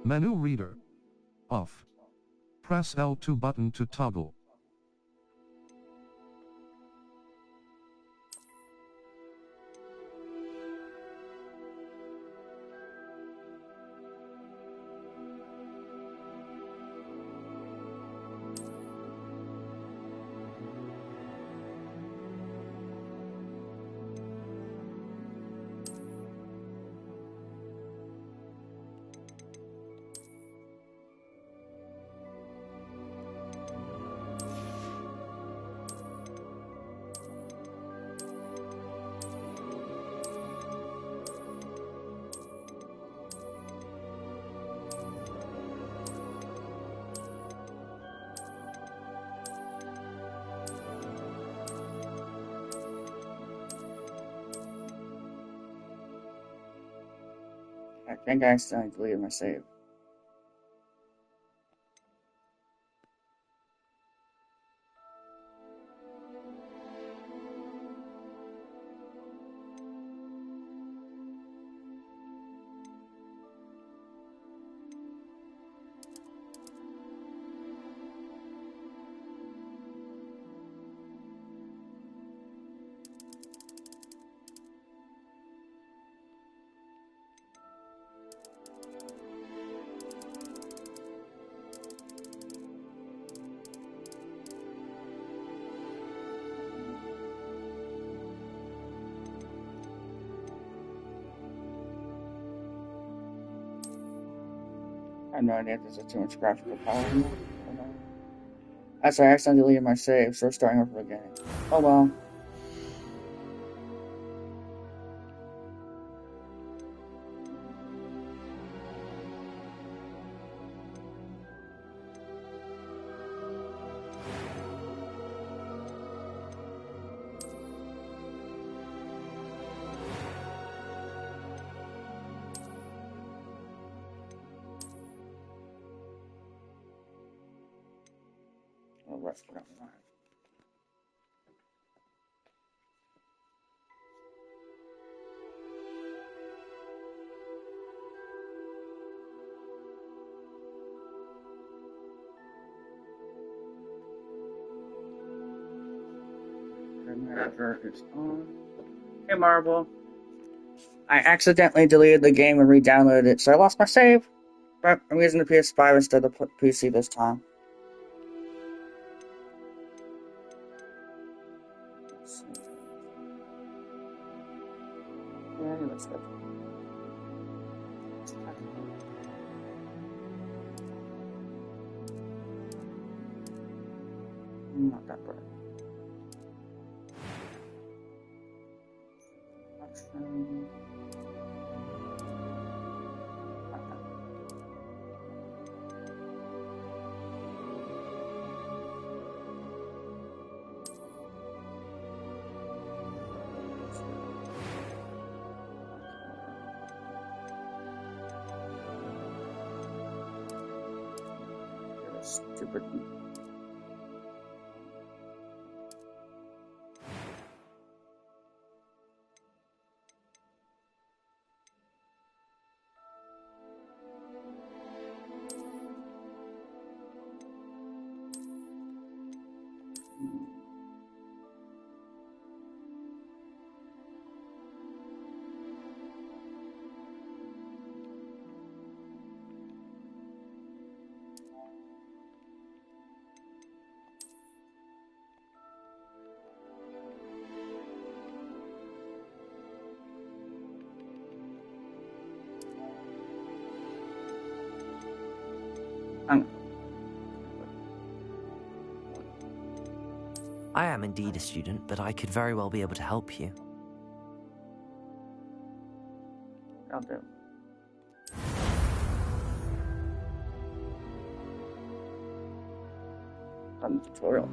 Menu reader. Off. Press L2 button to toggle. I think I accidentally deleted my save. I have no idea if there's too much graphical power in it. That's why I accidentally deleted my save, so we're starting over again. Oh well. Is on. Hey Marble. I accidentally deleted the game and re-downloaded it, so I lost my save. But I'm using the PS5 instead of the PC this time. Let's see. Yeah, let's go. Not that bad. Stupid. I am indeed a student, but I could very well be able to help you. I'll do. On the tutorial.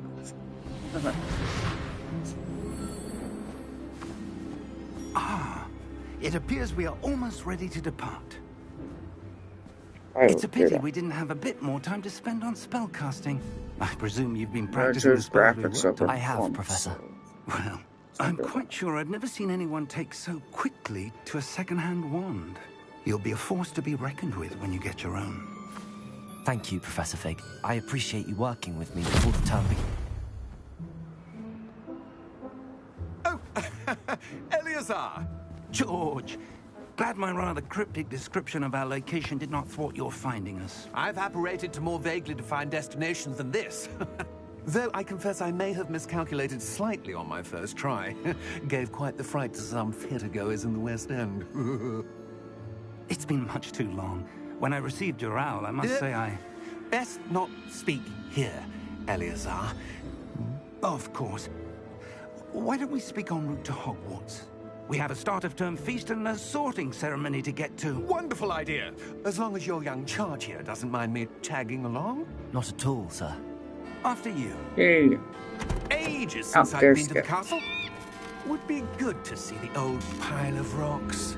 It appears we are almost ready to depart. Oh, It's a pity we didn't have a bit more time to spend on spellcasting. I presume you've been practicing the spells we worked on. I have, Professor. Well, I'm quite sure I've never seen anyone take so quickly to a second-hand wand. You'll be a force to be reckoned with when you get your own. Thank you, Professor Fig. I appreciate you working with me before the term begins. Oh, Eleazar! George, glad my rather cryptic description of our location did not thwart your finding us. I've apparated to more vaguely defined destinations than this. Though I confess I may have miscalculated slightly on my first try. Gave quite the fright to some theatre-goers in the West End. It's been much too long. When I received your owl, I must say I... Best not speak here, Eleazar. Of course. Why don't we speak en route to Hogwarts? We have a start-of-term feast and a sorting ceremony to get to. Wonderful idea! As long as your young charge here doesn't mind me tagging along. Not at all, sir. After you. Hey. Ages since I've been to the castle. Would be good to see the old pile of rocks.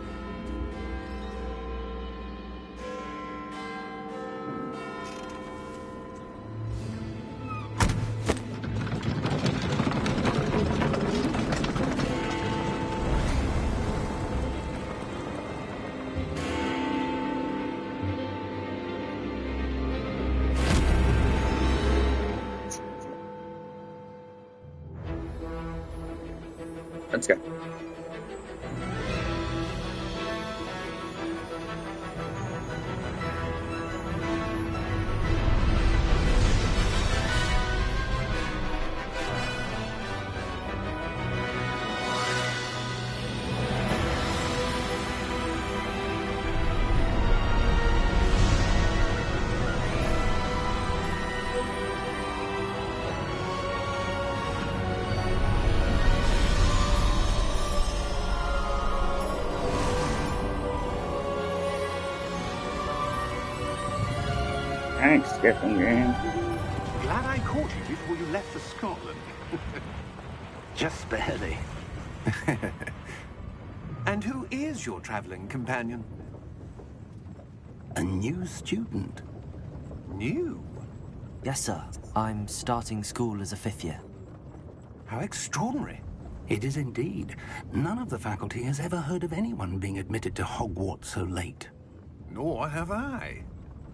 Let's go. Thanks, skipping game. Glad I caught you before you left for Scotland. Just barely. And who is your traveling companion? A new student. New? Yes, sir. I'm starting school as a 5th year. How extraordinary. It is indeed. None of the faculty has ever heard of anyone being admitted to Hogwarts so late. Nor have I.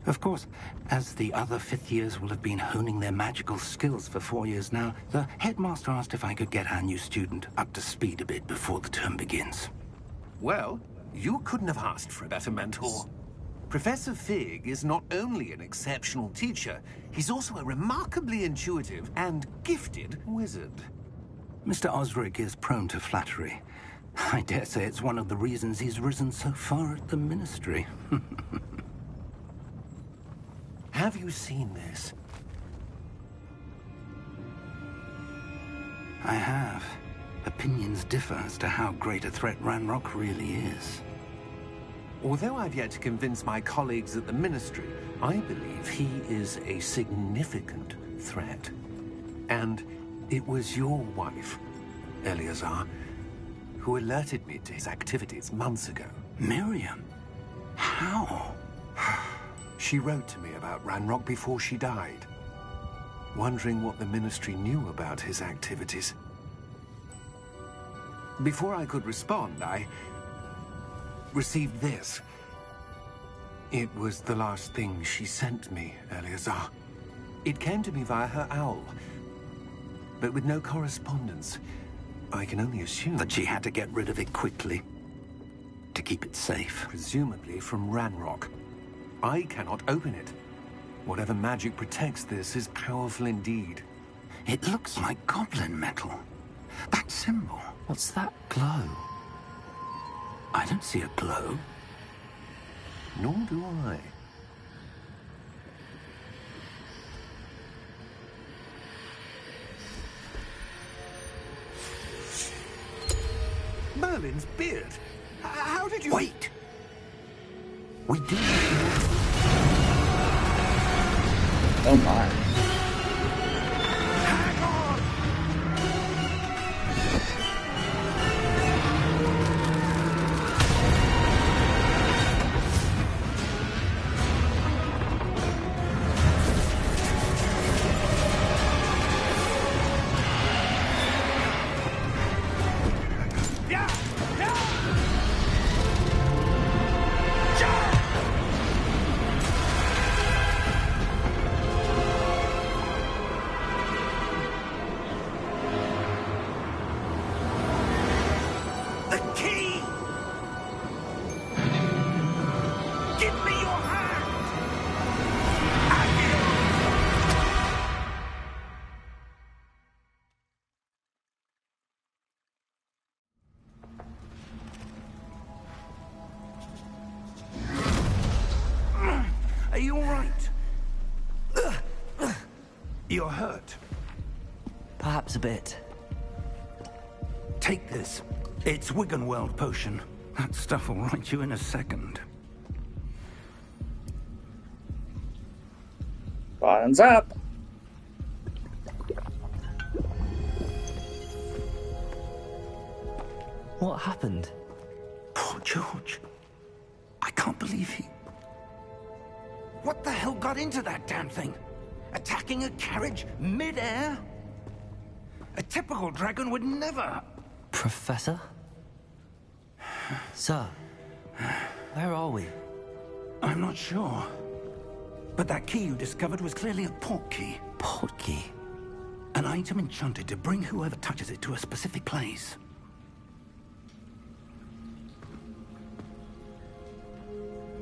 Of course, as the other 5th years will have been honing their magical skills for 4 years now, the headmaster asked if I could get our new student up to speed a bit before the term begins. Well, you couldn't have asked for a better mentor. Professor Fig is not only an exceptional teacher, he's also a remarkably intuitive and gifted wizard. Mr. Osric is prone to flattery. I dare say it's one of the reasons he's risen so far at the ministry. Have you seen this? I have. Opinions differ as to how great a threat Ranrock really is. Although I've yet to convince my colleagues at the Ministry, I believe he is a significant threat. And it was your wife, Eleazar, who alerted me to his activities months ago. Miriam? How? She wrote to me about Ranrock before she died, wondering what the Ministry knew about his activities. Before I could respond, I received this. It was the last thing she sent me, Eleazar. It came to me via her owl, but with no correspondence. I can only assume that she had to get rid of it quickly, to keep it safe. Presumably from Ranrock. I cannot open it. Whatever magic protects this is powerful indeed. It looks like goblin metal. That symbol. What's that glow? I don't see a glow. Nor do I. Merlin's beard. How did you... Wait! We do... Oh my. Hang on! Yeah! Yeah! The key! Give me your hand! Are you all right? You're hurt. Perhaps a bit. Take this. It's Wiggenweld potion. That stuff will right you in a second. Bottoms up. What happened? Poor George. I can't believe he... What the hell got into that damn thing? Attacking a carriage mid-air? A typical dragon would never... Professor? Sir, where are we? I'm not sure. But that key you discovered was clearly a port key. Port key? An item enchanted to bring whoever touches it to a specific place.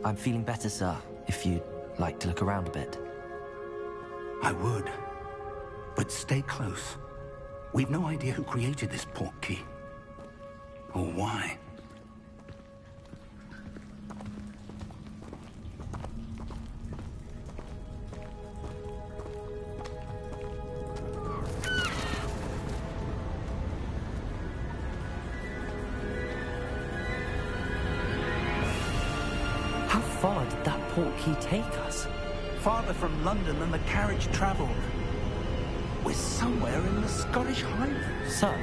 I'm feeling better, sir, if you'd like to look around a bit. I would. But stay close. We've no idea who created this port key. Or why. How far did that port key take us? Farther from London than the carriage travelled. We're somewhere in the Scottish Highlands. Sir,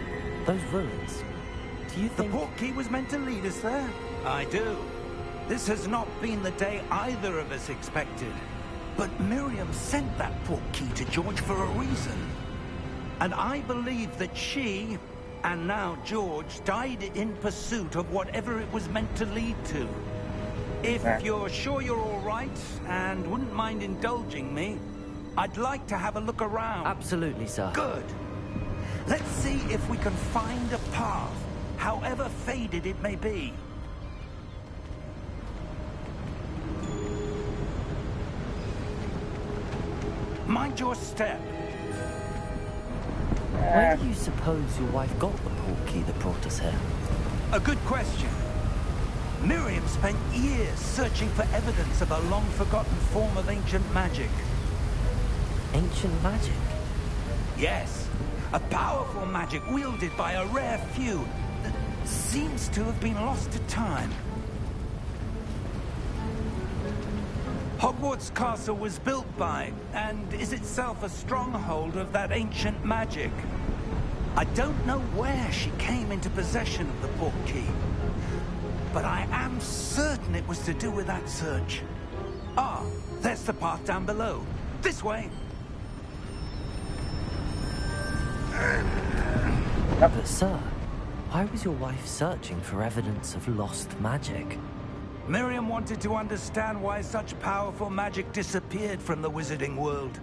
those ruins. Do you The think... port key was meant to lead us there? I do. This has not been the day either of us expected. But Miriam sent that port key to George for a reason. And I believe that she, and now George, died in pursuit of whatever it was meant to lead to. If you're sure you're all right, and wouldn't mind indulging me, I'd like to have a look around. Absolutely, sir. Good. Let's see if we can find a path, however faded it may be. Mind your step. Where do you suppose your wife got the port key that brought us here? A good question. Miriam spent years searching for evidence of a long-forgotten form of ancient magic. Ancient magic? Yes, a powerful magic wielded by a rare few that seems to have been lost to time. Hogwarts Castle was built by, and is itself a stronghold of that ancient magic. I don't know where she came into possession of the port key, but I am certain it was to do with that search. Ah, there's the path down below. This way. But sir, why was your wife searching for evidence of lost magic? Miriam wanted to understand why such powerful magic disappeared from the wizarding world.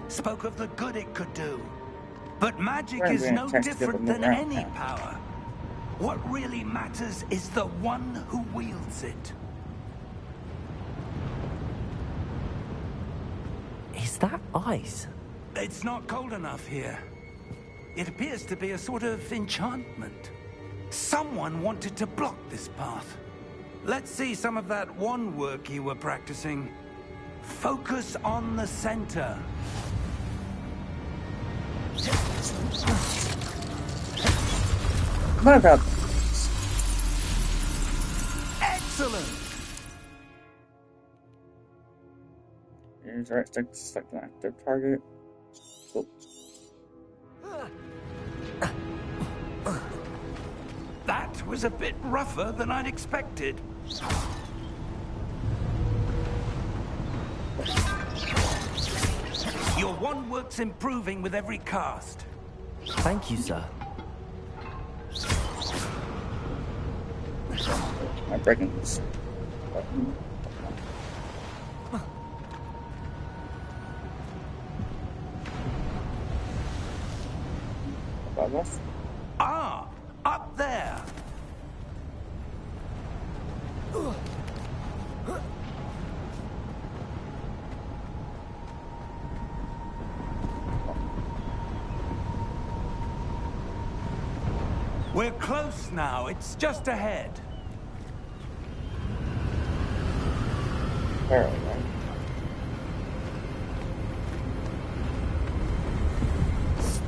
Spoke of the good it could do. But magic is no different than any power. What really matters is the one who wields it. Is that ice? It's not cold enough here. It appears to be a sort of enchantment. Someone wanted to block this path. Let's see some of that wand work you were practicing. Focus on the center. What about... Excellent! Here's right stick to select an active target. Cool. That was a bit rougher than I'd expected. Your wand work's improving with every cast. Thank you, sir. I'm breaking this. Ah, up there. We're close now. It's just ahead. There we go.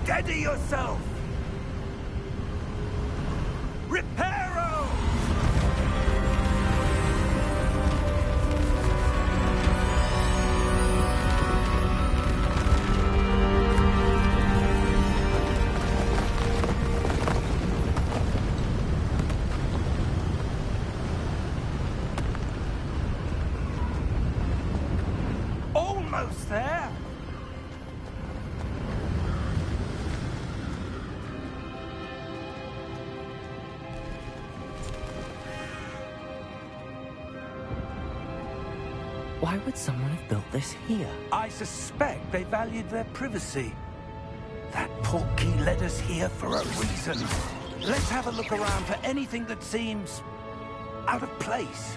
Steady yourself! Reparo! Almost there! Why would someone have built this here? I suspect they valued their privacy. That portkey led us here for a reason. Let's have a look around for anything that seems out of place.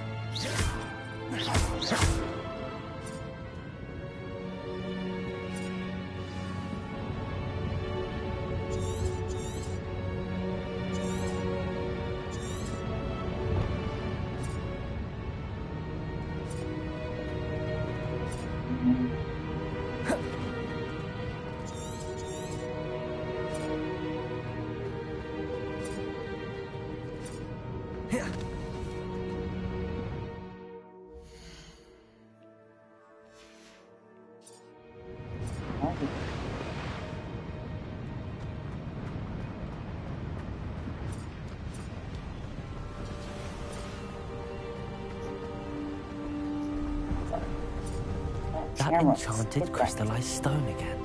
That enchanted crystallized stone again.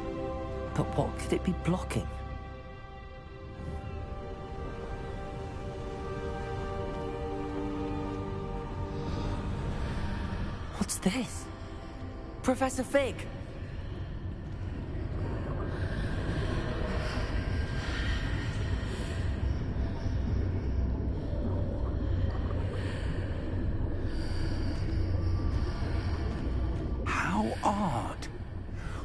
But what could it be blocking? What's this? Professor Fig! Odd.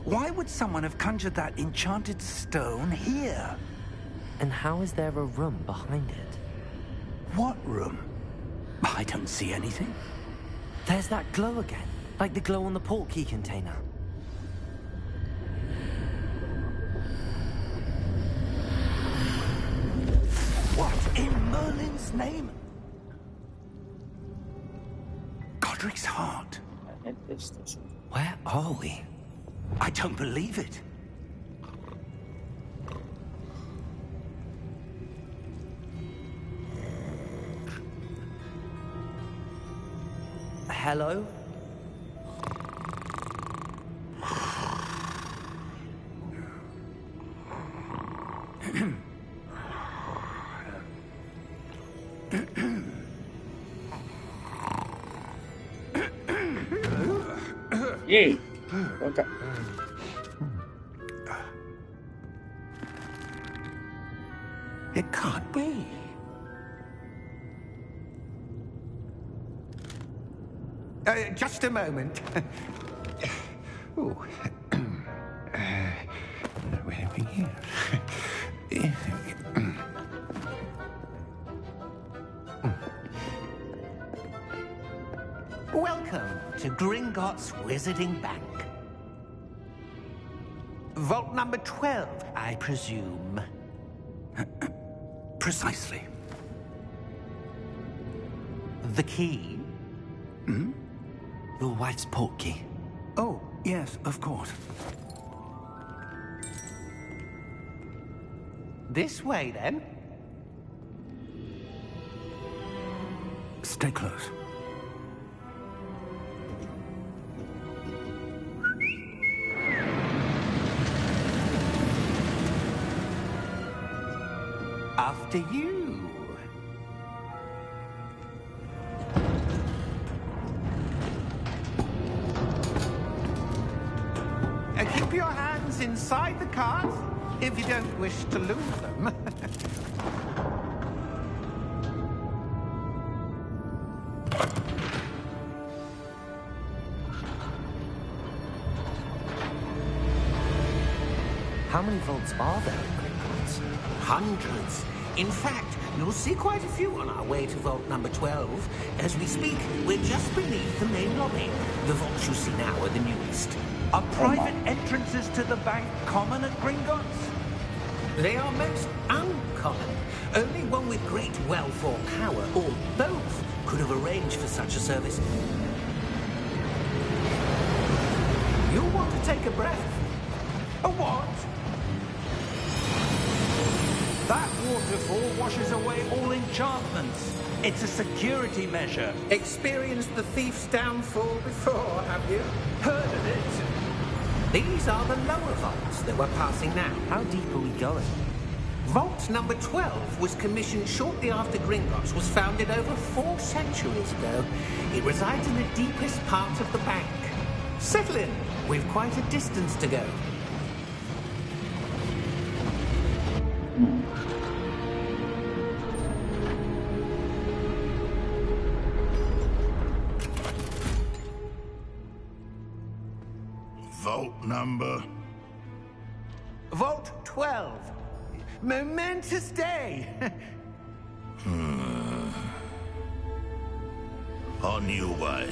Why would someone have conjured that enchanted stone here? And how is there a room behind it? What room? I don't see anything. There's that glow again, like the glow on the portkey container. What in Merlin's name? Godric's heart. Where are we? I don't believe it. Hello? Yay! Okay. It can't be. Just a moment. Oh. Where are we here? Welcome to Gringotts Wizarding Bank. Vault number 12, I presume. Precisely. The key? Hmm? Your wife's portkey. Oh, yes, of course. This way, then. Stay close. After you. Keep your hands inside the cart if you don't wish to lose them. How many vaults are there in Gringotts? Hundreds. In fact, You'll see quite a few on our way to vault number 12. As we speak, we're just beneath the main lobby. The vaults you see now are the newest. Are private entrances to the bank common at Gringotts? They are most uncommon. Only one with great wealth or power, or both, could have arranged for such a service. You'll want to take a breath. A what? That waterfall washes away all enchantments. It's a security measure. Experienced the thief's downfall before, have you? Heard of it? These are the lower vaults that we're passing now. How deep are we going? Vault number 12 was commissioned shortly after Gringotts was founded over 4 centuries ago. It resides in the deepest part of the bank. Settle in. We've quite a distance to go. Vault number? Vault 12. Momentous day. On your way.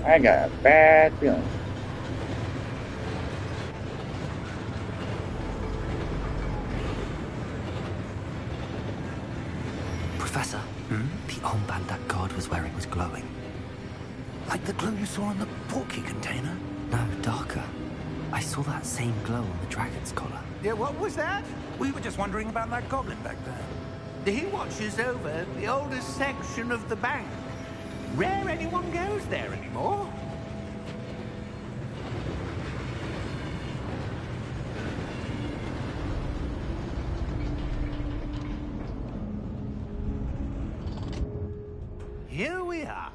I got a bad feeling. Professor, the armband that guard was wearing was glowing. Like the glow you saw on the portkey container? No, darker. I saw that same glow on the dragon's collar. Yeah, what was that? We were just wondering about that goblin back there. He watches over the oldest section of the bank. Rare anyone goes there anymore. Here we are.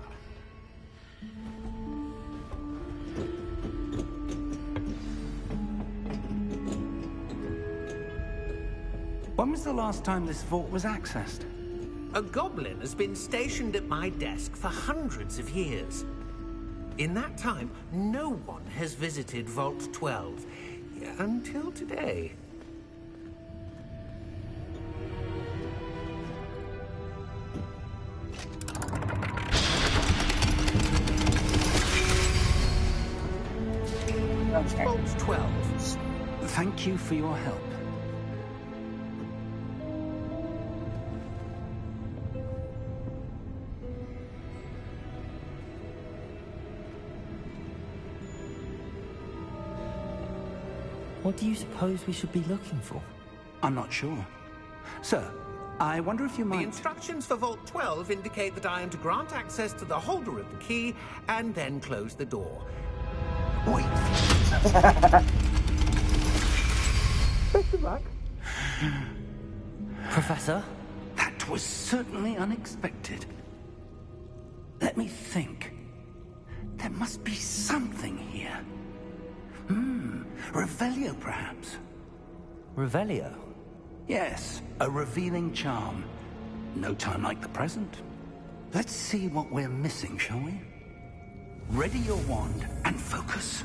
When was the last time this vault was accessed? A goblin has been stationed at my desk for hundreds of years. In that time, no one has visited Vault 12. Until today. Okay. Vault 12. Thank you for your help. What do you suppose we should be looking for? I'm not sure. Sir, I wonder if you The might... instructions for Vault 12 indicate that I am to grant access to the holder of the key and then close the door. Wait. Professor? That was certainly unexpected. Let me think. There must be something here. Revelio, perhaps? Revelio? Yes, a revealing charm. No time like the present. Let's see what we're missing, shall we? Ready your wand and focus.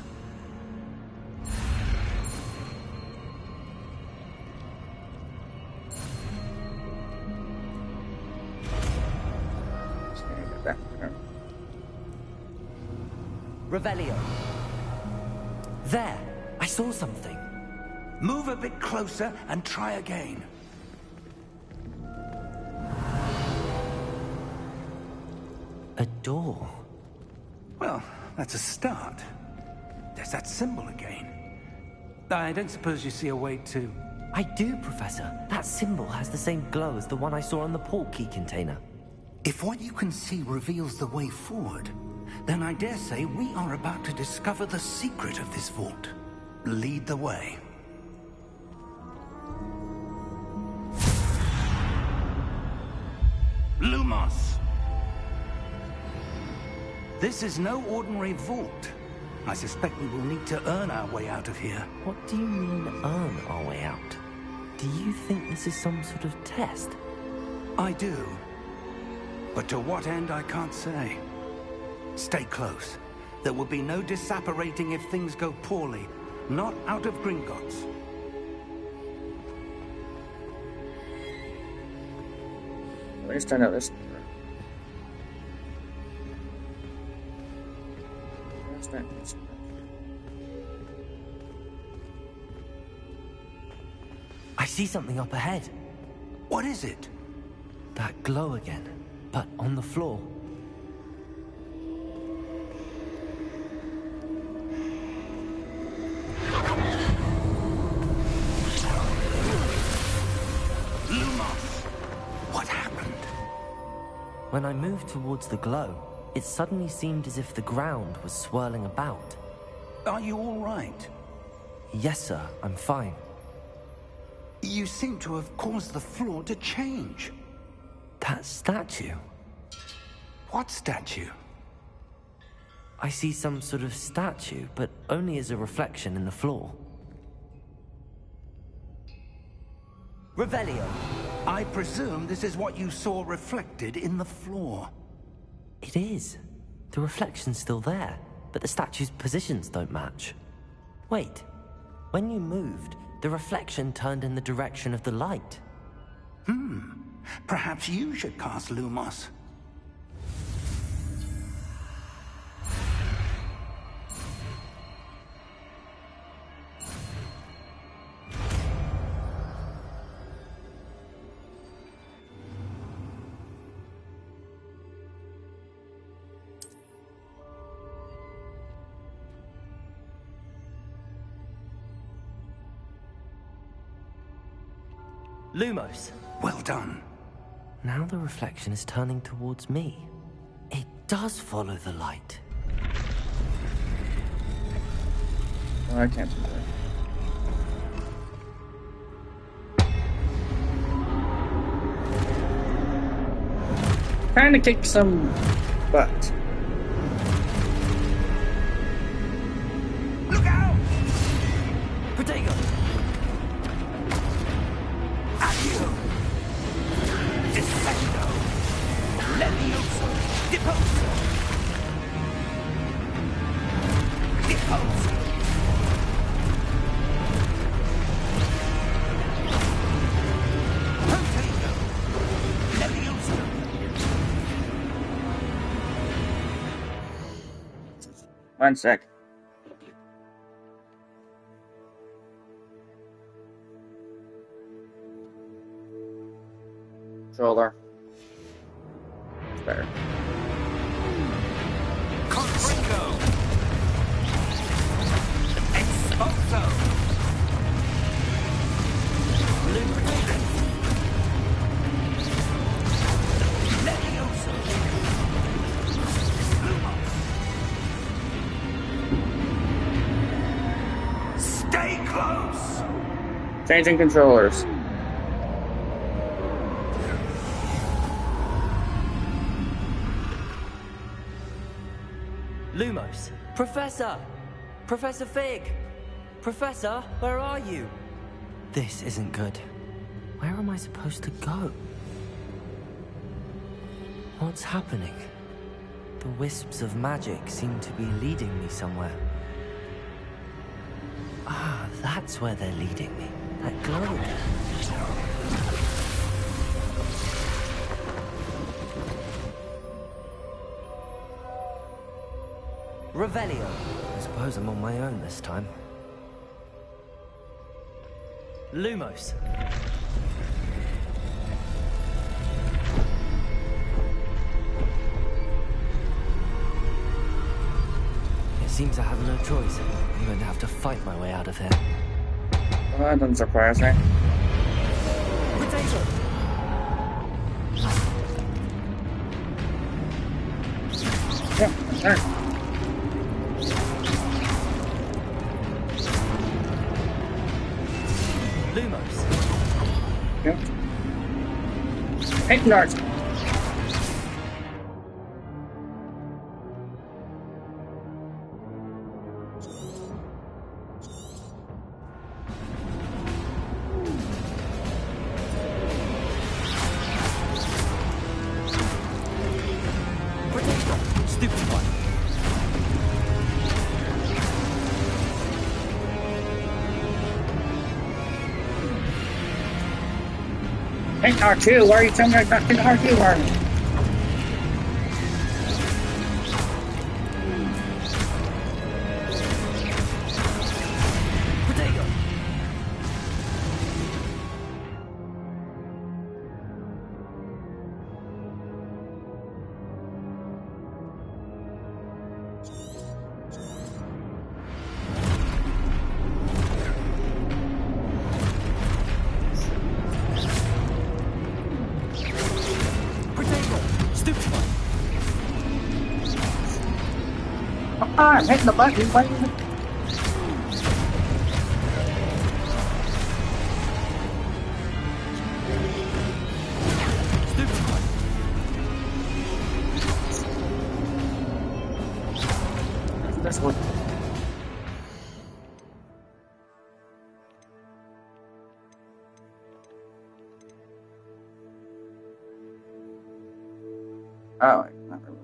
Revelio. There! I saw something. Move a bit closer and try again. A door. Well, that's a start. There's that symbol again. I don't suppose you see a way to... I do, Professor. That symbol has the same glow as the one I saw on the portkey container. If what you can see reveals the way forward, then I dare say we are about to discover the secret of this vault. Lead the way. Lumos! This is no ordinary vault. I suspect we will need to earn our way out of here. What do you mean, earn our way out? Do you think this is some sort of test? I do. But to what end, I can't say. Stay close. There will be no disapparating if things go poorly. Not out of Gringotts. At least I know this. I see something up ahead. What is it? That glow again, but on the floor. What happened? When I moved towards the glow, it suddenly seemed as if the ground was swirling about. Are you all right? Yes, sir, I'm fine. You seem to have caused the floor to change. That statue? What statue? I see some sort of statue, but only as a reflection in the floor. Revelio. I presume this is what you saw reflected in the floor. It is. The reflection's still there, but the statue's positions don't match. Wait. When you moved, the reflection turned in the direction of the light. Perhaps you should cast Lumos. Lumos. Well done. Now the reflection is turning towards me. It does follow the light. Oh, I can't do that. Trying to kick some butt. Look out! Protego! Accio! Descendo! Levioso! Deposo! Deposo! Protego! Levioso! One sec. Controller. It's better. Confringo! Exposo! Lubricated! Levioso! Lumos! Stay close! Changing controllers. Lumos. Professor! Professor Fig! Professor, where are you? This isn't good. Where am I supposed to go? What's happening? The wisps of magic seem to be leading me somewhere. Ah, that's where they're leading me. That glow again. Revelio. I suppose I'm on my own this time. Lumos. It seems I have no choice. I'm going to have to fight my way out of here. Well, that doesn't surprise me. Potato! Yeah, there. Lumos. Yeah. Hey, Nards. Potato! Stupid one. Hit R2, why are you telling me I'm not hitting R2, Martin? I'm hitting the button. Why are you... This one. Oh, not really.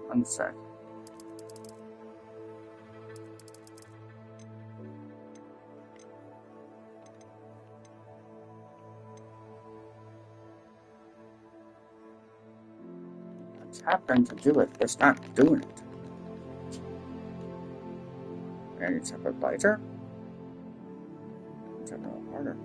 One sec. What's happened to do it? It's not doing it. I need to have a lighter. It's a little harder.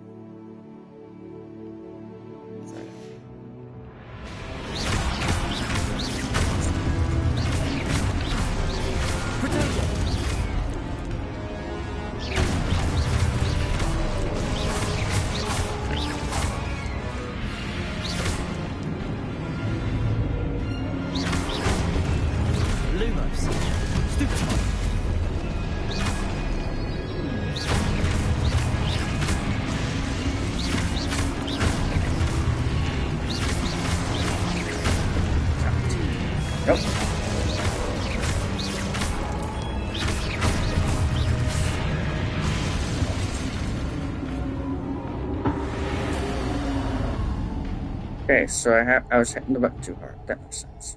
Okay, so I was hitting the button too hard. That makes sense.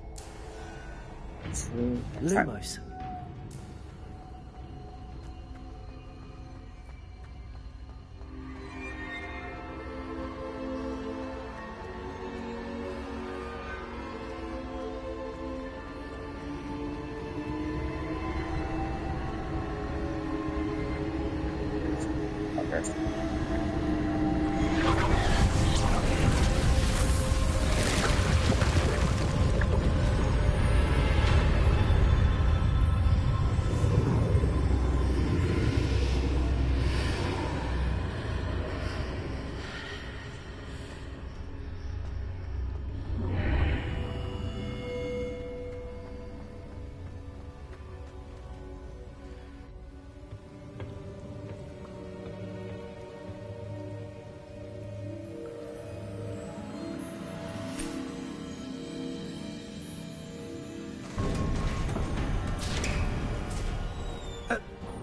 Lumos.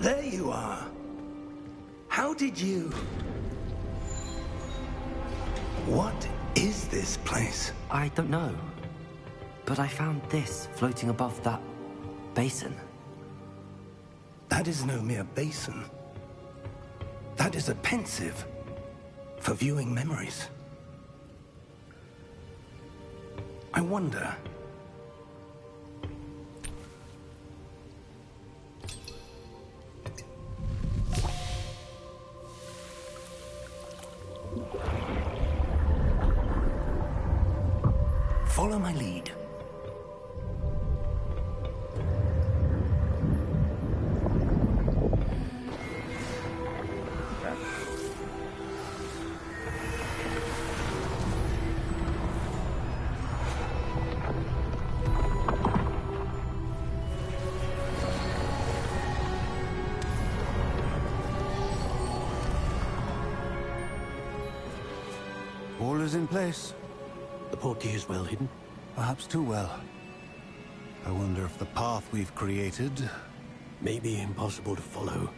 There you are. How did you... What is this place? I don't know. But I found this floating above that basin. That is no mere basin. That is a pensive for viewing memories. I wonder... Follow my lead. Defenses in place? The portkey is well hidden? Perhaps too well. I wonder if the path we've created... May be impossible to follow.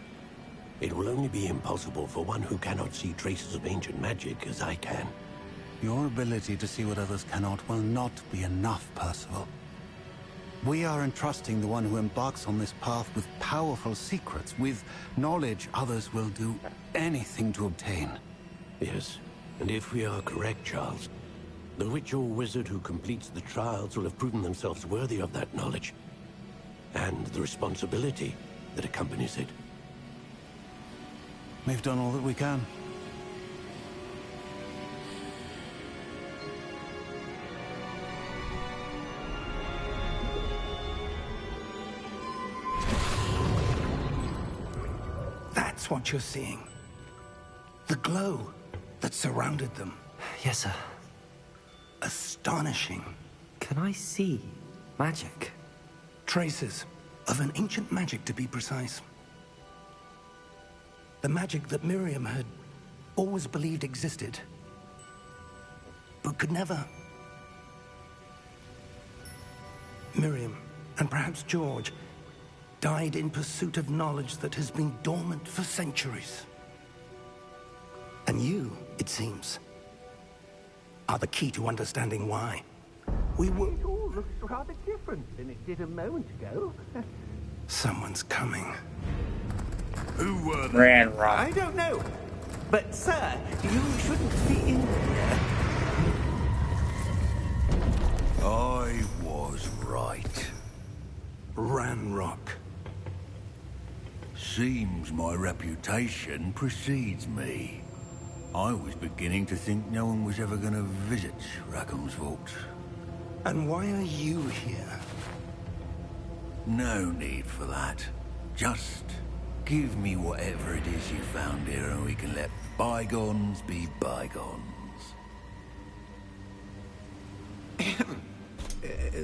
It will only be impossible for one who cannot see traces of ancient magic as I can. Your ability to see what others cannot will not be enough, Percival. We are entrusting the one who embarks on this path with powerful secrets, with knowledge others will do anything to obtain. Yes, and if we are correct, Charles, the witch or wizard who completes the trials will have proven themselves worthy of that knowledge, and the responsibility that accompanies it. We've done all that we can. That's what you're seeing. The glow that surrounded them. Yes, sir. Astonishing. Can I see magic? Traces of an ancient magic, to be precise. The magic that Miriam had always believed existed, but could never. Miriam, and perhaps George, died in pursuit of knowledge that has been dormant for centuries. And you, it seems, are the key to understanding why. It all looks rather different than it did a moment ago. Someone's coming. Who were they? Ranrock. I don't know. But, sir, you shouldn't be in here. I was right. Ranrock. Seems my reputation precedes me. I was beginning to think no one was ever going to visit Rackham's vault. And why are you here? No need for that. Just give me whatever it is you found here and we can let bygones be bygones.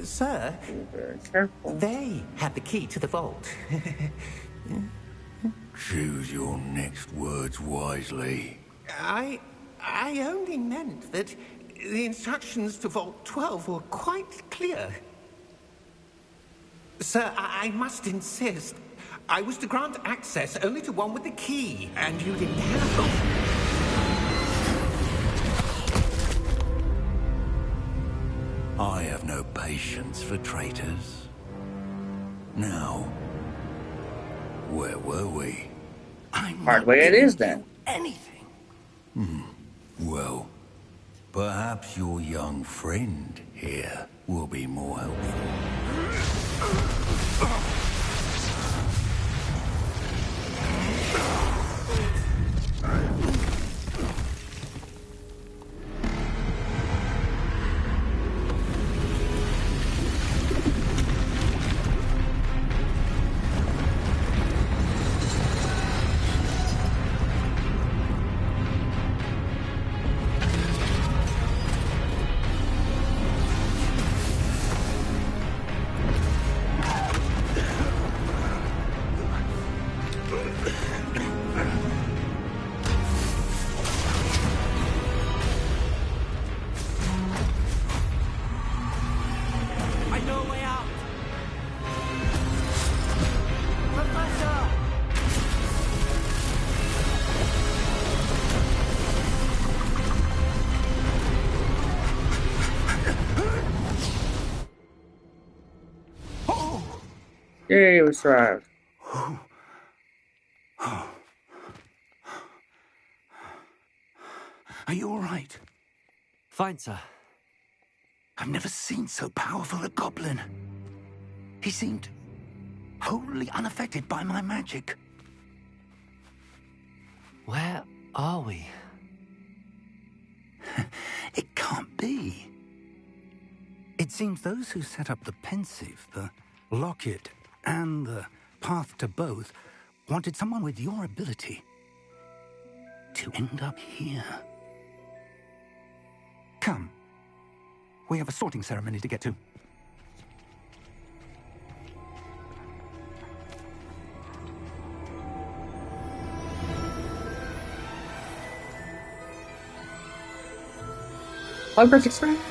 Sir, Very careful. they had the key to the vault. Choose your next words wisely. I only meant that the instructions to Vault 12 were quite clear. Sir, I must insist. I was to grant access only to one with the key, and you didn't have I have no patience for traitors. Now, where were we? I'm Hard not way it giving is, then. you anything. Well, perhaps your young friend here will be more helpful. I know a way out. Professor! Yay, we survived. Are you all right? Fine, sir. I've never seen so powerful a goblin. He seemed wholly unaffected by my magic. Where are we? It can't be. It seems those who set up the pensive, the locket, and the path to both wanted someone with your ability to end up here. Come. We have a sorting ceremony to get to. Hogwarts experience.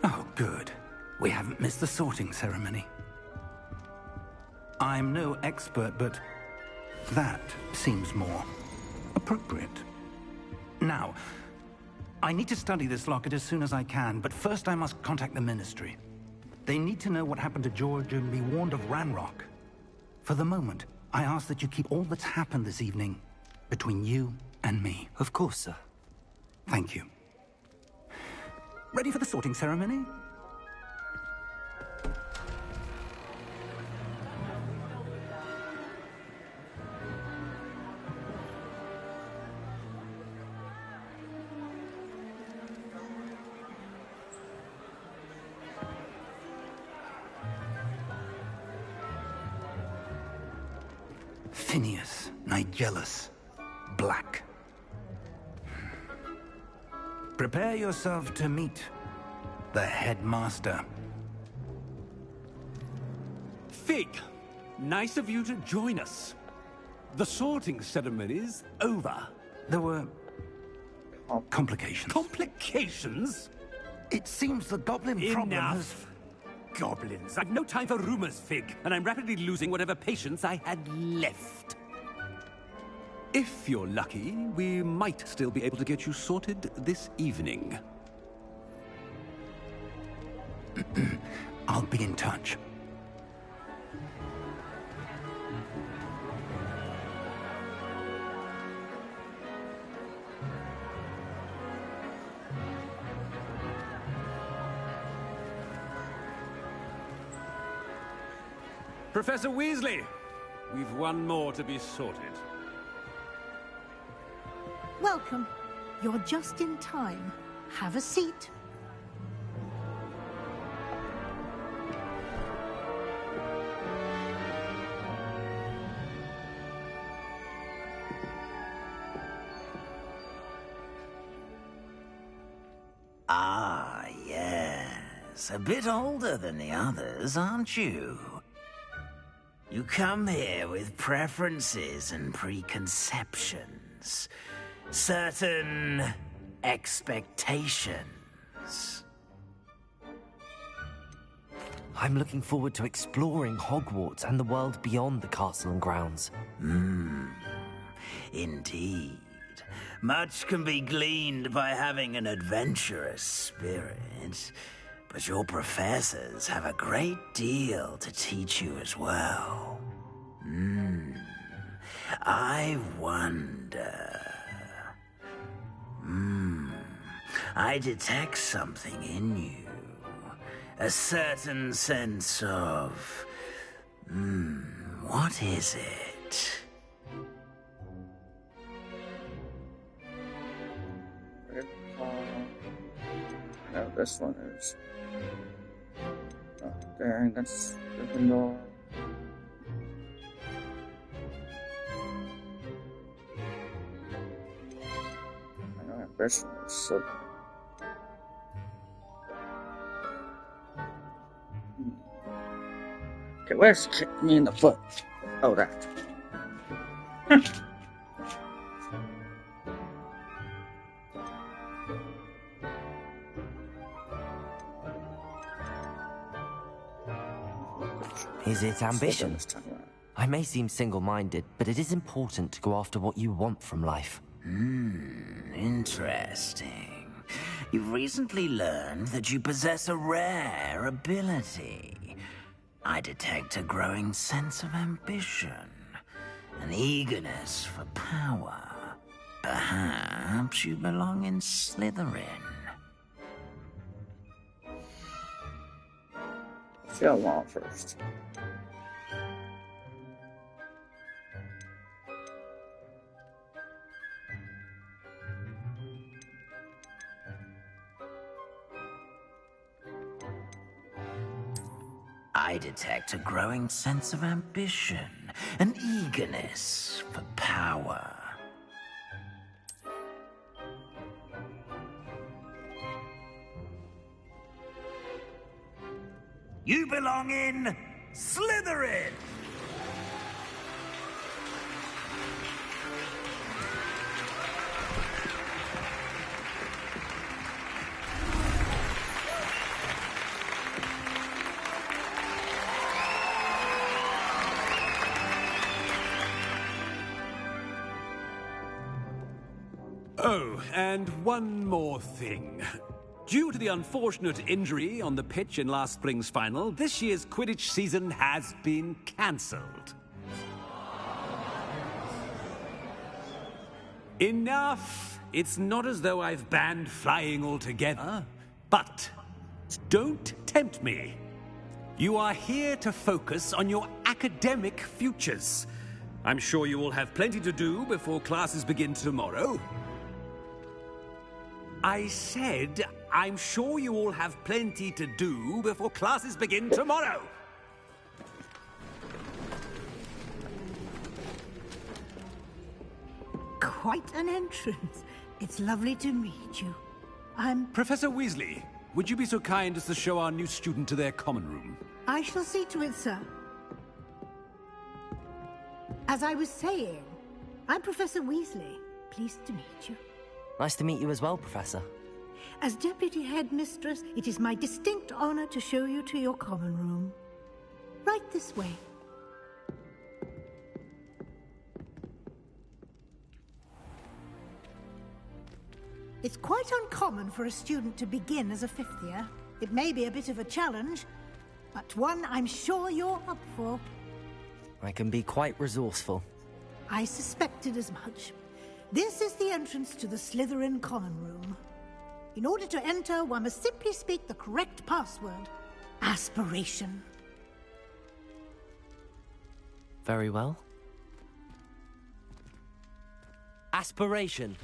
Oh, good. We haven't missed the sorting ceremony. I'm no expert, but that seems more appropriate. Now, I need to study this locket as soon as I can, but first I must contact the Ministry. They need to know what happened to George and be warned of Ranrock. For the moment, I ask that you keep all that's happened this evening between you and me. Of course, sir. Thank you. Ready for the sorting ceremony? Phineas Nigellus Black. Prepare yourself to meet the Headmaster. Fig, nice of you to join us. The sorting ceremony's over. There were complications. Complications? It seems the goblin problem has... Enough. Goblins. I've no time for rumors, Fig, and I'm rapidly losing whatever patience I had left. If you're lucky, we might still be able to get you sorted this evening. I'll be in touch. Professor Weasley, we've one more to be sorted. Welcome. You're just in time. Have a seat. Ah, yes. A bit older than the others, aren't you? You come here with preferences and preconceptions. Certain expectations. I'm looking forward to exploring Hogwarts and the world beyond the castle and grounds. Indeed. Much can be gleaned by having an adventurous spirit, but your professors have a great deal to teach you as well. I wonder... I detect something in you. A certain sense of... what is it? No, this one is... Oh, dang, that's Gryffindor. I know ambition is so... Okay, where's kick me in the foot? Oh, that. Is it ambition? I may seem single-minded, but it is important to go after what you want from life. Interesting. You've recently learned that you possess a rare ability. I detect a growing sense of ambition, an eagerness for power. Perhaps you belong in Slytherin. Show wall first. I detect a growing sense of ambition, an eagerness for power. You belong in Slytherin! Oh, and one more thing. Due to the unfortunate injury on the pitch in last spring's final, this year's Quidditch season has been cancelled. Enough! It's not as though I've banned flying altogether, but don't tempt me. You are here to focus on your academic futures. I'm sure you will have plenty to do before classes begin tomorrow. I said, I'm sure you all have plenty to do before classes begin tomorrow. Quite an entrance. It's lovely to meet you. I'm... Professor Weasley, would you be so kind as to show our new student to their common room? I shall see to it, sir. As I was saying, I'm Professor Weasley. Pleased to meet you. Nice to meet you as well, Professor. As Deputy Headmistress, it is my distinct honor to show you to your common room. Right this way. It's quite uncommon for a student to begin as a fifth year. It may be a bit of a challenge, but one I'm sure you're up for. I can be quite resourceful. I suspected as much. This is the entrance to the Slytherin common room. In order to enter, one must simply speak the correct password. Aspiration. Very well. Aspiration.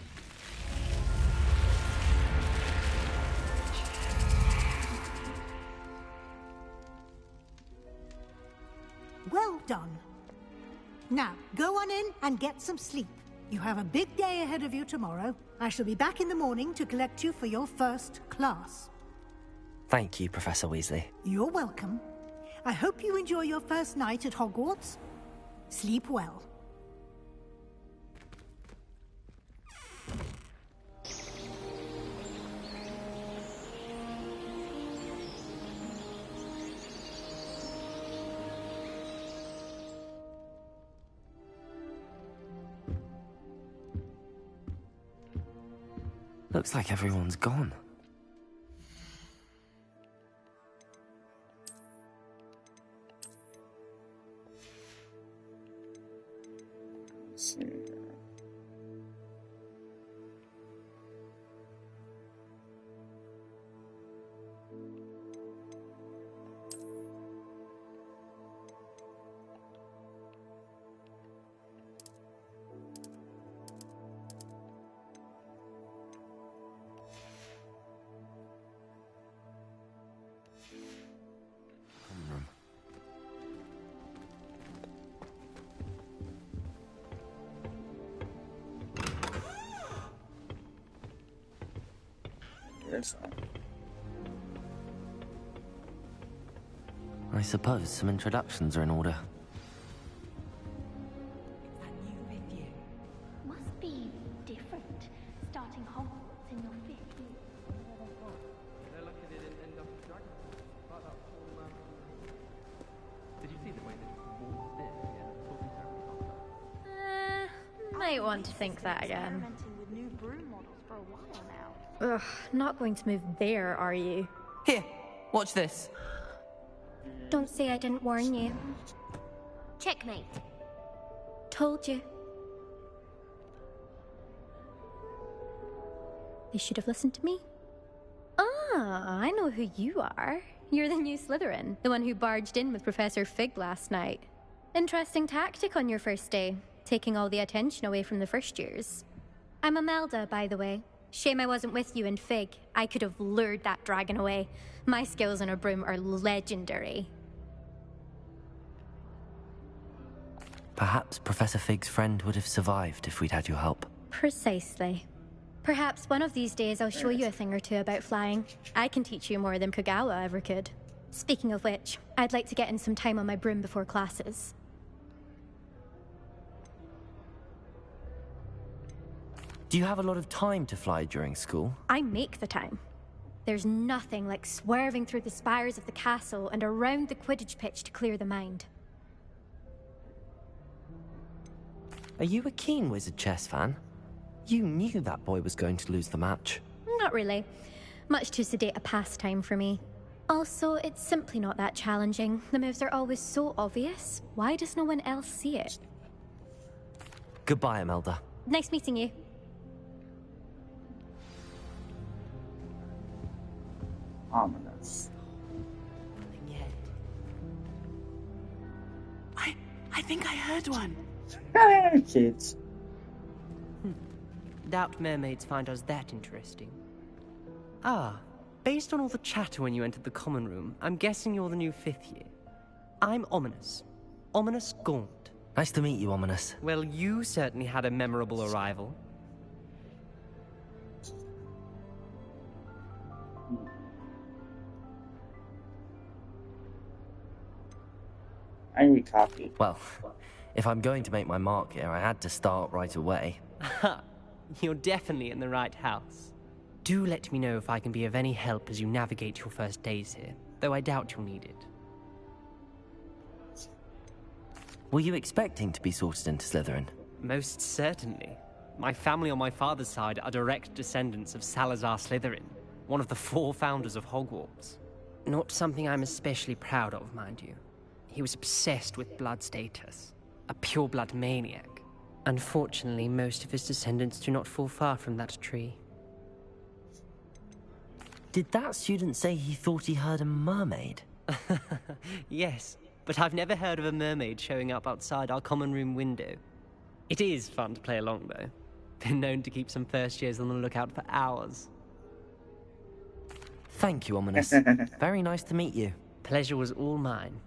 Well done. Now, go on in and get some sleep. You have a big day ahead of you tomorrow. I shall be back in the morning to collect you for your first class. Thank you, Professor Weasley. You're welcome. I hope you enjoy your first night at Hogwarts. Sleep well. Looks like everyone's gone. Let's see. I suppose some introductions are in order. Must be different, starting Hogwarts in your 5th year. They're lucky they didn't end up with dragons. Like that whole, Did you see the way they walked in? Yeah, talking terribly about that. Might want to think that again. Experimenting with new broom models for a while now. Ugh, not going to move there, are you? Here, watch this. Don't say I didn't warn you. Checkmate. Told you. They should have listened to me. Ah, I know who you are. You're the new Slytherin, the one who barged in with Professor Fig last night. Interesting tactic on your first day, taking all the attention away from the first years. I'm Imelda, by the way. Shame I wasn't with you in Fig. I could have lured that dragon away. My skills on a broom are legendary. Perhaps Professor Fig's friend would have survived if we'd had your help. Precisely. Perhaps one of these days I'll show you a thing or two about flying. I can teach you more than Kogawa ever could. Speaking of which, I'd like to get in some time on my broom before classes. Do you have a lot of time to fly during school? I make the time. There's nothing like swerving through the spires of the castle and around the Quidditch pitch to clear the mind. Are you a keen Wizard chess fan? You knew that boy was going to lose the match. Not really. Much too sedate a pastime for me. Also, it's simply not that challenging. The moves are always so obvious. Why does no one else see it? Goodbye, Imelda. Nice meeting you. Ominous. I think I heard one. Kids. Doubt mermaids find us that interesting. Ah, based on all the chatter when you entered the common room, I'm guessing you're the new 5th year. I'm Ominous. Ominous Gaunt. Nice to meet you, Ominous. Well, you certainly had a memorable arrival. I need coffee. Well, if I'm going to make my mark here, I had to start right away. Ha! You're definitely in the right house. Do let me know if I can be of any help as you navigate your first days here, though I doubt you'll need it. Were you expecting to be sorted into Slytherin? Most certainly. My family on my father's side are direct descendants of Salazar Slytherin, one of the 4 founders of Hogwarts. Not something I'm especially proud of, mind you. He was obsessed with blood status, a pure-blood maniac. Unfortunately, most of his descendants do not fall far from that tree. Did that student say he thought he heard a mermaid? Yes, but I've never heard of a mermaid showing up outside our common room window. It is fun to play along, though. Been known to keep some first years on the lookout for hours. Thank you, Ominous. Very nice to meet you. Pleasure was all mine.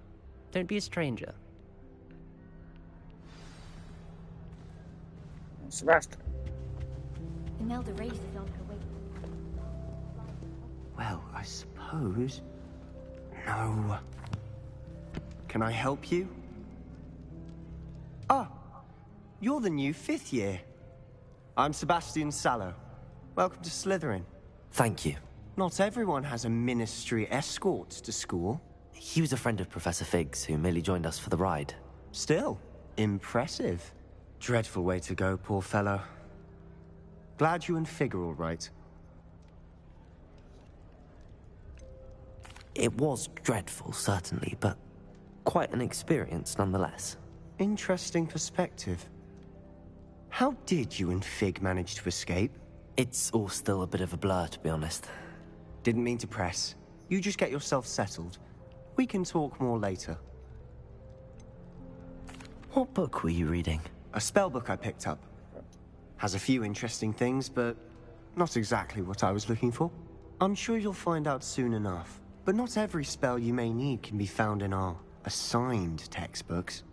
Don't be a stranger. Sebastian. Imelda races on her way. Well, I suppose... No. Can I help you? Ah, you're the new 5th year. I'm Sebastian Sallow. Welcome to Slytherin. Thank you. Not everyone has a ministry escort to school. He was a friend of Professor Fig's who merely joined us for the ride. Still, impressive. Dreadful way to go, poor fellow. Glad you and Fig are all right. It was dreadful, certainly, but quite an experience nonetheless. Interesting perspective. How did you and Fig manage to escape? It's all still a bit of a blur, to be honest. Didn't mean to press. You just get yourself settled. We can talk more later. What book were you reading? A spell book I picked up. Has a few interesting things, but not exactly what I was looking for. I'm sure you'll find out soon enough. But not every spell you may need can be found in our assigned textbooks.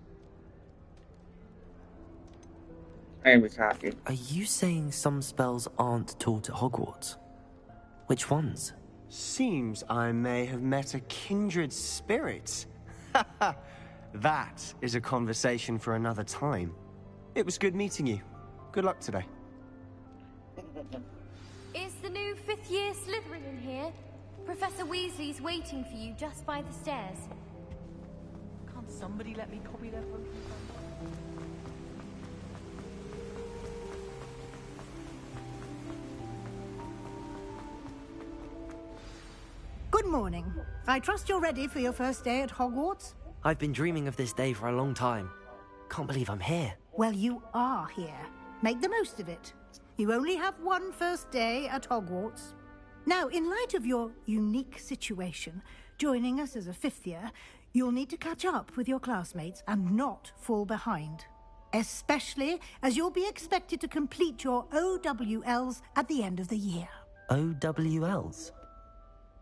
I am happy. Are you saying some spells aren't taught at Hogwarts? Which ones? Seems I may have met a kindred spirit. That is a conversation for another time. It was good meeting you. Good luck today. Is the new 5th year Slytherin in here? Professor Weasley's waiting for you just by the stairs. Can't somebody let me copy their phone? Good morning. I trust you're ready for your first day at Hogwarts? I've been dreaming of this day for a long time. Can't believe I'm here. Well, you are here. Make the most of it. You only have one first day at Hogwarts. Now, in light of your unique situation, joining us as a fifth year, you'll need to catch up with your classmates and not fall behind. Especially as you'll be expected to complete your OWLs at the end of the year. OWLs?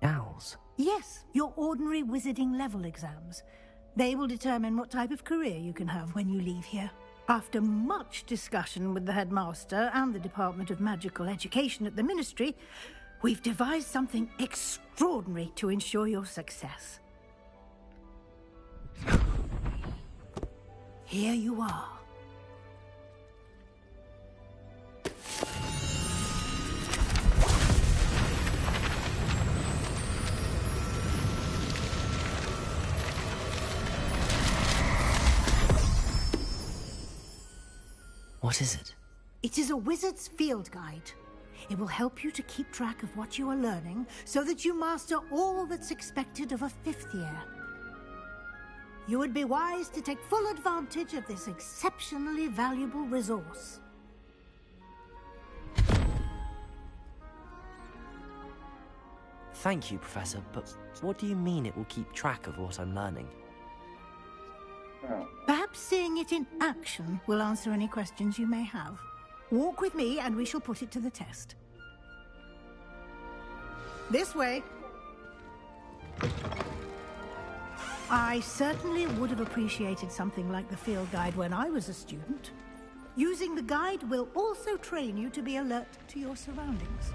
Owls? Yes, your ordinary wizarding level exams. They will determine what type of career you can have when you leave here. After much discussion with the Headmaster and the Department of Magical Education at the Ministry, we've devised something extraordinary to ensure your success. Here you are. What is it? It is a wizard's field guide. It will help you to keep track of what you are learning so that you master all that's expected of a fifth year. You would be wise to take full advantage of this exceptionally valuable resource. Thank you, Professor, but what do you mean it will keep track of what I'm learning? Perhaps seeing it in action will answer any questions you may have. Walk with me and we shall put it to the test. This way. I certainly would have appreciated something like the field guide when I was a student. Using the guide will also train you to be alert to your surroundings.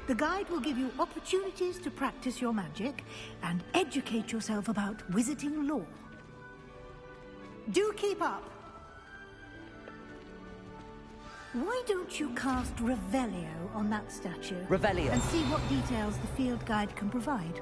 The guide will give you opportunities to practice your magic and educate yourself about wizarding lore. Do keep up. Why don't you cast Revelio on that statue? Revelio. And see what details the field guide can provide.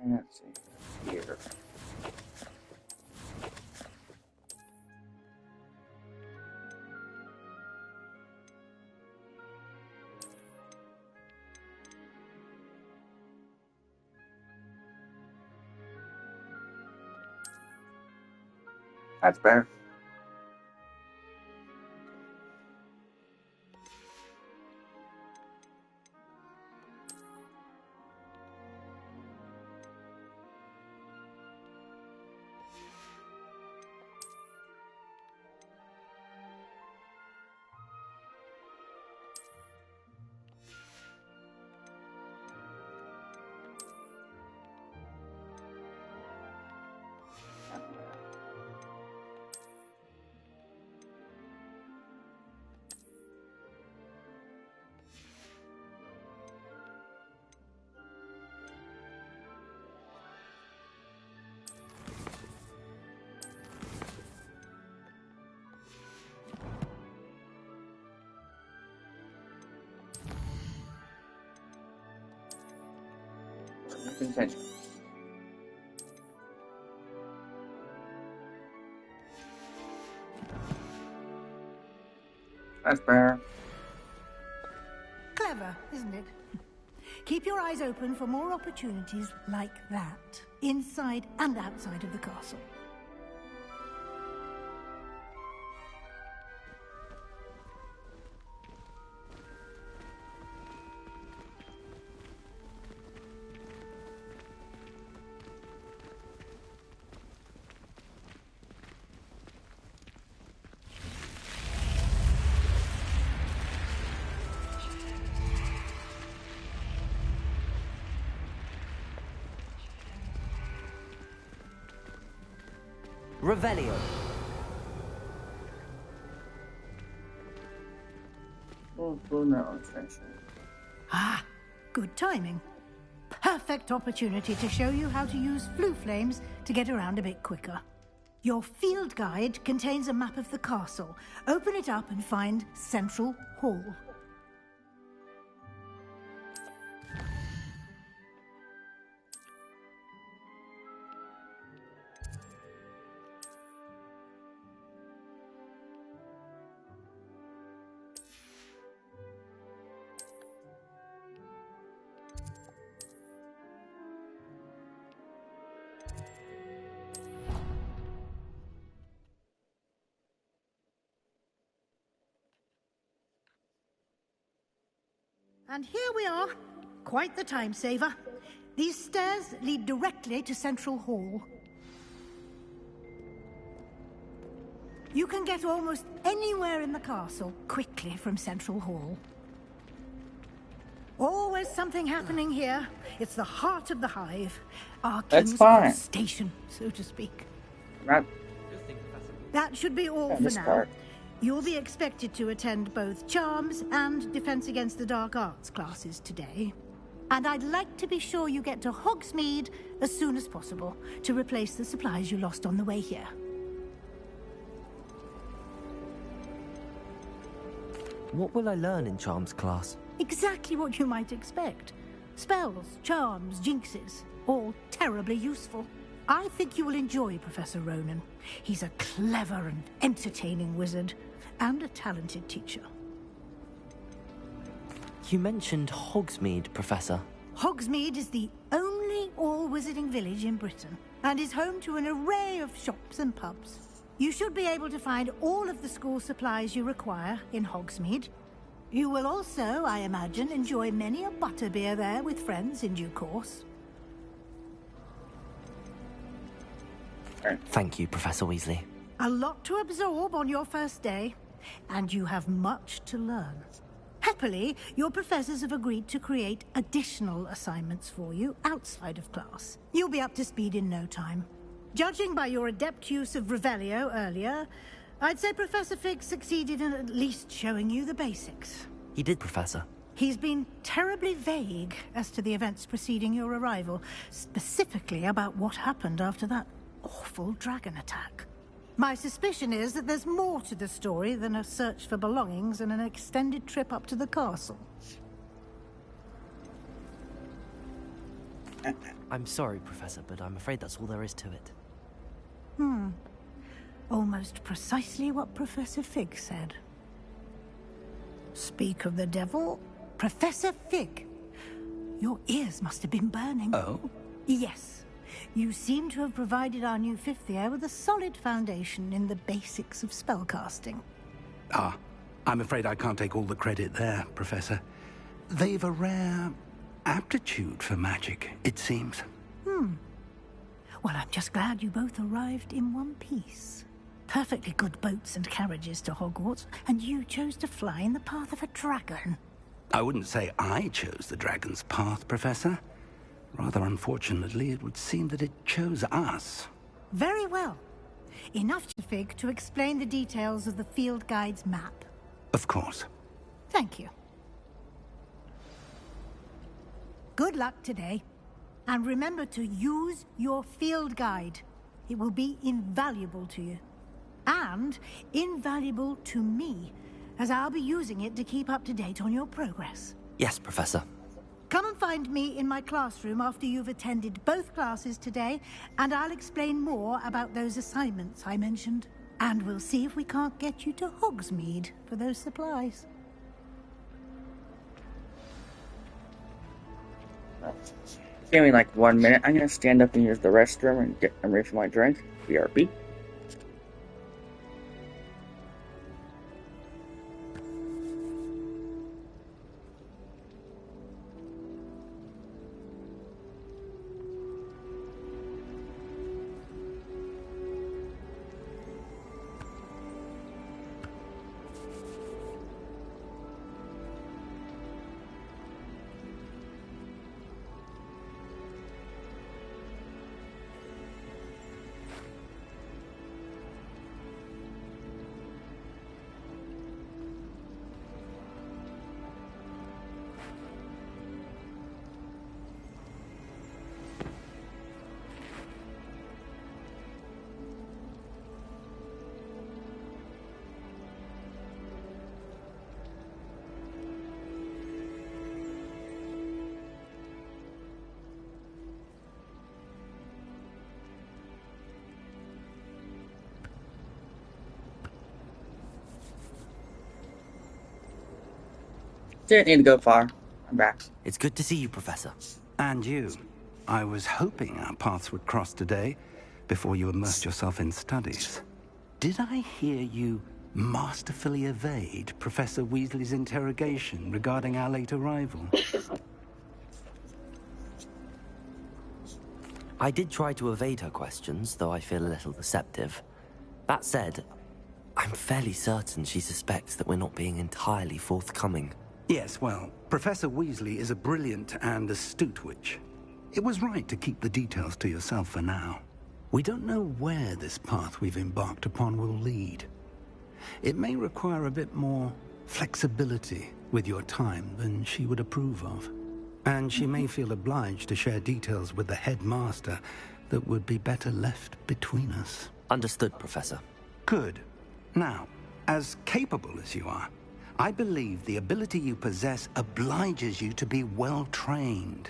Let's see here. That's better. Continue. That's fair. Clever, isn't it? Keep your eyes open for more opportunities like that, inside and outside of the castle. Revelio. Full knowledge, actually. Ah, good timing. Perfect opportunity to show you how to use flue flames to get around a bit quicker. Your field guide contains a map of the castle. Open it up and find Central Hall. And here we are. Quite the time saver. These stairs lead directly to Central Hall. You can get almost anywhere in the castle quickly from Central Hall. Always something happening here. It's the heart of the hive. Our King's Cross station, so to speak. That should be all for now. You'll be expected to attend both Charms and Defense Against the Dark Arts classes today. And I'd like to be sure you get to Hogsmede as soon as possible to replace the supplies you lost on the way here. What will I learn in Charms class? Exactly what you might expect. Spells, charms, jinxes, all terribly useful. I think you will enjoy Professor Ronan. He's a clever and entertaining wizard, and a talented teacher. You mentioned Hogsmede, Professor. Hogsmede is the only all-wizarding village in Britain, and is home to an array of shops and pubs. You should be able to find all of the school supplies you require in Hogsmede. You will also, I imagine, enjoy many a butterbeer there with friends in due course. Thank you, Professor Weasley. A lot to absorb on your first day, and you have much to learn. Happily, your professors have agreed to create additional assignments for you outside of class. You'll be up to speed in no time. Judging by your adept use of Revelio earlier, I'd say Professor Fig succeeded in at least showing you the basics. He did, Professor. He's been terribly vague as to the events preceding your arrival, specifically about what happened after that awful dragon attack. My suspicion is that there's more to the story than a search for belongings and an extended trip up to the castle. I'm sorry, Professor, but I'm afraid that's all there is to it. Almost precisely what Professor Fig said. Speak of the devil, Professor Fig. Your ears must have been burning. Oh? Yes. You seem to have provided our new fifth year with a solid foundation in the basics of spellcasting. Ah, I'm afraid I can't take all the credit there, Professor. They've a rare aptitude for magic, it seems. Well, I'm just glad you both arrived in one piece. Perfectly good boats and carriages to Hogwarts, and you chose to fly in the path of a dragon. I wouldn't say I chose the dragon's path, Professor. Rather unfortunately, it would seem that it chose us. Very well. Enough, Fig, to explain the details of the field guide's map. Of course. Thank you. Good luck today. And remember to use your field guide. It will be invaluable to you. And invaluable to me, as I'll be using it to keep up to date on your progress. Yes, Professor. Come and find me in my classroom after you've attended both classes today, and I'll explain more about those assignments I mentioned. And we'll see if we can't get you to Hogsmede for those supplies. Give me like 1 minute. I'm gonna stand up and use the restroom and get ready for my drink. BRB. Didn't need to go far. I'm back. It's good to see you, Professor. And you. I was hoping our paths would cross today, before you immersed yourself in studies. Did I hear you masterfully evade Professor Weasley's interrogation regarding our late arrival? I did try to evade her questions, though I feel a little deceptive. That said, I'm fairly certain she suspects that we're not being entirely forthcoming. Yes, well, Professor Weasley is a brilliant and astute witch. It was right to keep the details to yourself for now. We don't know where this path we've embarked upon will lead. It may require a bit more flexibility with your time than she would approve of. And she may feel obliged to share details with the headmaster that would be better left between us. Understood, Professor. Good. Now, as capable as you are, I believe the ability you possess obliges you to be well trained.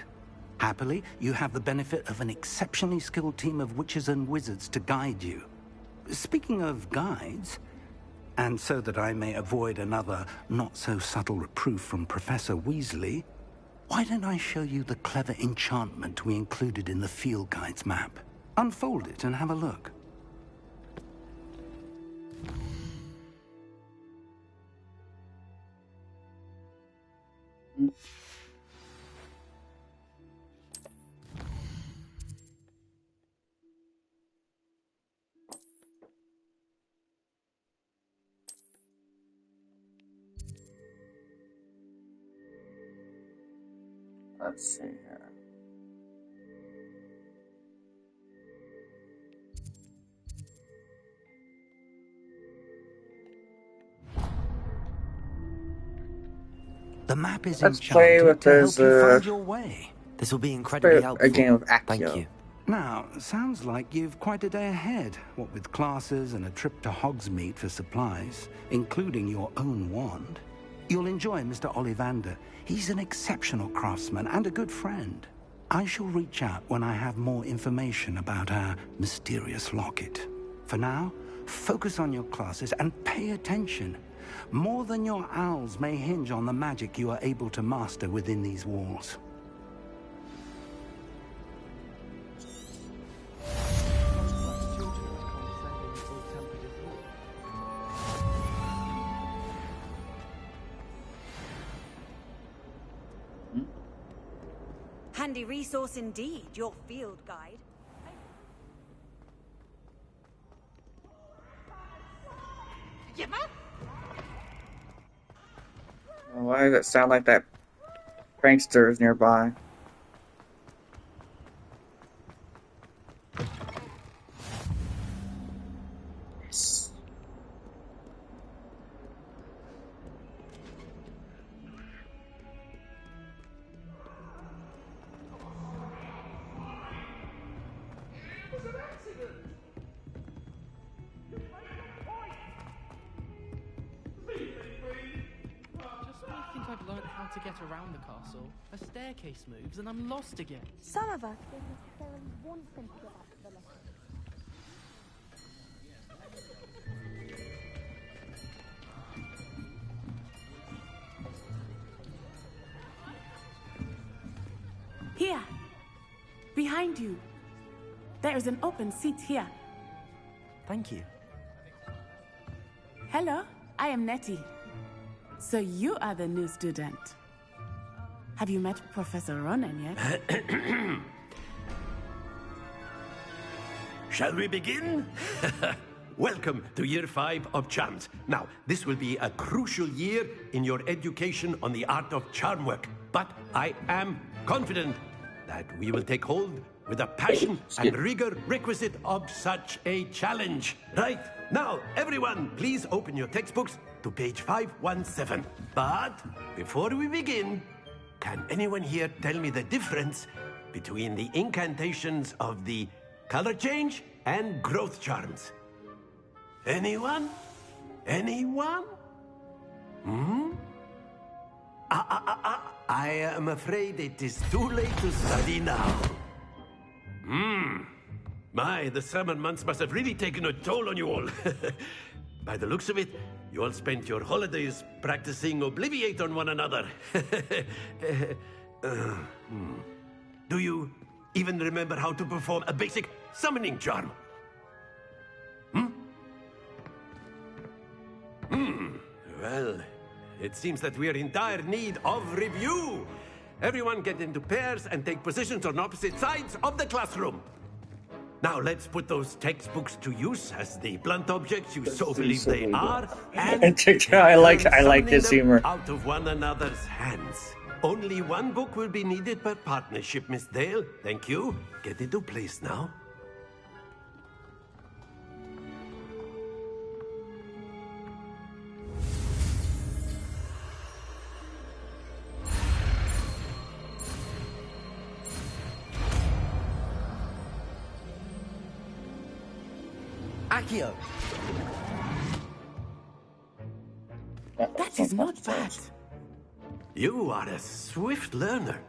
Happily, you have the benefit of an exceptionally skilled team of witches and wizards to guide you. Speaking of guides, and so that I may avoid another not-so-subtle reproof from Professor Weasley, why don't I show you the clever enchantment we included in the field guide's map? Unfold it and have a look. Let's see here. The map is Let's play with to help this, you find your way. This will be incredibly helpful. A game of Accio. Thank you. Now, sounds like you've quite a day ahead, what with classes and a trip to Hogsmede for supplies, including your own wand. You'll enjoy Mr. Ollivander. He's an exceptional craftsman and a good friend. I shall reach out when I have more information about our mysterious locket. For now, focus on your classes and pay attention. More than your owls may hinge on the magic you are able to master within these walls. Handy resource indeed, your field guide. Why does it sound like that prankster is nearby? Yes. To get around the castle, a staircase moves and I'm lost again. Some of us don't necessarily want them to get up to the level. Here, behind you. There is an open seat here. Thank you. Hello, I am Natty. So you are the new student. Have you met Professor Ronan yet? Shall we begin? Welcome to Year 5 of Charms. Now, this will be a crucial year in your education on the art of charm work. But I am confident that we will take hold with the passion and rigor requisite of such a challenge. Right, now, everyone, please open your textbooks to page 517. But before we begin, can anyone here tell me the difference between the incantations of the color change and growth charms? Anyone? Anyone? I am afraid it is too late to study now. My, the summer months must have really taken a toll on you all. By the looks of it, You all spent your holidays practicing Obliviate on one another. Do you even remember how to perform a basic summoning charm? Well, it seems that we are in dire need of review. Everyone get into pairs and take positions on opposite sides of the classroom. Now let's put those textbooks to use as the blunt objects you so believe they are, and I like this humor. out of one another's hands. Only one book will be needed per partnership, Miss Dale. Thank you. Get into place now. Accio! That is not bad. You are a swift learner.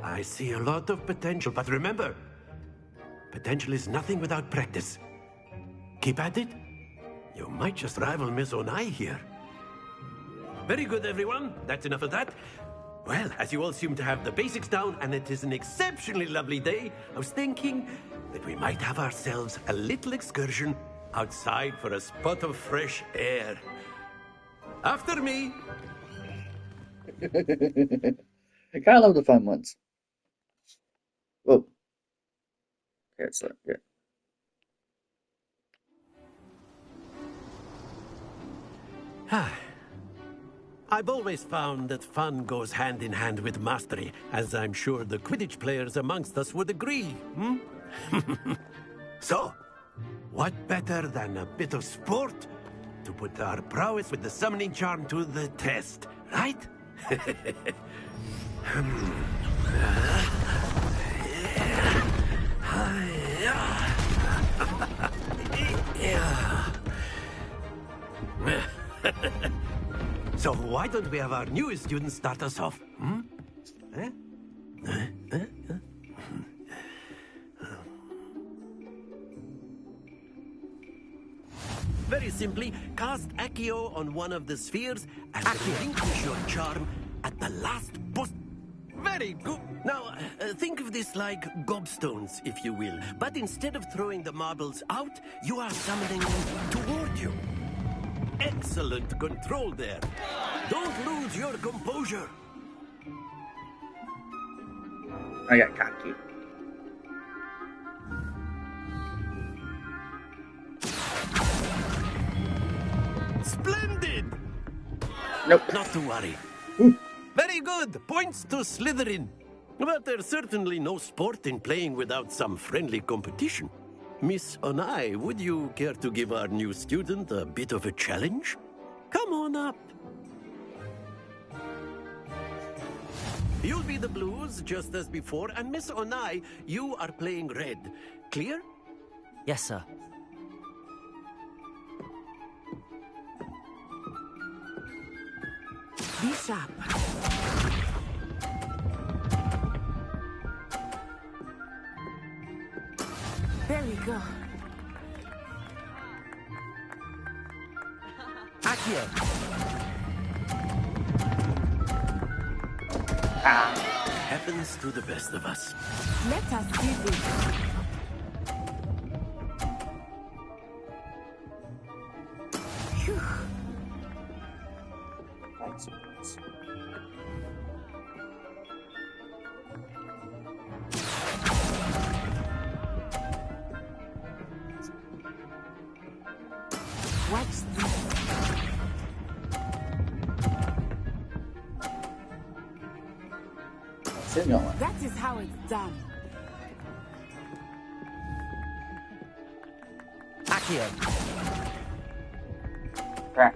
I see a lot of potential, but remember, potential is nothing without practice. Keep at it. You might just rival Miss Onai here. Very good, everyone. That's enough of that. Well, as you all seem to have the basics down, and it is an exceptionally lovely day, I was thinking that we might have ourselves a little excursion outside for a spot of fresh air. After me! I kind of love the fun ones. Whoa. Okay, it's not good. I've always found that fun goes hand in hand with mastery, as I'm sure the Quidditch players amongst us would agree, So, what better than a bit of sport to put our prowess with the summoning charm to the test, right? So why don't we have our newest student start us off? Very simply, cast Accio on one of the spheres and relinquish your charm at the last boss. Very good. Now, think of this like Gobstones, if you will. But instead of throwing the marbles out, you are summoning them toward you. Excellent control there. Don't lose your composure. I got cocky. Splendid! Nope. Not to worry. Very good. Points to Slytherin. But there's certainly no sport in playing without some friendly competition. Miss Onai, would you care to give our new student a bit of a challenge? Come on up. You'll be the blues, just as before, and Miss Onai, you are playing red. Clear? Yes, sir. Be sharp. There we go. Accio! Happens to the best of us. Let us do this. Phew. Watch this. That is how it's done. Accio! Crap.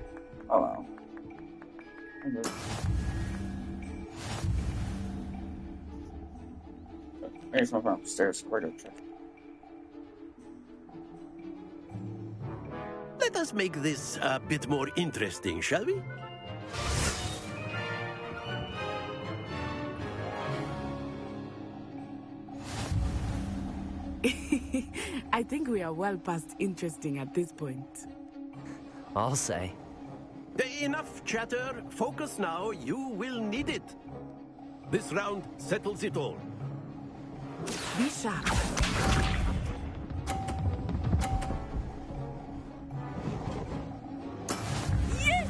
Oh well. There's no problem upstairs. Where to check? Let us make this a bit more interesting, shall we? I think we are well past interesting at this point. I'll say. Enough chatter. Focus now. You will need it. This round settles it all. Be sharp. Yes!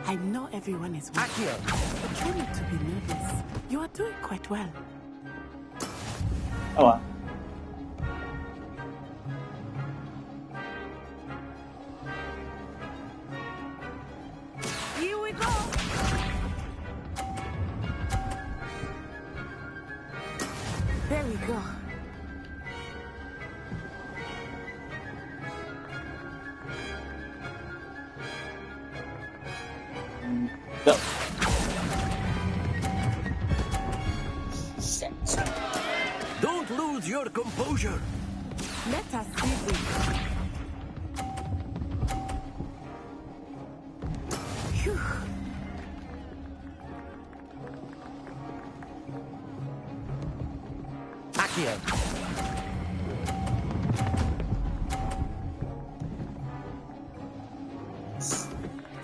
I know everyone is watching, but try not to be nervous. You are doing quite well. Oh well. Here we go! There we go. Go. Don't lose your composure. Let us see this. Phew. Accio.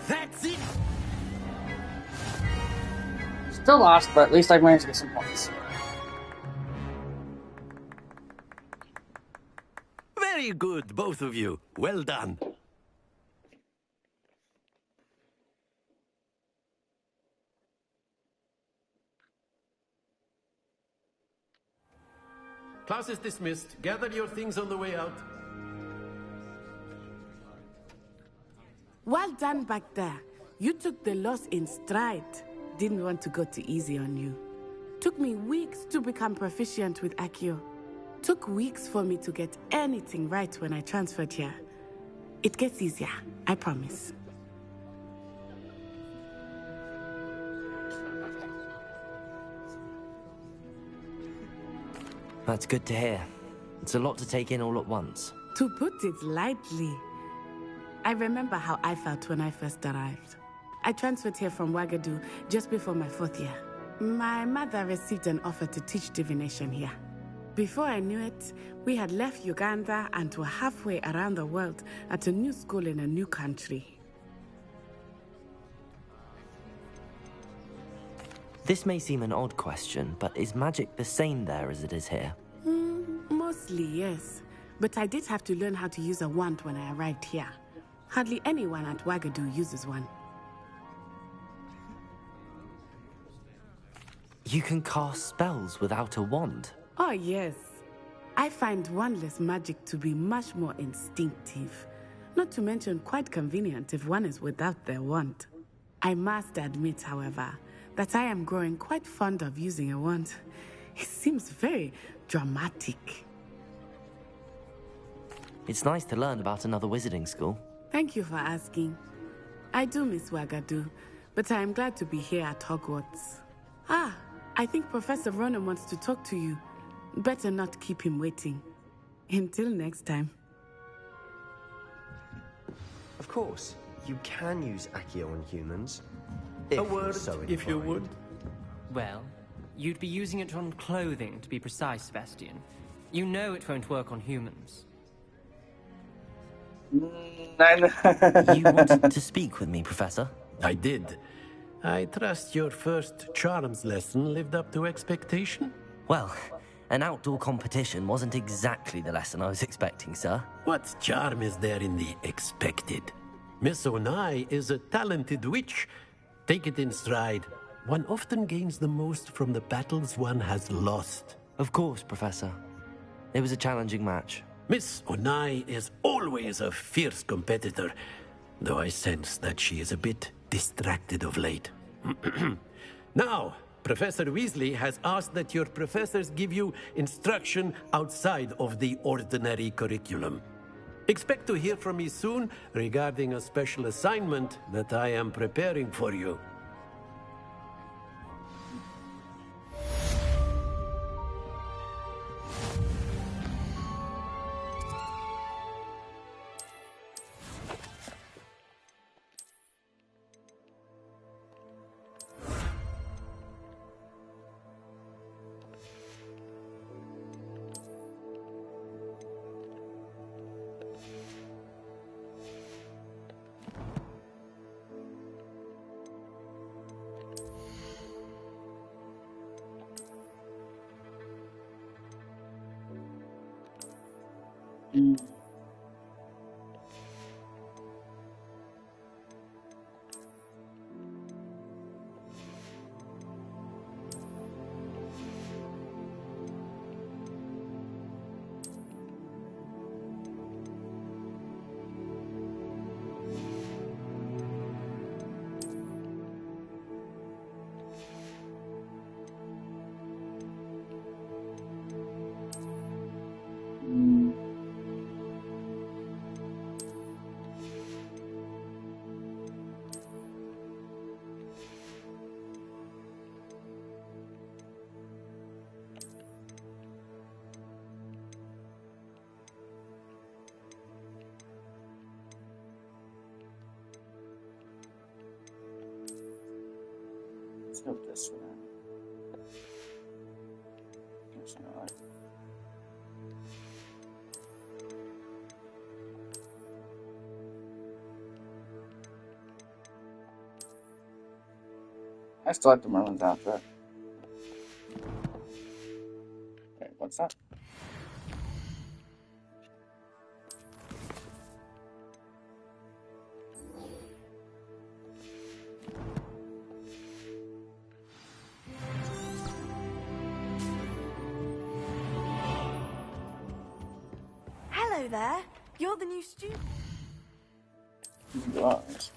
That's it. Still lost, but at least I managed to get some points. Very good, both of you. Well done. Class is dismissed. Gather your things on the way out. Well done back there. You took the loss in stride. Didn't want to go too easy on you. Took me weeks to become proficient with Accio. Took weeks for me to get anything right when I transferred here. It gets easier, I promise. That's good to hear. It's a lot to take in all at once. To put it lightly, I remember how I felt when I first arrived. I transferred here from Wagadu just before my 4th year. My mother received an offer to teach divination here. Before I knew it, we had left Uganda and were halfway around the world at a new school in a new country. This may seem an odd question, but is magic the same there as it is here? Mostly, yes. But I did have to learn how to use a wand when I arrived here. Hardly anyone at Wagadu uses one. You can cast spells without a wand? Oh, yes. I find wandless magic to be much more instinctive. Not to mention quite convenient if one is without their wand. I must admit, however, that I am growing quite fond of using a wand. It seems very dramatic. It's nice to learn about another wizarding school. Thank you for asking. I do miss Wagadu, but I am glad to be here at Hogwarts. Ah, I think Professor Ronan wants to talk to you. Better not keep him waiting. Until next time. Of course, you can use Accio on humans. A word, if you would. Well, you'd be using it on clothing, to be precise, Sebastian. You know it won't work on humans. You wanted to speak with me, Professor? I did. I trust your first charms lesson lived up to expectation? Well, an outdoor competition wasn't exactly the lesson I was expecting, sir. What charm is there in the expected? Miss Onai is a talented witch. Take it in stride. One often gains the most from the battles one has lost. Of course, Professor. It was a challenging match. Miss Onai is always a fierce competitor, though I sense that she is a bit distracted of late. Now, Professor Weasley has asked that your professors give you instruction outside of the ordinary curriculum. Expect to hear from me soon regarding a special assignment that I am preparing for you. Let's go with this one. That's not right. I still like the Merlin's outfit. Wait, what's that? Hello there. You're the new student. Right.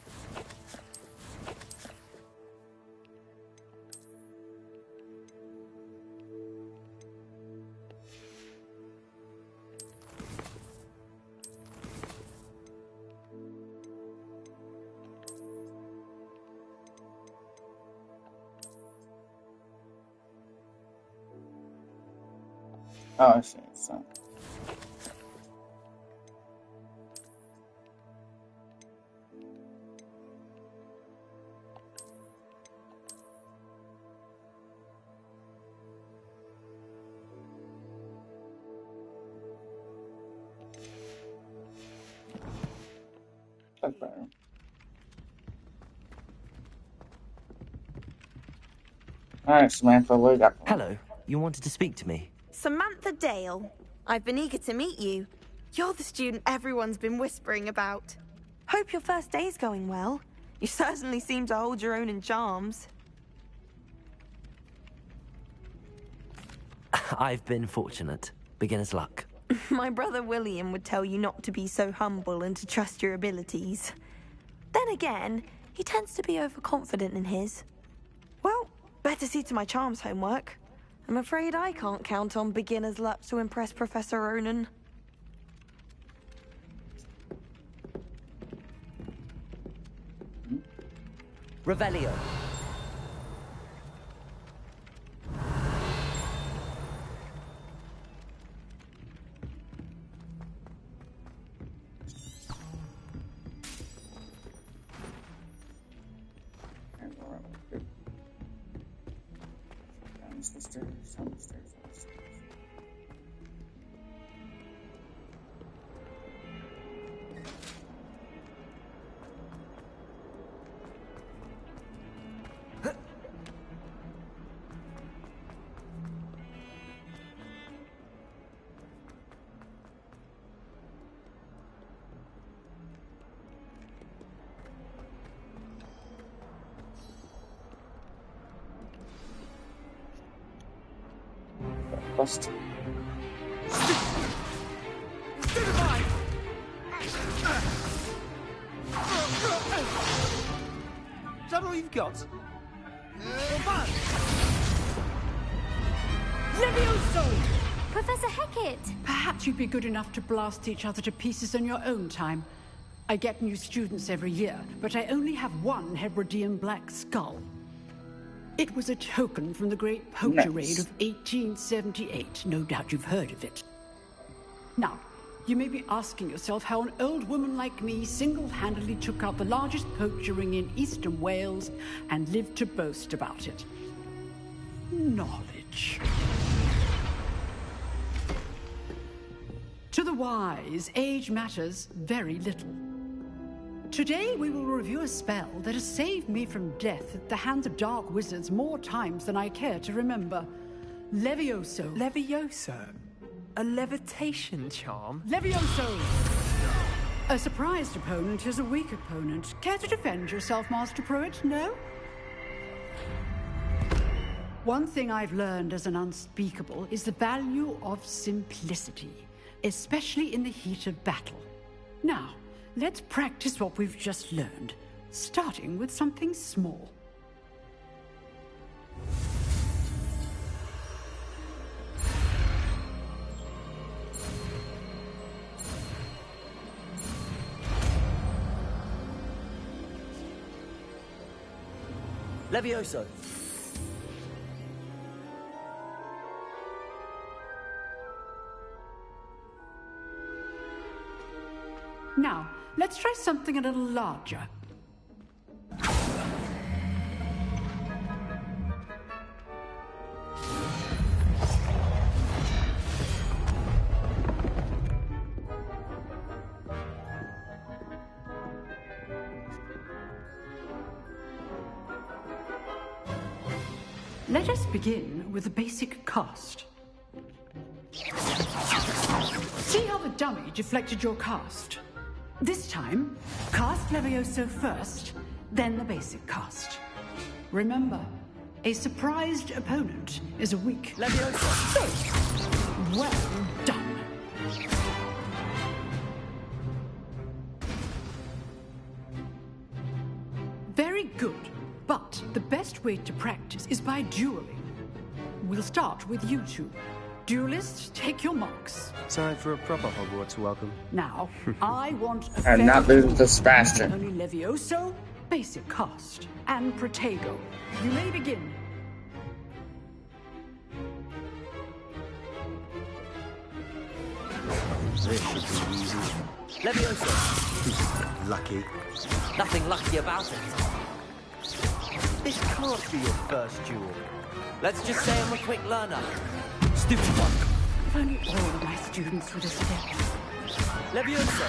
Oh, I see. So. That's better. Alright, Samantha, what do you got? Hello, you wanted to speak to me? Samantha Dale. I've been eager to meet you. You're the student everyone's been whispering about. Hope your first day's going well. You certainly seem to hold your own in charms. I've been fortunate. Beginner's luck. My brother William would tell you not to be so humble and to trust your abilities. Then again, he tends to be overconfident in his. Well, better see to my charms homework. I'm afraid I can't count on beginner's luck to impress Professor Ronan. Revelio. Down the stairs. Bust. Is that all you've got? Levioso! Professor Hecat! Perhaps you'd be good enough to blast each other to pieces in your own time. I get new students every year, but I only have one Hebridean black skull. It was a token from the Great Poacher Raid of 1878. No doubt you've heard of it. Now, you may be asking yourself how an old woman like me single-handedly took out the largest poacher ring in eastern Wales and lived to boast about it. Knowledge. To the wise, age matters very little. Today we will review a spell that has saved me from death at the hands of dark wizards more times than I care to remember. Levioso. Levioso? A levitation charm? Levioso! A surprised opponent is a weak opponent. Care to defend yourself, Master Pruitt? No? One thing I've learned as an unspeakable is the value of simplicity, especially in the heat of battle. Now, let's practice what we've just learned, starting with something small. Levioso. Now, let's try something a little larger. Let us begin with the basic cast. See how the dummy deflected your cast? This time, cast Levioso first, then the basic cast. Remember, a surprised opponent is a weak Levioso. So, well done. Very good. But the best way to practice is by dueling. We'll start with you two. Duelists, take your marks. Time for a proper Hogwarts welcome. Now, I want a I'm not losing to Sebastian. Only Levioso, basic cast, and Protego. You may begin. This should be easy. Levioso. Lucky. Nothing lucky about it. This can't be your first duel. Let's just say I'm a quick learner. Stupid one. If only all of my students were this adept. Levioso.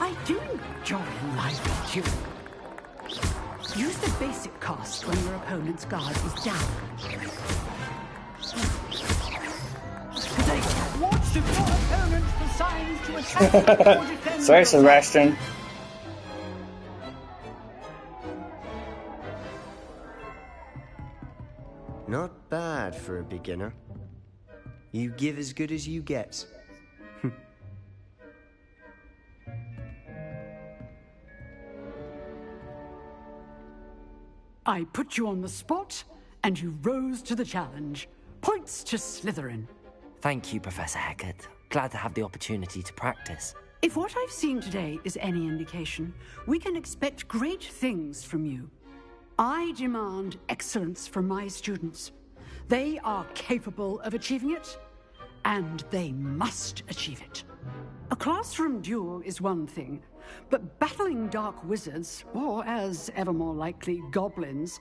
I do enjoy lively dueling. Use the basic cast when your opponent's guard is down. Watch if your opponent decides to attack or defend. Sorry, Sebastian. Not bad for a beginner. You give as good as you get. I put you on the spot, and you rose to the challenge. Points to Slytherin. Thank you, Professor Hecat. Glad to have the opportunity to practice. If what I've seen today is any indication, we can expect great things from you. I demand excellence from my students. They are capable of achieving it, and they must achieve it. A classroom duel is one thing, but battling dark wizards, or as ever more likely, goblins,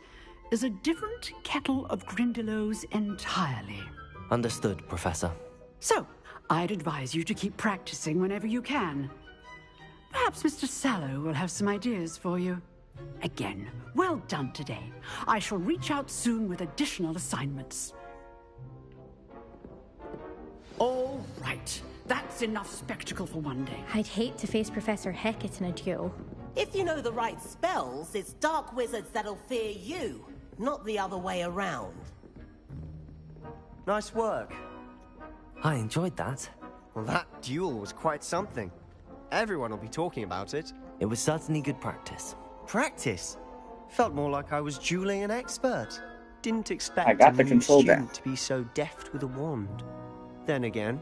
is a different kettle of Grindylows entirely. Understood, Professor. So, I'd advise you to keep practicing whenever you can. Perhaps Mr. Sallow will have some ideas for you. Again, well done today. I shall reach out soon with additional assignments. All right. That's enough spectacle for one day. I'd hate to face Professor Hecat in a duel. If you know the right spells, it's dark wizards that'll fear you, not the other way around. Nice work. I enjoyed that. Well, that duel was quite something. Everyone will be talking about it. It was certainly good practice. Practice? Felt more like I was dueling an expert. Didn't expect I got the a new control student down. to be so deft with a wand. Then again,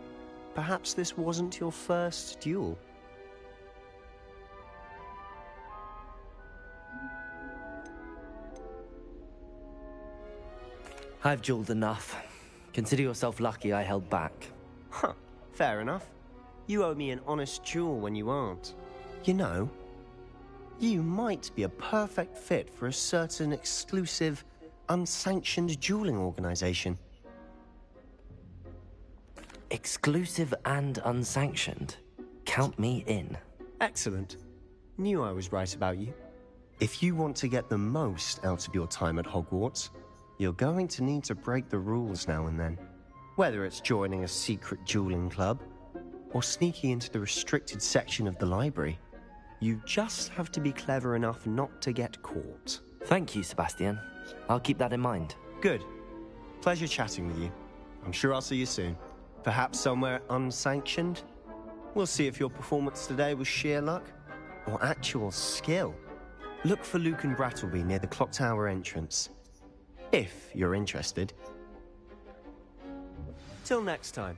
perhaps this wasn't your first duel. I've dueled enough. Consider yourself lucky I held back. Huh, fair enough. You owe me an honest duel when you aren't. You know, you might be a perfect fit for a certain exclusive, unsanctioned dueling organization. Exclusive and unsanctioned? Count me in. Excellent. Knew I was right about you. If you want to get the most out of your time at Hogwarts, you're going to need to break the rules now and then. Whether it's joining a secret dueling club or sneaking into the restricted section of the library, you just have to be clever enough not to get caught. Thank you, Sebastian. I'll keep that in mind. Good. Pleasure chatting with you. I'm sure I'll see you soon. Perhaps somewhere unsanctioned? We'll see if your performance today was sheer luck or actual skill. Look for Luke and Brattleby near the clock tower entrance, if you're interested. Till next time.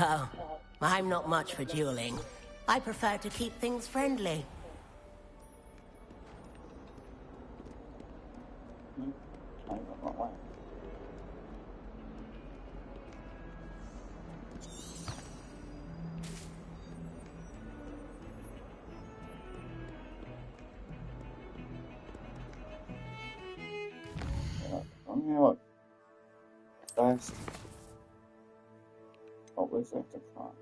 Oh, I'm not much for dueling. I prefer to keep things friendly. What was it to cross?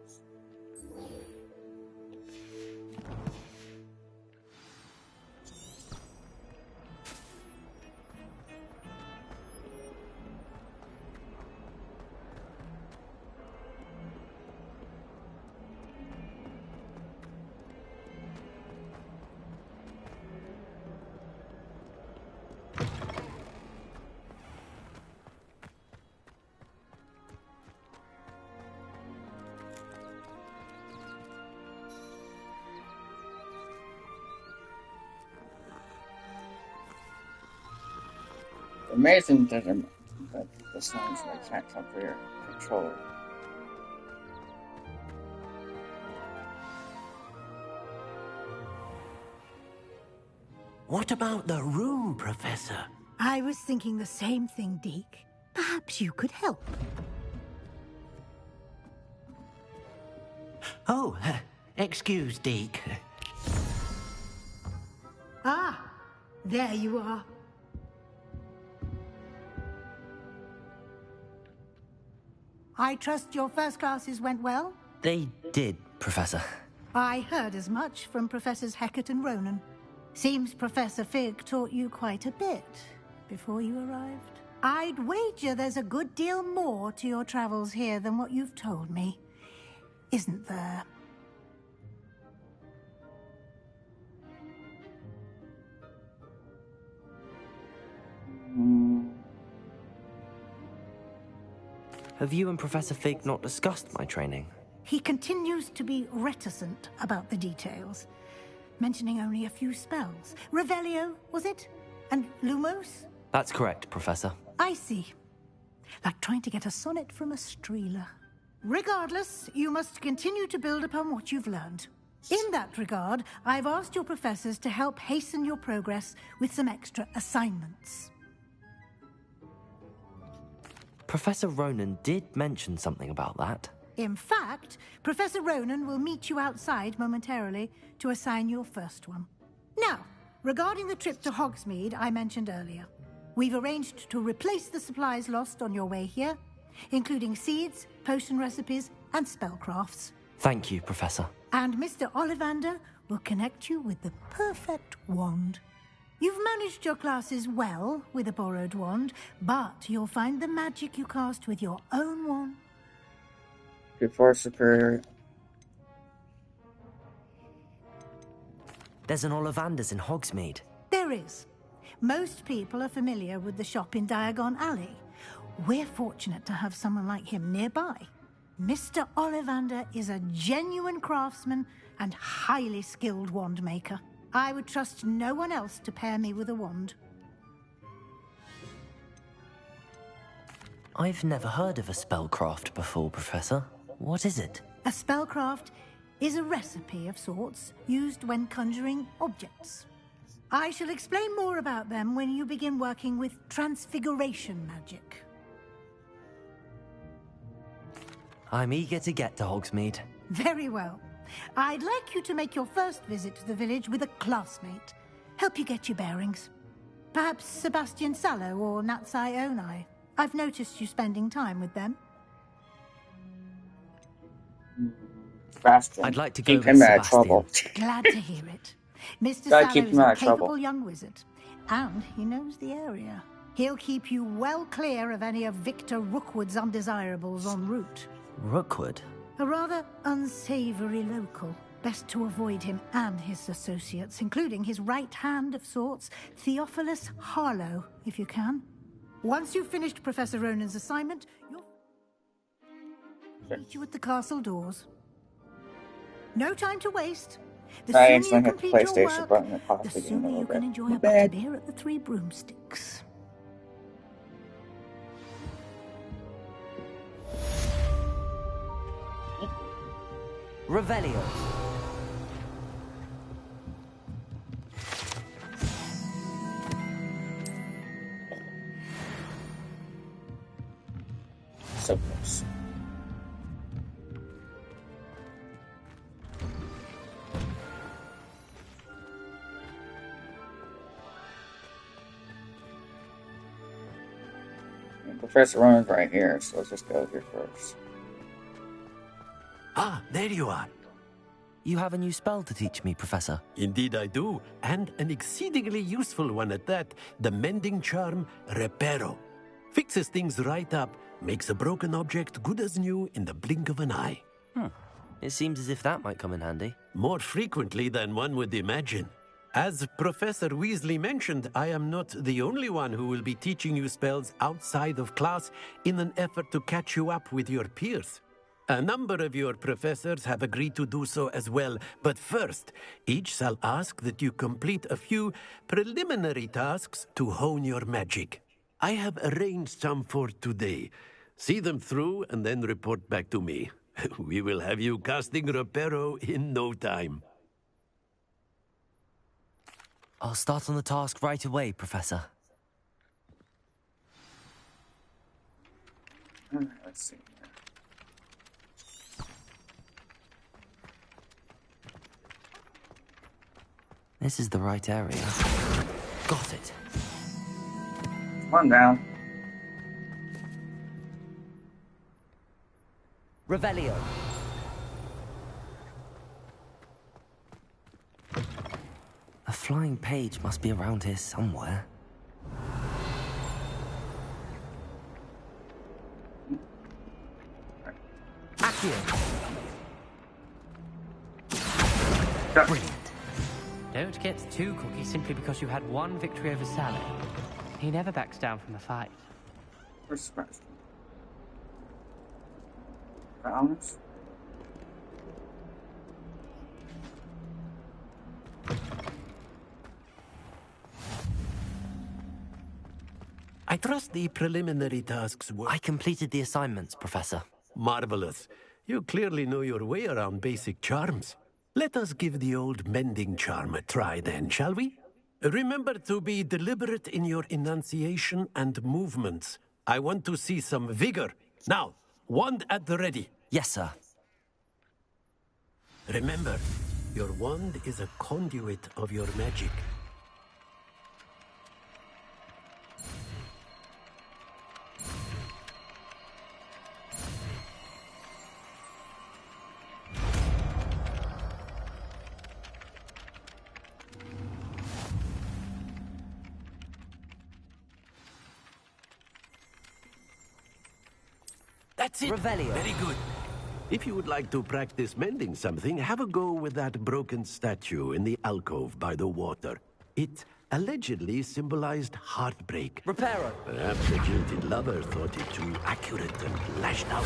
Amazing that the signs I can't come for your controller. What about the room, Professor? I was thinking the same thing, Deke. Perhaps you could help. Oh, excuse, Deke. Ah, there you are. I trust your first classes went well? They did, Professor. I heard as much from Professors Hecat and Ronan. Seems Professor Fig taught you quite a bit before you arrived. I'd wager there's a good deal more to your travels here than what you've told me. Isn't there? Have you and Professor Fig not discussed my training? He continues to be reticent about the details, mentioning only a few spells. Revelio, was it? And Lumos? That's correct, Professor. I see. Like trying to get a sonnet from a streeler. Regardless, you must continue to build upon what you've learned. In that regard, I've asked your professors to help hasten your progress with some extra assignments. Professor Ronan did mention something about that. In fact, Professor Ronan will meet you outside momentarily to assign your first one. Now, regarding the trip to Hogsmede I mentioned earlier, we've arranged to replace the supplies lost on your way here, including seeds, potion recipes, and spellcrafts. Thank you, Professor. And Mr. Ollivander will connect you with the perfect wand. You've managed your classes well with a borrowed wand, but you'll find the magic you cast with your own wand. Before superior. There's an Ollivander's in Hogsmede. There is. Most people are familiar with the shop in Diagon Alley. We're fortunate to have someone like him nearby. Mr. Ollivander is a genuine craftsman and highly skilled wand maker. I would trust no one else to pair me with a wand. I've never heard of a spellcraft before, Professor. What is it? A spellcraft is a recipe of sorts used when conjuring objects. I shall explain more about them when you begin working with transfiguration magic. I'm eager to get to Hogsmede. Very well. I'd like you to make your first visit to the village with a classmate. Help you get your bearings. Perhaps Sebastian Sallow or Natsai Onai. I've noticed you spending time with them. Sebastian. I'd like to go keep with him out of Sebastian. trouble. Glad to hear it. Mr. Gotta Sallow keep is him a out of capable trouble. young wizard, and he knows the area. He'll keep you well clear of any of Victor Rookwood's undesirables en route. Rookwood? A rather unsavory local. Best to avoid him and his associates, including his right hand of sorts, Theophilus Harlow, if you can. Once you've finished Professor Ronan's assignment, you'll meet you at the castle doors. No time to waste. The I sooner you accidentally hit the complete your PlayStation work, button and the paused the game a sooner little you can bit. enjoy My a bad. butterbeer at the Three Broomsticks. Revelio. So close. And Professor Ronan's right here, so let's just go here first. Ah, there you are. You have a new spell to teach me, Professor. Indeed I do, and an exceedingly useful one at that. The mending charm, Reparo. Fixes things right up, makes a broken object good as new in the blink of an eye. It seems as if that might come in handy. More frequently than one would imagine. As Professor Weasley mentioned, I am not the only one who will be teaching you spells outside of class in an effort to catch you up with your peers. A number of your professors have agreed to do so as well, but first, each shall ask that you complete a few preliminary tasks to hone your magic. I have arranged some for today. See them through and then report back to me. We will have you casting Reparo in no time. I'll start on the task right away, Professor. Let's see. This is the right area. Got it. Come on down. Revelio. A flying page must be around here somewhere. Accio. Brilliant. Don't get too cocky simply because you had one victory over Sally. He never backs down from a fight. Where's Sebastian? Balance. I trust the preliminary tasks were... I completed the assignments, Professor. Marvelous. You clearly know your way around basic charms. Let us give the old mending charm a try then, shall we? Remember to be deliberate in your enunciation and movements. I want to see some vigor. Now, wand at the ready. Yes, sir. Remember, your wand is a conduit of your magic. That's it. Revelio. Very good. If you would like to practice mending something, have a go with that broken statue in the alcove by the water. It allegedly symbolized heartbreak. Reparo. Perhaps the jilted lover thought it too accurate and lashed out.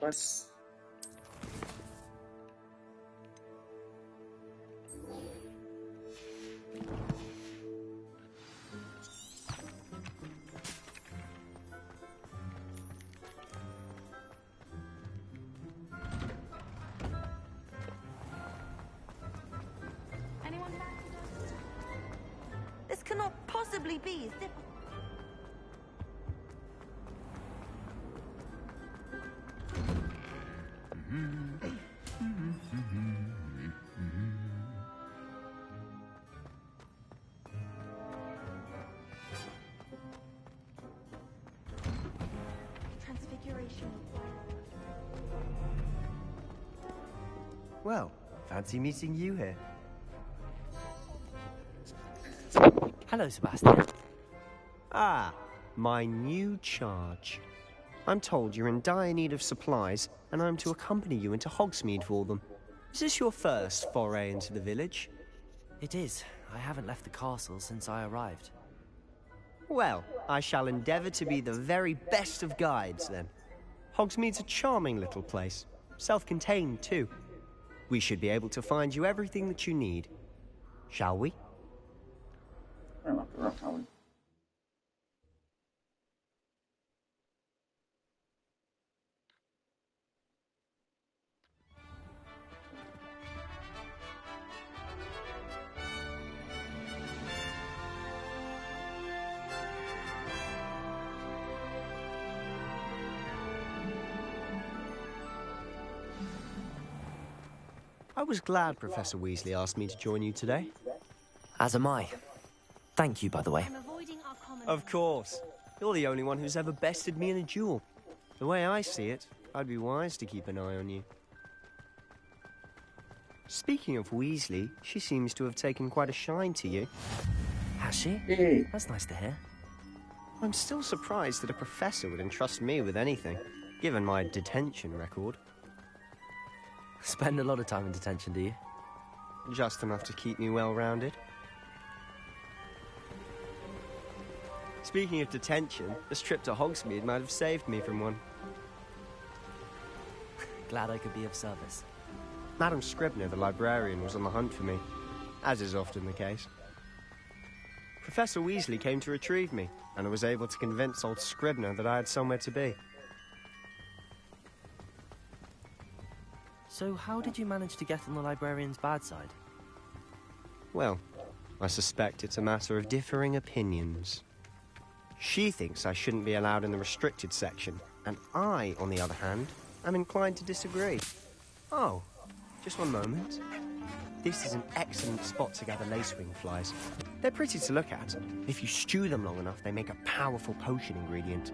Plus. Anyone back? This cannot possibly be. Is it? Transfiguration. Well, fancy meeting you here. Hello, Sebastian. Ah, my new charge. I'm told you're in dire need of supplies, and I'm to accompany you into Hogsmede for them. Is this your first foray into the village? It is. I haven't left the castle since I arrived. Well, I shall endeavour to be the very best of guides, then. Hogsmede's a charming little place. Self-contained, too. We should be able to find you everything that you need. Shall we? I was glad Professor Weasley asked me to join you today. As am I. Thank you, by the way. Of course. You're the only one who's ever bested me in a duel. The way I see it, I'd be wise to keep an eye on you. Speaking of Weasley, she seems to have taken quite a shine to you. Has she? That's nice to hear. I'm still surprised that a professor would entrust me with anything, given my detention record. Spend a lot of time in detention, do you? Just enough to keep me well-rounded. Speaking of detention, this trip to Hogsmeade might have saved me from one. Glad I could be of service. Madam Scribner, the librarian, was on the hunt for me, as is often the case. Professor Weasley came to retrieve me, and I was able to convince old Scribner that I had somewhere to be. So how did you manage to get on the librarian's bad side? Well, I suspect it's a matter of differing opinions. She thinks I shouldn't be allowed in the restricted section, and I, on the other hand, am inclined to disagree. Oh, just one moment. This is an excellent spot to gather lacewing flies. They're pretty to look at. If you stew them long enough, they make a powerful potion ingredient.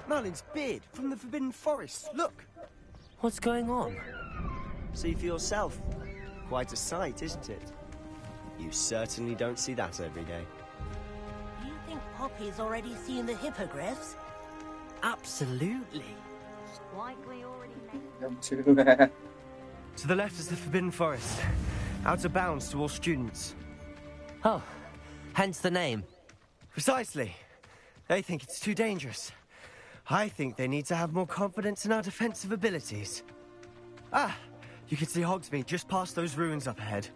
Merlin's beard from the Forbidden Forest. Look! What's going on? See for yourself. Quite a sight, isn't it? You certainly don't see that every day. Do you think Poppy's already seen the hippogriffs? Absolutely. Likely already To the left is the Forbidden Forest. Out of bounds to all students. Oh, hence the name. Precisely. They think it's too dangerous. I think they need to have more confidence in our defensive abilities. Ah, you can see Hogsmeade just past those ruins up ahead.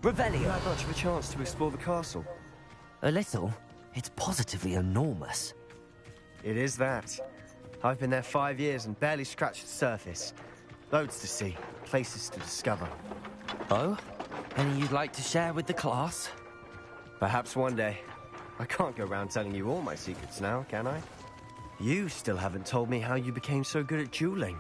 Revelio. You had much of a chance to explore the castle. A little. It's positively enormous. It is that. I've been there 5 years and barely scratched the surface. Loads to see, places to discover. Oh? Any you'd like to share with the class? Perhaps one day. I can't go around telling you all my secrets now, can I? You still haven't told me how you became so good at dueling.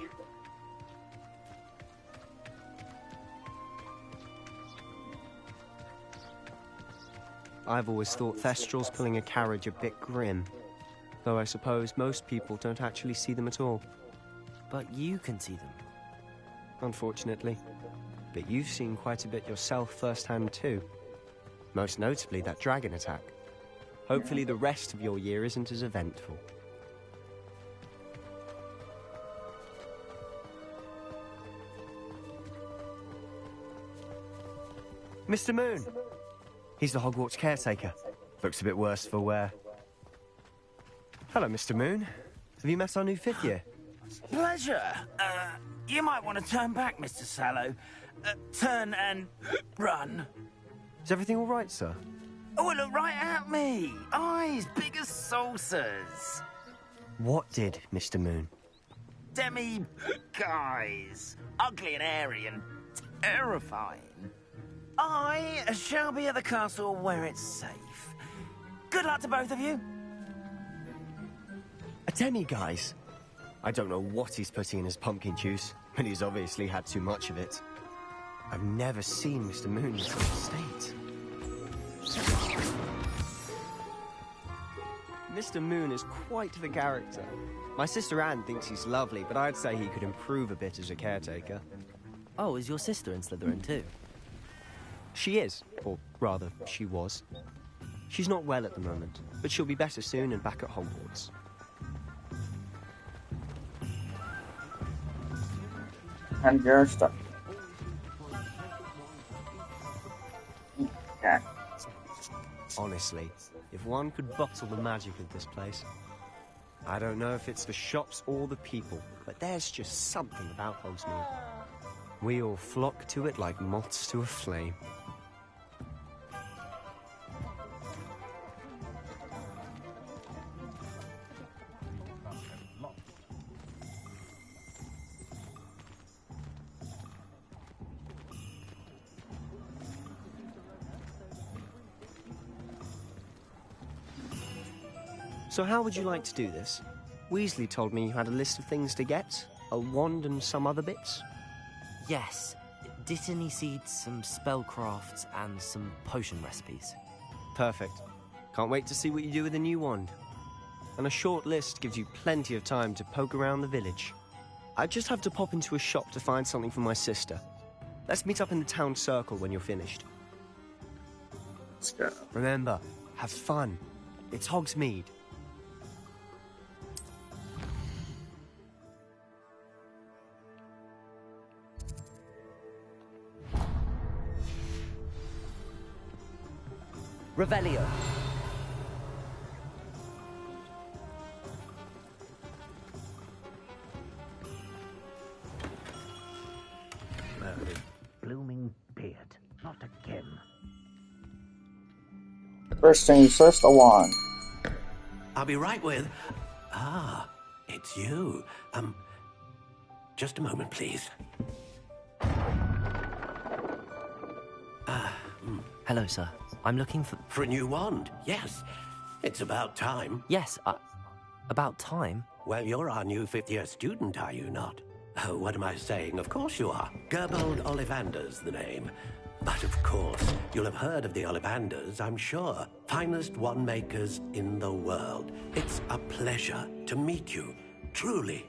I've always thought Thestrals pulling a carriage a bit grim. Though I suppose most people don't actually see them at all. But you can see them. Unfortunately. But you've seen quite a bit yourself firsthand too. Most notably that dragon attack. Hopefully the rest of your year isn't as eventful. Mr. Moon! He's the Hogwarts caretaker. Looks a bit worse for wear. Hello, Mr. Moon. Have you met our new 5th year? Pleasure. You might want to turn back, Mr. Sallow. Turn and run. Is everything all right, sir? Oh, look right at me. Eyes big as saucers. What did, Mr. Moon? Guys. Ugly and hairy and terrifying. I shall be at the castle where it's safe. Good luck to both of you. A demi-guise? I don't know what he's putting in his pumpkin juice, but he's obviously had too much of it. I've never seen Mr. Moon in such a state. Mr. Moon is quite the character. My sister Anne thinks he's lovely, but I'd say he could improve a bit as a caretaker. Oh, is your sister in Slytherin too? She is, or rather, she was. She's not well at the moment, but she'll be better soon and back at Hogwarts. And your stuff. Okay. Honestly, if one could bottle the magic of this place. I don't know if it's the shops or the people, but there's just something about Hogsmede. We all flock to it like moths to a flame. So how would you like to do this? Weasley told me you had a list of things to get, a wand and some other bits. Yes. Dittany seeds, some spellcrafts, and some potion recipes. Perfect. Can't wait to see what you do with the new wand. And a short list gives you plenty of time to poke around the village. I just have to pop into a shop to find something for my sister. Let's meet up in the town circle when you're finished. Let's go. Remember, have fun. It's Hogsmede. Revelio. Merlin, blooming beard. Not again. First things first, a wand. I'll be right with... Ah, it's you. Just a moment, please. Hello, sir. I'm looking for... For a new wand, yes. It's about time. Yes, about time? Well, you're our new 5th-year student, are you not? Oh, what am I saying? Of course you are. Gerbold Ollivander's the name. But of course, you'll have heard of the Ollivanders, I'm sure. Finest wand makers in the world. It's a pleasure to meet you, truly.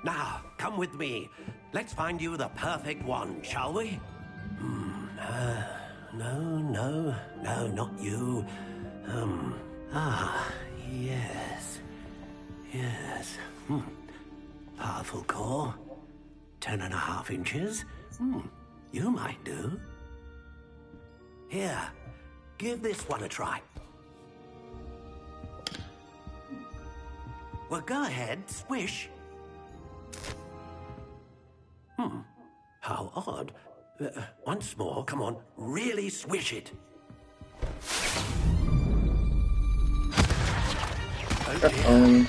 Now, come with me. Let's find you the perfect wand, shall we? No, not you. Yes. Powerful core. 10.5 inches. You might do. Here, give this one a try. Well, go ahead, swish. How odd. Once more, come on, really swish it. Oh dear.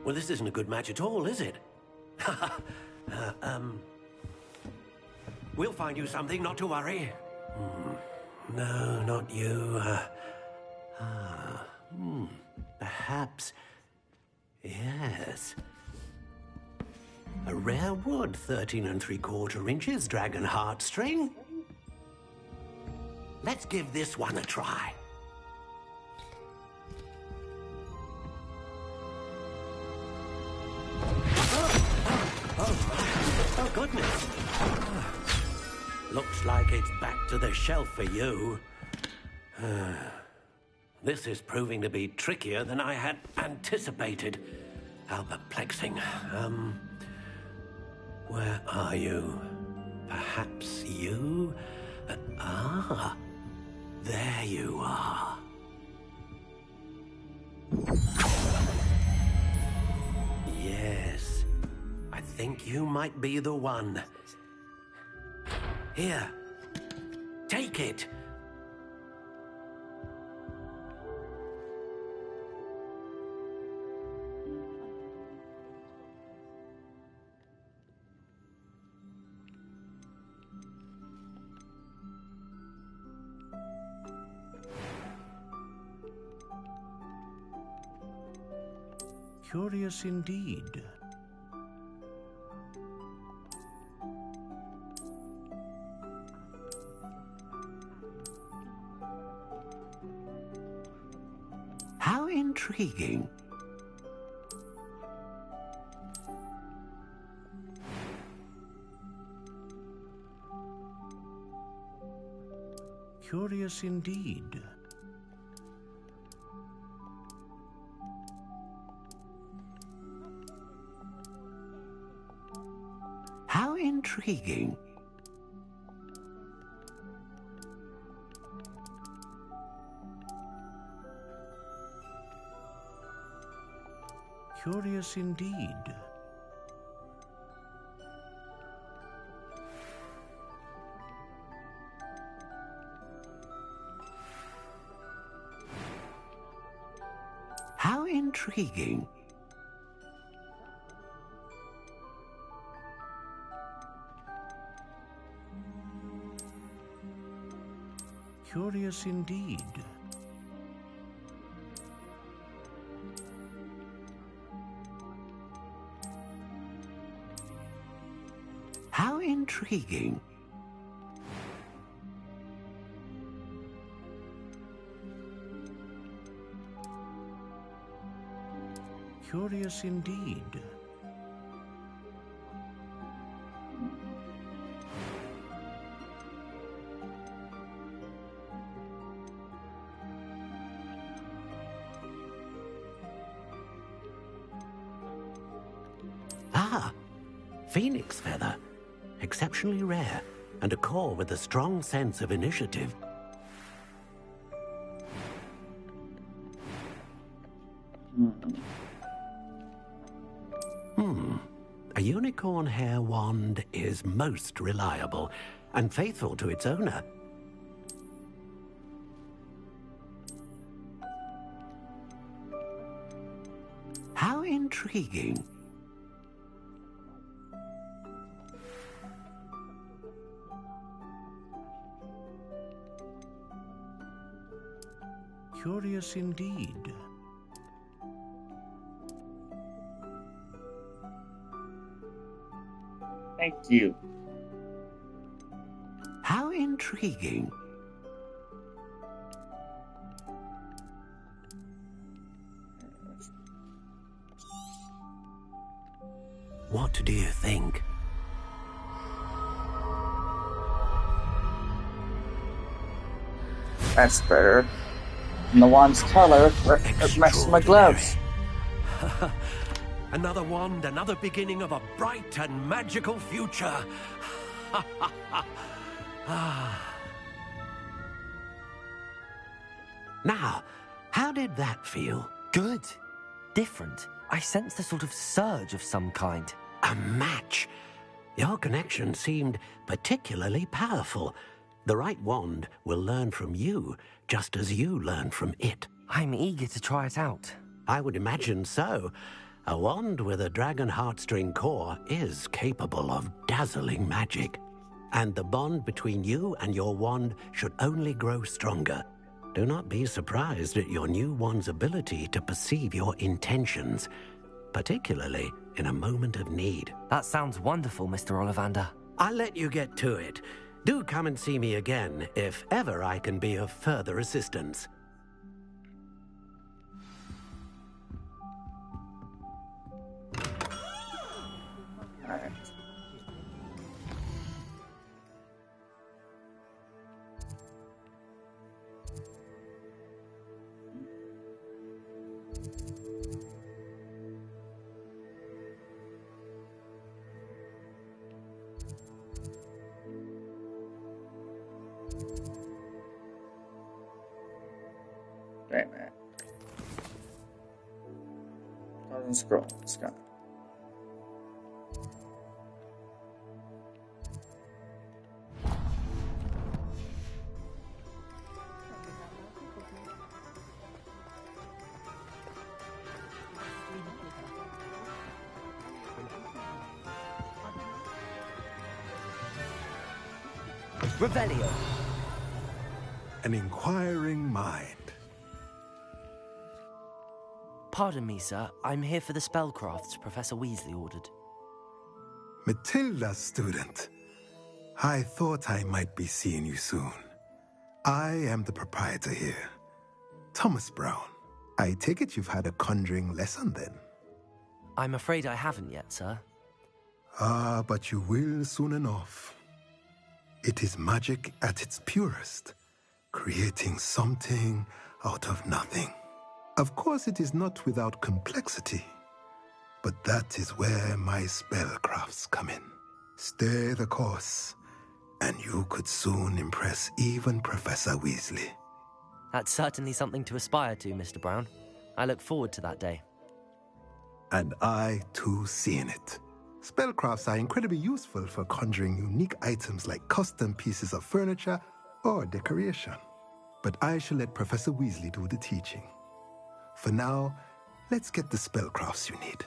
Well, this isn't a good match at all, is it? We'll find you something, not to worry. No, not you. Perhaps. Yes. A rare wood, 13 3/4 inches, dragon heartstring. let's give this one a try. Oh, goodness. Looks like it's back to the shelf for you. This is proving to be trickier than I had anticipated. How perplexing. Where are you? Perhaps you? There you are. Yes, I think you might be the one. Here, take it. Curious indeed. How intriguing. Curious indeed. How intriguing. Curious indeed. How intriguing. Curious indeed. How intriguing. Curious indeed. Phoenix feather. Exceptionally rare, and a core with a strong sense of initiative. A unicorn hair wand is most reliable and faithful to its owner. How intriguing. Curious indeed. Thank you. How intriguing. What do you think? That's better. And the wand's color matches my gloves. Another wand, another beginning of a bright and magical future. Now, how did that feel? Good. Different. I sensed a sort of surge of some kind. A match. Your connection seemed particularly powerful. The right wand will learn from you, just as you learn from it. I'm eager to try it out. I would imagine so. A wand with a dragon heartstring core is capable of dazzling magic. And the bond between you and your wand should only grow stronger. Do not be surprised at your new wand's ability to perceive your intentions, particularly in a moment of need. That sounds wonderful, Mr. Ollivander. I'll let you get to it. Do come and see me again if ever I can be of further assistance. Alright. Wait a minute. Doesn't scroll. It's gone. Revelio. An inquiring mind. Pardon me, sir. I'm here for the spellcrafts Professor Weasley ordered. Matilda, student. I thought I might be seeing you soon. I am the proprietor here, Thomas Brown. I take it you've had a conjuring lesson then? I'm afraid I haven't yet, sir. Ah, but you will soon enough. It is magic at its purest, creating something out of nothing. Of course, it is not without complexity, but that is where my spellcrafts come in. Stay the course, and you could soon impress even Professor Weasley. That's certainly something to aspire to, Mr. Brown. I look forward to that day. And I, too, seeing it. Spellcrafts are incredibly useful for conjuring unique items like custom pieces of furniture or decoration. But I shall let Professor Weasley do the teaching. For now, let's get the spellcrafts you need.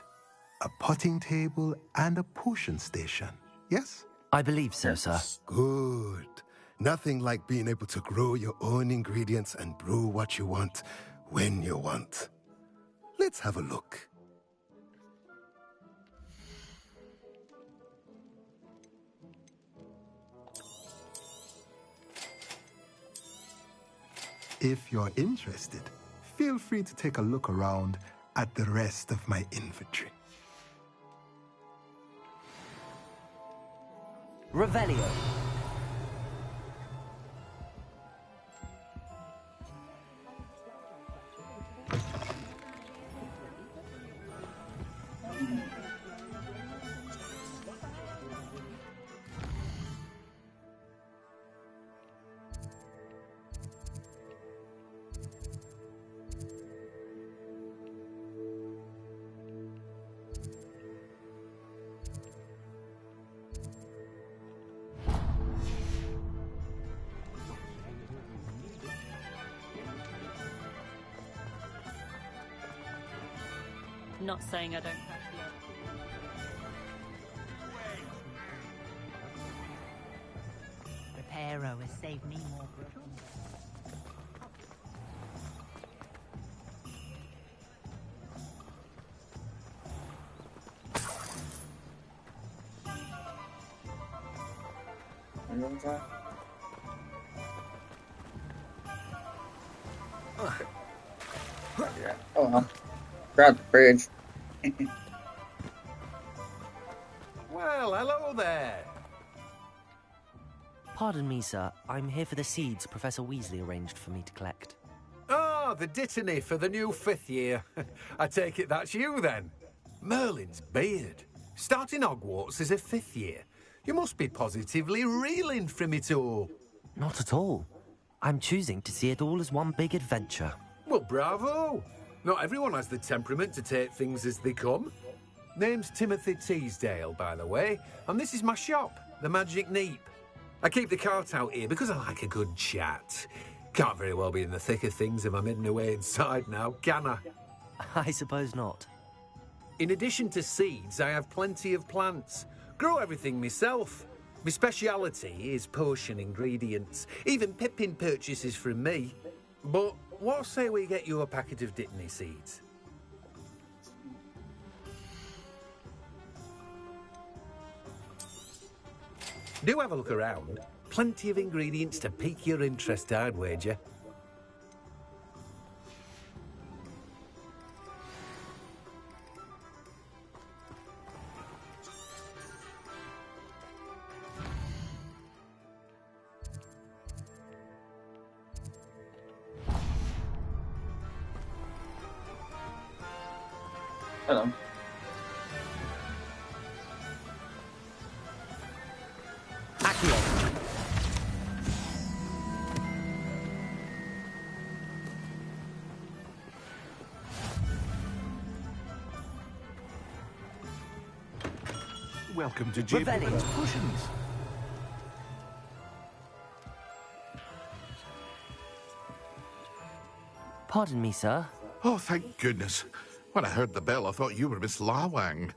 A potting table and a potion station, yes? I believe so, sir. Good. Nothing like being able to grow your own ingredients and brew what you want when you want. Let's have a look. If you're interested, feel free to take a look around at the rest of my inventory. Revelio. Not saying I don't catch the Reparo has saved me more broken. Yeah. Oh well. Grab the bridge. Well, hello there. Pardon me, sir. I'm here for the seeds Professor Weasley arranged for me to collect. Oh, the dittany for the new 5th year. I take it that's you, then. Merlin's beard. Starting Hogwarts as a 5th year. You must be positively reeling from it all. Not at all. I'm choosing to see it all as one big adventure. Well, bravo. Not everyone has the temperament to take things as they come. Name's Timothy Teasdale, by the way, and this is my shop, the Magic Neep. I keep the cart out here because I like a good chat. Can't very well be in the thick of things if I'm hidden away inside now, can I? I suppose not. In addition to seeds, I have plenty of plants. Grow everything myself. My speciality is potion ingredients. Even Pippin purchases from me. But what say we get you a packet of dittany seeds? Do have a look around. plenty of ingredients to pique your interest, I'd wager. Hello. Welcome to J. Pippin's Potions. Pardon me, sir. Oh, thank goodness. When I heard the bell, I thought you were Miss Lawang.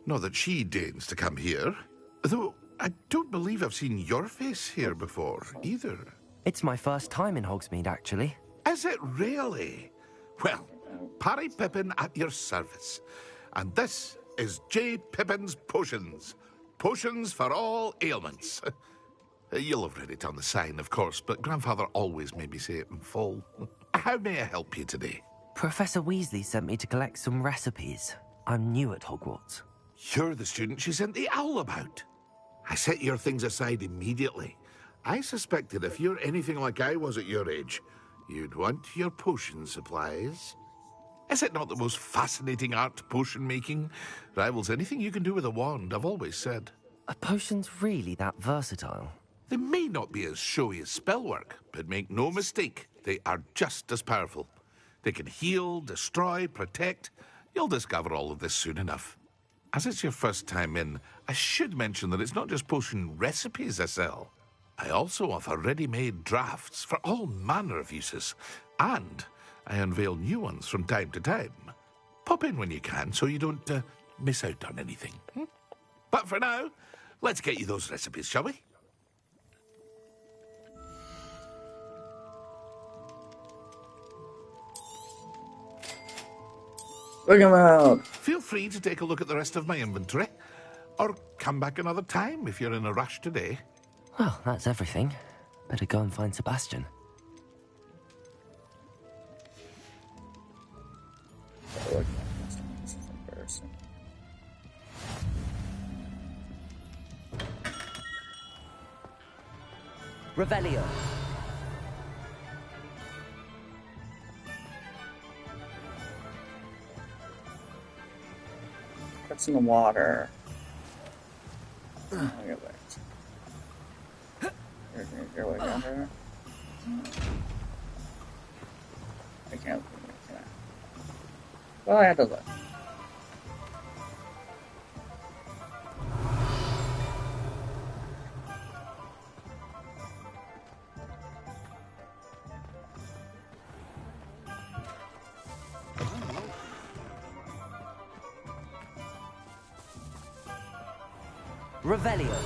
Not that she deigns to come here. Though, I don't believe I've seen your face here before, either. It's my first time in Hogsmede, actually. Is it really? Well, Parry Pippin at your service. And this is J. Pippin's Potions. Potions for all ailments. You'll have read it on the sign, of course, but Grandfather always made me say it in full. How may I help you today? Professor Weasley sent me to collect some recipes. I'm new at Hogwarts. You're the student she sent the owl about. I set your things aside immediately. I suspected if you're anything like I was at your age, you'd want your potion supplies. Is it not the most fascinating art, potion making? Rivals anything you can do with a wand, I've always said. Are potions really that versatile? They may not be as showy as spellwork, but make no mistake, they are just as powerful. They can heal, destroy, protect. You'll discover all of this soon enough. As it's your first time in, I should mention that it's not just potion recipes I sell. I also offer ready-made drafts for all manner of uses, and I unveil new ones from time to time. Pop in when you can so you don't miss out on anything. But for now, let's get you those recipes, shall we? Look him out. Feel free to take a look at the rest of my inventory, or come back another time if you're in a rush today. Well, that's everything. Better go and find Sebastian. Revelio. What's in the water? Oh, get wet. Your way down there. I can't. Well, I had to look. Revelio.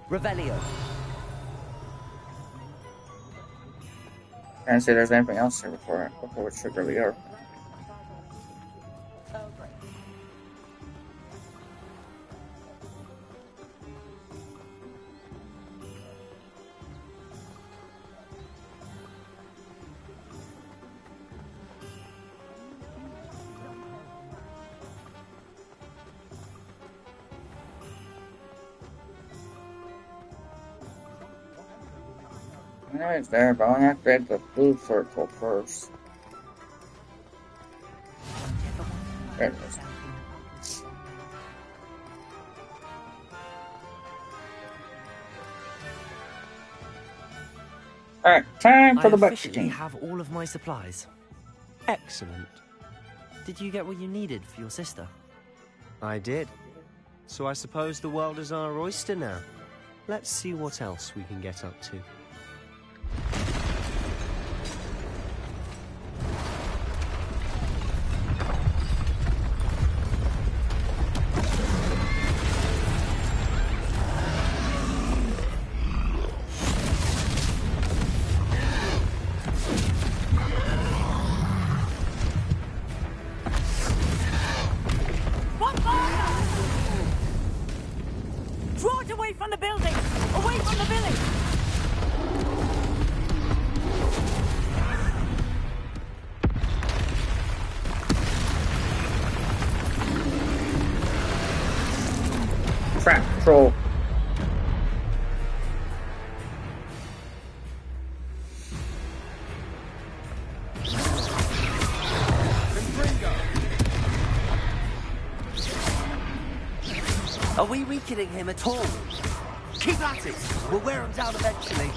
Revelio. Can't see there's anything else here before we trigger the arrow. I know it's there, but I want to activate the blue circle first. There it is. Alright, time for the I butt officially kicking. have all of my supplies. Excellent. Did you get what you needed for your sister? I did. So I suppose the world is our oyster now. Let's see what else we can get up to. Troll. Are we weakening him at all? Keep at it! We'll wear him down eventually.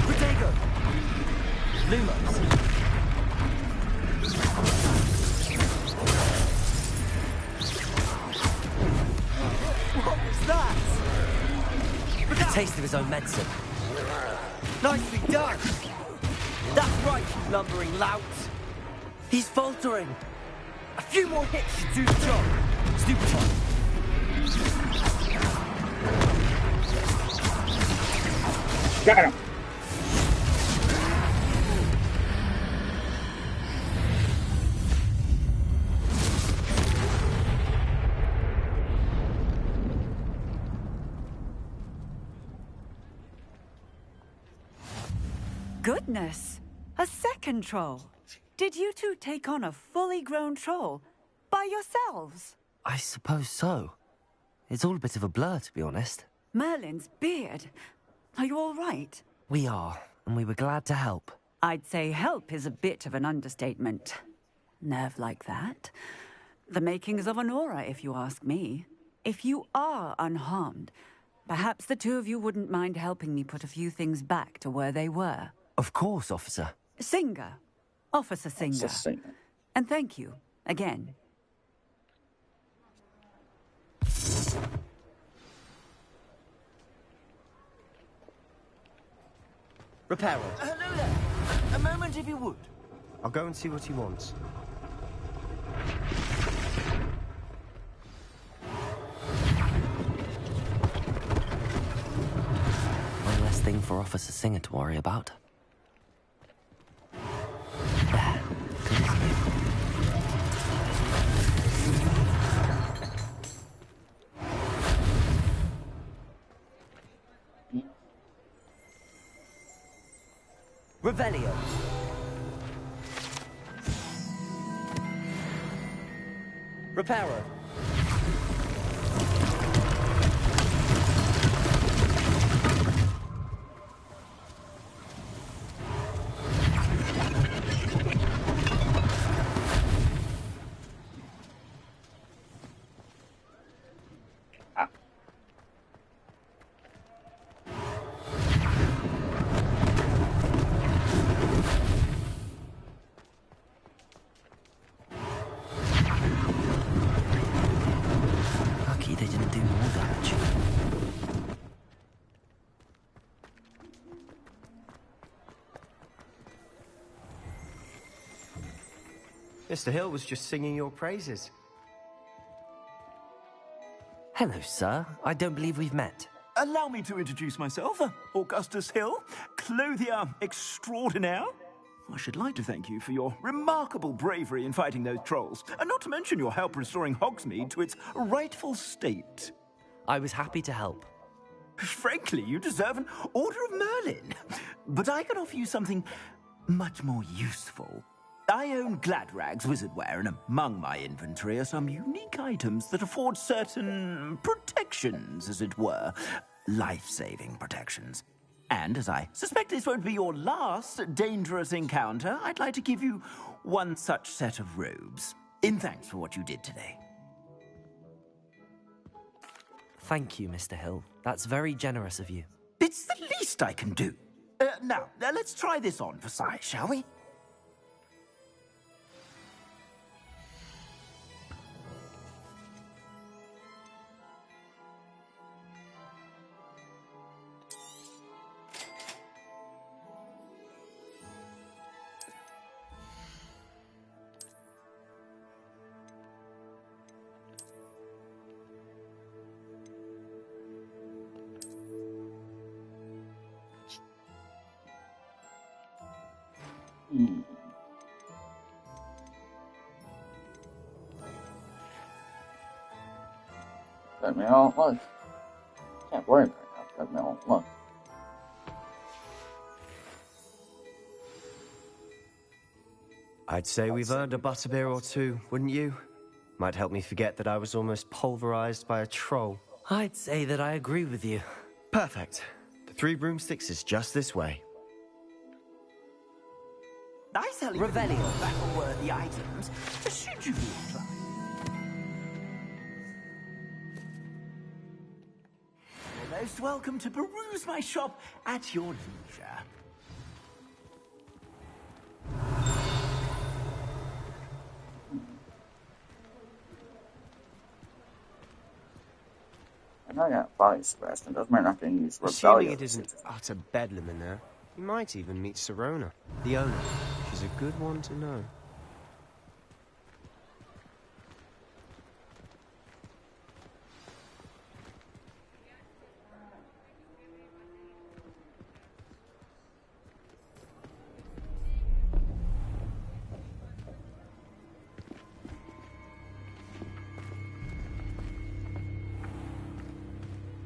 Protego! Lumos! What was that? The taste of his own medicine. Nicely done! That's right, you lumbering lout! He's faltering! A few more hits should do the job! Stupefy! Got him! Goodness! A second troll! Did you two take on a fully grown troll? By yourselves? I suppose so. It's all a bit of a blur, to be honest. Merlin's beard. Are you all right? We are, and we were glad to help. I'd say help is a bit of an understatement. Nerve like that. The makings of an aura, if you ask me. If you are unharmed, perhaps the two of you wouldn't mind helping me put a few things back to where they were. Of course, officer. Singer. Officer Singer. And thank you, again. Reparo. Hello there. A moment if you would. I'll go and see what he wants. One less thing for Officer Singer to worry about. There. Good as new. Revelio. Reparo. Mr. Hill was just singing your praises. Hello, sir. I don't believe we've met. Allow me to introduce myself, Augustus Hill, clothier extraordinaire. I should like to thank you for your remarkable bravery in fighting those trolls, and not to mention your help restoring Hogsmede to its rightful state. I was happy to help. Frankly, you deserve an Order of Merlin. But I can offer you something much more useful. I own Gladrag's wizardware, and among my inventory are some unique items that afford certain protections, as it were. Life-saving protections. And as I suspect this won't be your last dangerous encounter, I'd like to give you one such set of robes, in thanks for what you did today. Thank you, Mr. Hill. That's very generous of you. It's the least I can do. Now, let's try this on for size, shall we? Let me all look. Can't worry about that. Let me all look. I'd say we've earned a butterbeer or two, wouldn't you? Might help me forget that I was almost pulverized by a troll. I'd say that I agree with you. Perfect. The Three Broomsticks is just this way. I sell you battle-worthy items to shoot you for. You're most welcome to peruse my shop at your leisure. And I got five Sebastian. Doesn't mean I can use Assuming Rebellion. it isn't utter bedlam in there, you might even meet Sirona, the owner. She's a good one to know.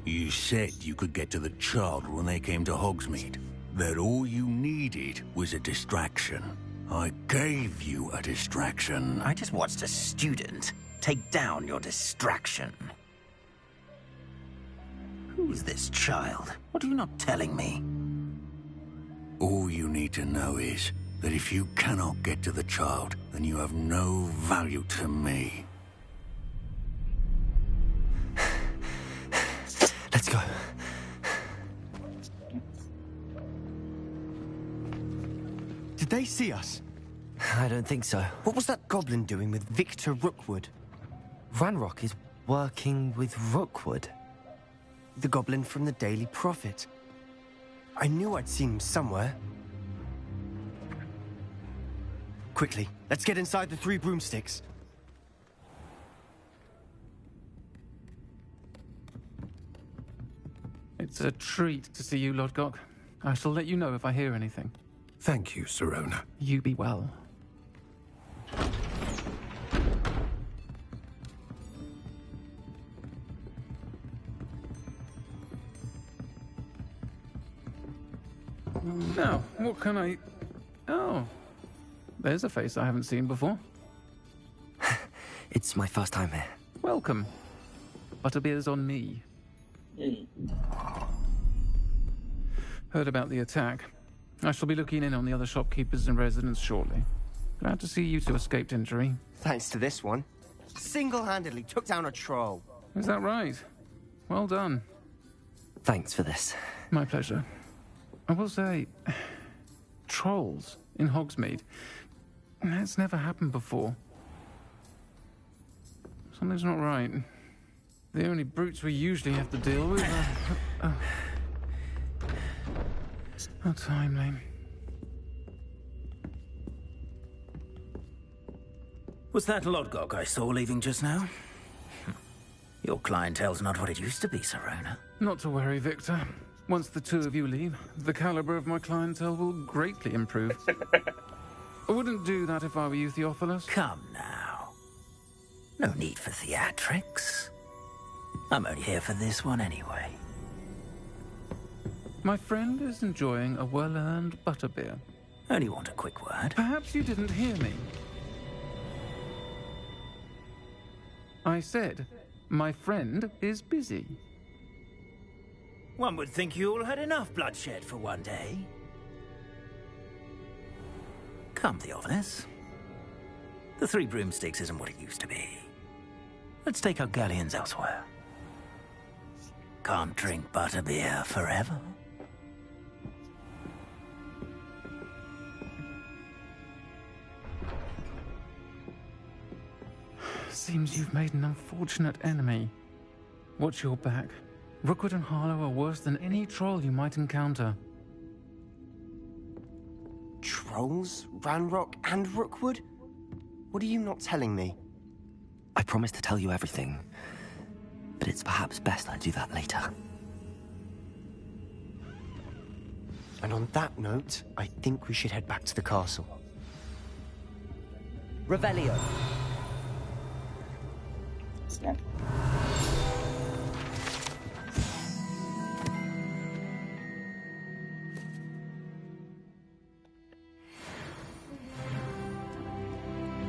You said you could get to the child when they came to Hogsmede. That all you needed was a distraction. I gave you a distraction. I just watched a student take down your distraction. Who's this child? What are you not telling me? All you need to know is that if you cannot get to the child, then you have no value to me. Let's go. Did they see us? I don't think so. What was that goblin doing with Victor Rookwood? Ranrock is working with Rookwood. The goblin from the Daily Prophet. I knew I'd seen him somewhere. Quickly, let's get inside the Three Broomsticks. It's a treat to see you, Lodgok. I shall let you know if I hear anything. Thank you, Sirona. You be well. Now, what can I... Oh, there's a face I haven't seen before. It's my first time here. Welcome. Butterbeer's on me. Heard about the attack. I shall be looking in on the other shopkeepers and residents shortly. Glad to see you two escaped injury. Thanks to this one. Single-handedly took down a troll. Is that right? Well done. Thanks for this. My pleasure. I will say, trolls in Hogsmede. That's never happened before. Something's not right. The only brutes we usually have to deal with are... How timely. Was that Lodgok I saw leaving just now? Your clientele's not what it used to be, Sirona. Not to worry, Victor. Once the two of you leave, the caliber of my clientele will greatly improve. I wouldn't do that if I were you, Theophilus. Come now. No need for theatrics. I'm only here for this one anyway. My friend is enjoying a well-earned butterbeer. Only want a quick word. Perhaps you didn't hear me. I said, my friend is busy. One would think you all had enough bloodshed for one day. Come, Theophilus. The Three Broomsticks isn't what it used to be. Let's take our galleons elsewhere. Can't drink butterbeer forever. Seems you've made an unfortunate enemy. Watch your back. Rookwood and Harlow are worse than any troll you might encounter. Trolls? Ranrock and Rookwood? What are you not telling me? I promise to tell you everything, but it's perhaps best I do that later. And on that note, I think we should head back to the castle. Revelio. Snap.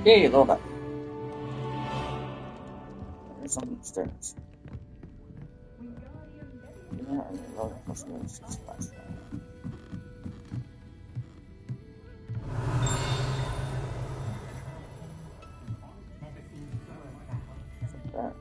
Hey, load up. There's something upstairs. Yeah, I load up. What's the 6 flashlight? That.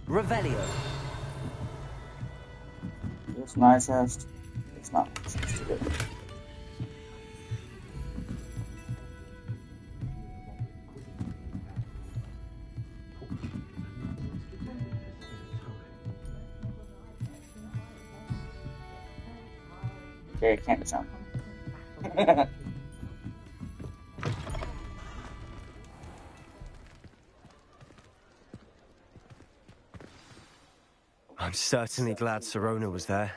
Revelio. It's nice rest. It's not. It's too good. Okay, can't jump. I'm certainly glad Sirona was there.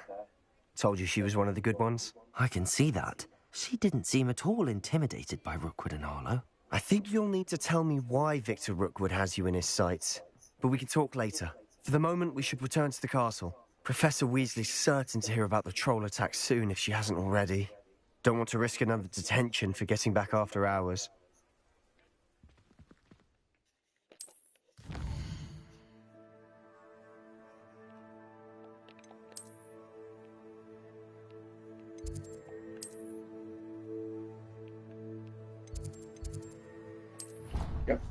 Told you she was one of the good ones. I can see that. She didn't seem at all intimidated by Rookwood and Arlo. I think you'll need to tell me why Victor Rookwood has you in his sights. But we can talk later. For the moment, we should return to the castle. Professor Weasley's certain to hear about the troll attack soon if she hasn't already. Don't want to risk another detention for getting back after hours. Yep.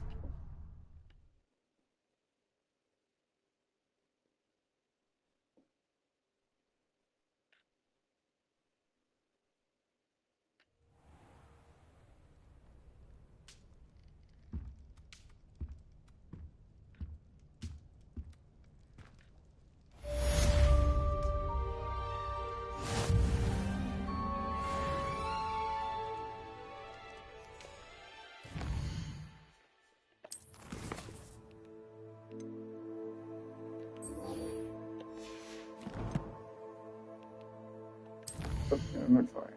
Inventory.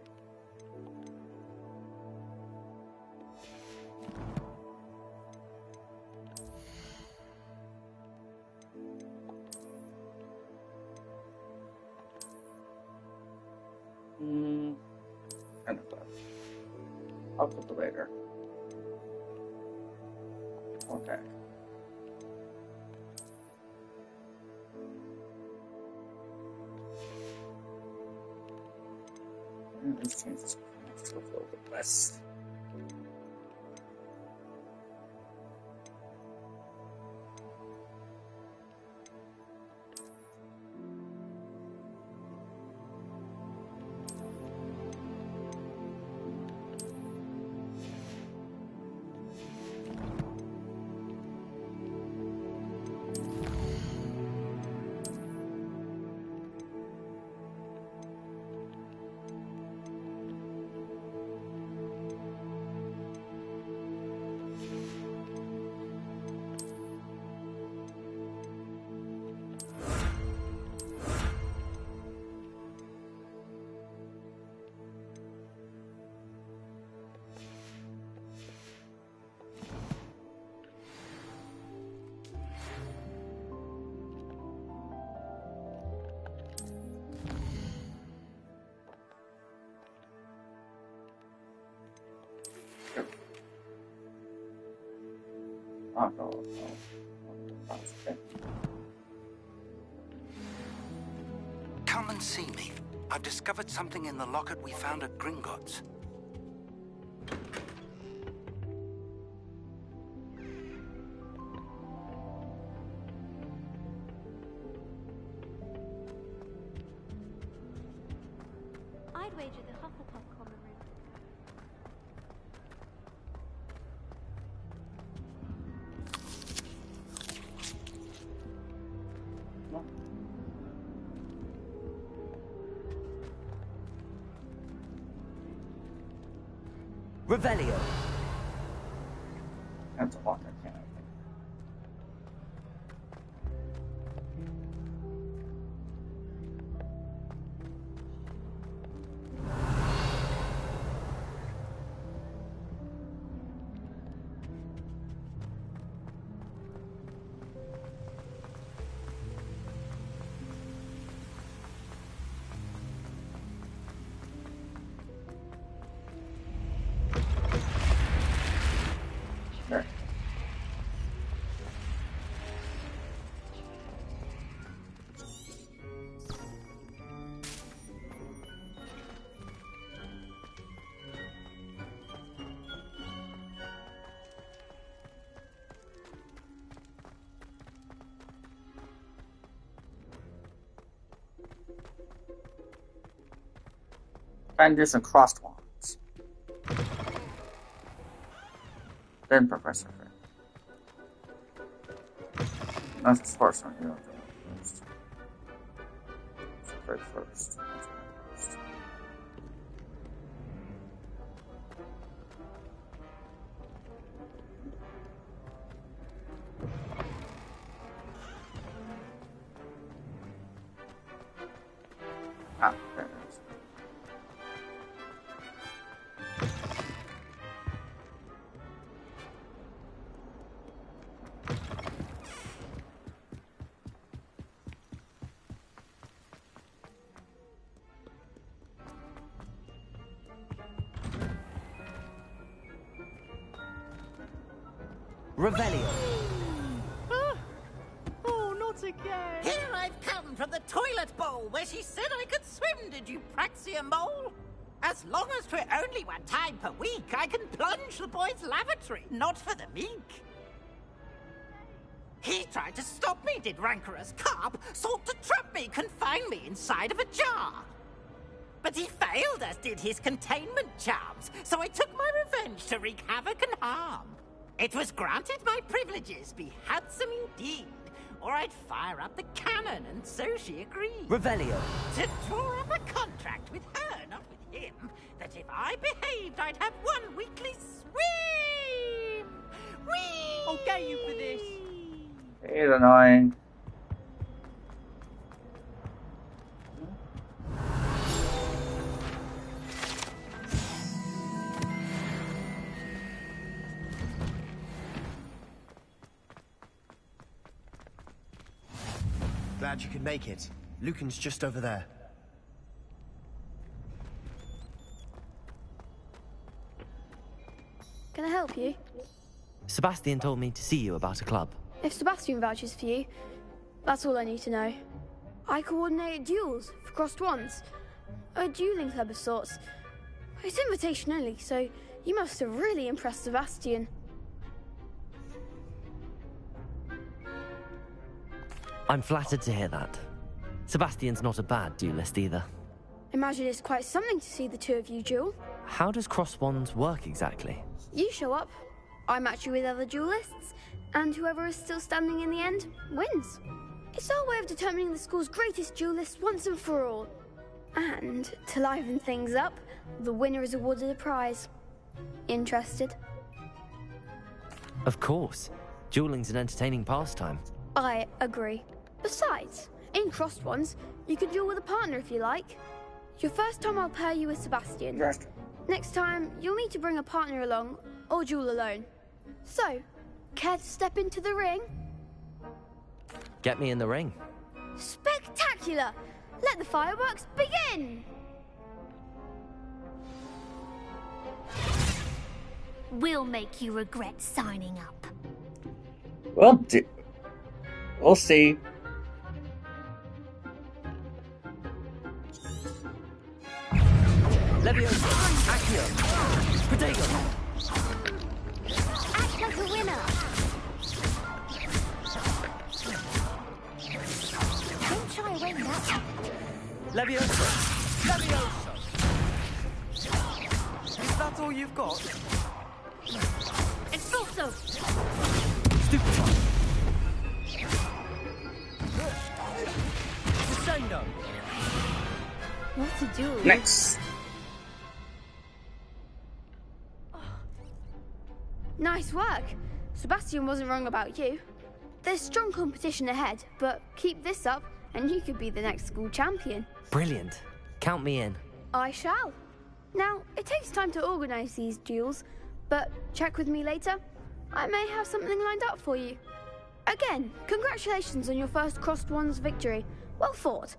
Kind of close. I'll put it later. Okay. Let's change this to a little bit less. No. Come and see me. I've discovered something in the locket we found at Gringotts. I'd wager the Hufflepuff common room. Revelio. That's a lot, I can't. Try and do some crossed wands. Then Professor Finn. That's the first one you don't do first. Right first. Ah, there it is. Revelio. Oh, not again! Here I've come from the toilet bowl where she said I could swim, did you praxia mole? As long as for only one time per week, I can plunge the boy's lavatory, not for the meek. He tried to stop me, did rancorous carp, sought to trap me, confine me inside of a jar. But he failed, as did his containment charms, so I took my revenge to wreak havoc and harm. It was granted my privileges be handsome indeed, or I'd fire up the cannon, and so she agreed. Revelio. To draw up a contract with her, not with him, that if I behaved, I'd have one weekly swim! Whee! I'll get you for this. He's annoying. Glad you could make it. Lucan's just over there. Can I help you? Sebastian told me to see you about a club. If Sebastian vouches for you, that's all I need to know. I coordinate duels for crossed wands. A dueling club of sorts. It's invitation only, so you must have really impressed Sebastian. I'm flattered to hear that. Sebastian's not a bad duelist either. Imagine it's quite something to see the two of you duel. How does cross wands work exactly? You show up, I match you with other duelists, and whoever is still standing in the end wins. It's our way of determining the school's greatest duelist once and for all. And to liven things up, the winner is awarded a prize. Interested? Of course. Dueling's an entertaining pastime. I agree. Besides, in crossed ones, you can duel with a partner if you like. Your first time I'll pair you with Sebastian. Yes. Next time, you'll need to bring a partner along, or duel alone. So, care to step into the ring? Get me in the ring. Spectacular! Let the fireworks begin! We'll make you regret signing up. We'll see. Leviosa. Accio. Protego. Act like a winner. Don't try to win that. Leviosa. Leviosa. Is that all you've got? Expulso. Stupid one. Descendo. What to do? Next. Nice work. Sebastian wasn't wrong about you. There's strong competition ahead, but keep this up and you could be the next school champion. Brilliant. Count me in. I shall. Now, it takes time to organise these duels, but check with me later. I may have something lined up for you. Again, congratulations on your first Crossed Wands victory. Well fought.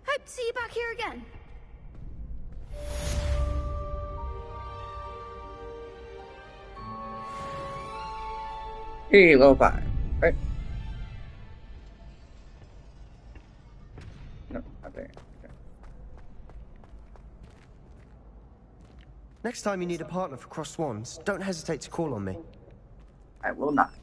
Hope to see you back here again. Hey, level 5, right? No, not there. Okay. Next time you need a partner for Crossed Wands, don't hesitate to call on me. I will not.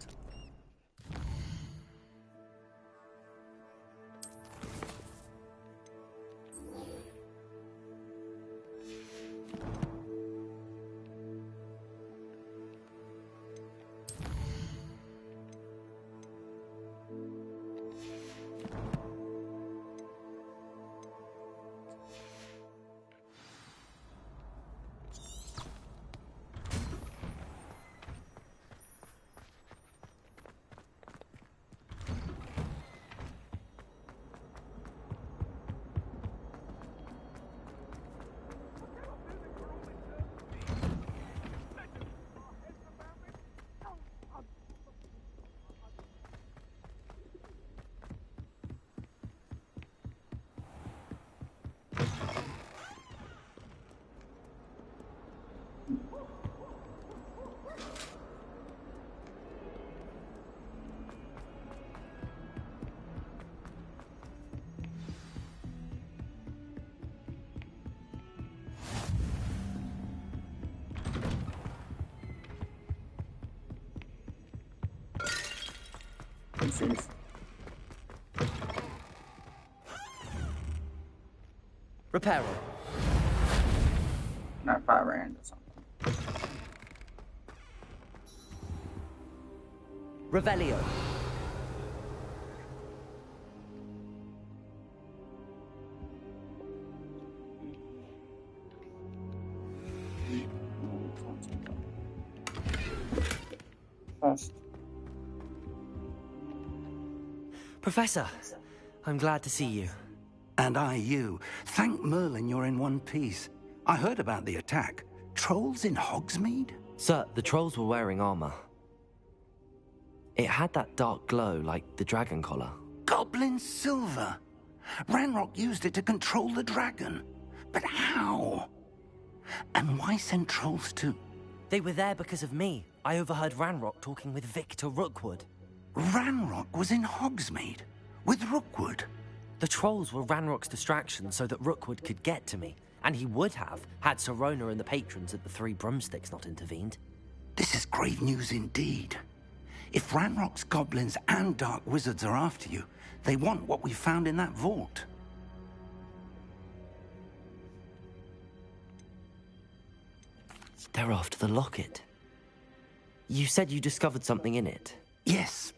Reparo. Not 5 rand or something. Revelio. Professor, I'm glad to see you. And I you. Thank Merlin you're in one piece. I heard about the attack. Trolls in Hogsmede? Sir, the trolls were wearing armor. It had that dark glow like the dragon collar. Goblin silver. Ranrock used it to control the dragon. But how? And why send trolls to... They were there because of me. I overheard Ranrock talking with Victor Rookwood. Ranrock was in Hogsmede? With Rookwood? The trolls were Ranrock's distraction so that Rookwood could get to me. And he would have, had Sirona and the patrons at the Three Broomsticks not intervened. This is grave news indeed. If Ranrock's goblins and dark wizards are after you, they want what we found in that vault. They're after the locket. You said you discovered something in it. Yes.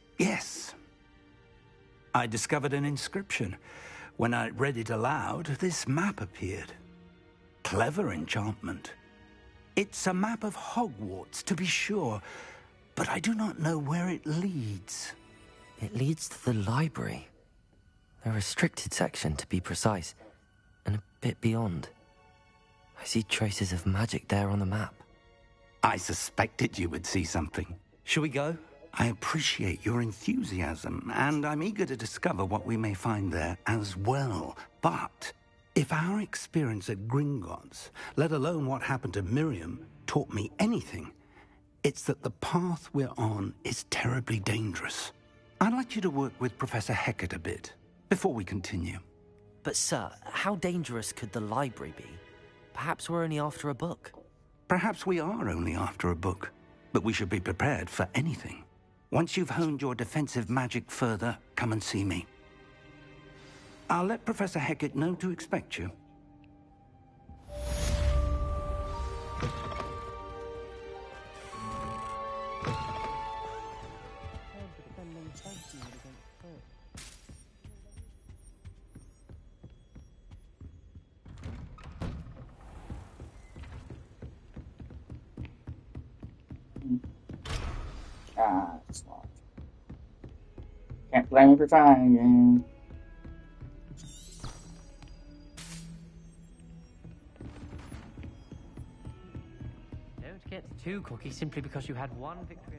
I discovered an inscription. When I read it aloud, this map appeared. Clever enchantment. It's a map of Hogwarts, to be sure, but I do not know where it leads. It leads to the library. A restricted section, to be precise, and a bit beyond. I see traces of magic there on the map. I suspected you would see something. Shall we go? I appreciate your enthusiasm, and I'm eager to discover what we may find there as well. But if our experience at Gringotts, let alone what happened to Miriam, taught me anything, it's that the path we're on is terribly dangerous. I'd like you to work with Professor Hecat a bit, before we continue. But sir, how dangerous could the library be? Perhaps we're only after a book. Perhaps we are only after a book, but we should be prepared for anything. Once you've honed your defensive magic further, come and see me. I'll let Professor Hecat know to expect you. Ah, it's locked. Can't blame me for trying again. Don't get too cocky simply because you had one victory.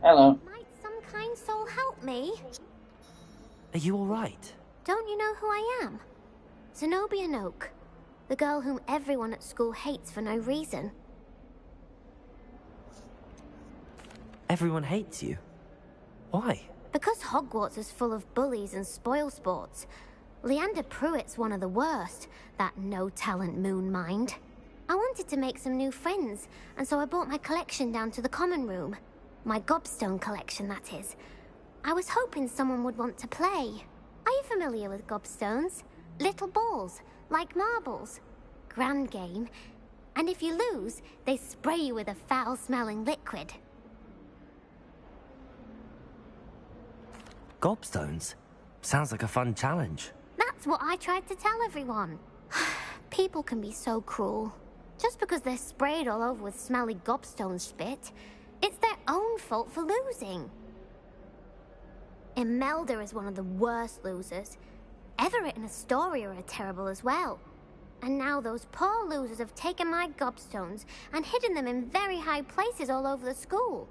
Hello. Might some kind soul help me? Are you alright? Don't you know who I am? Zenobia Noak, the girl whom everyone at school hates for no reason. Everyone hates you. Why? Because Hogwarts is full of bullies and spoilsports. Leander Pruitt's one of the worst, that no-talent moon mind. I wanted to make some new friends, and so I brought my collection down to the common room. My Gobstone collection, that is. I was hoping someone would want to play. Are you familiar with Gobstones? Little balls, like marbles. Grand game. And if you lose, they spray you with a foul-smelling liquid. Gobstones? Sounds like a fun challenge. That's what I tried to tell everyone. People can be so cruel. Just because they're sprayed all over with smelly Gobstone spit, it's their own fault for losing. Imelda is one of the worst losers. Everett and Astoria are terrible as well. And now those poor losers have taken my Gobstones and hidden them in very high places all over the school.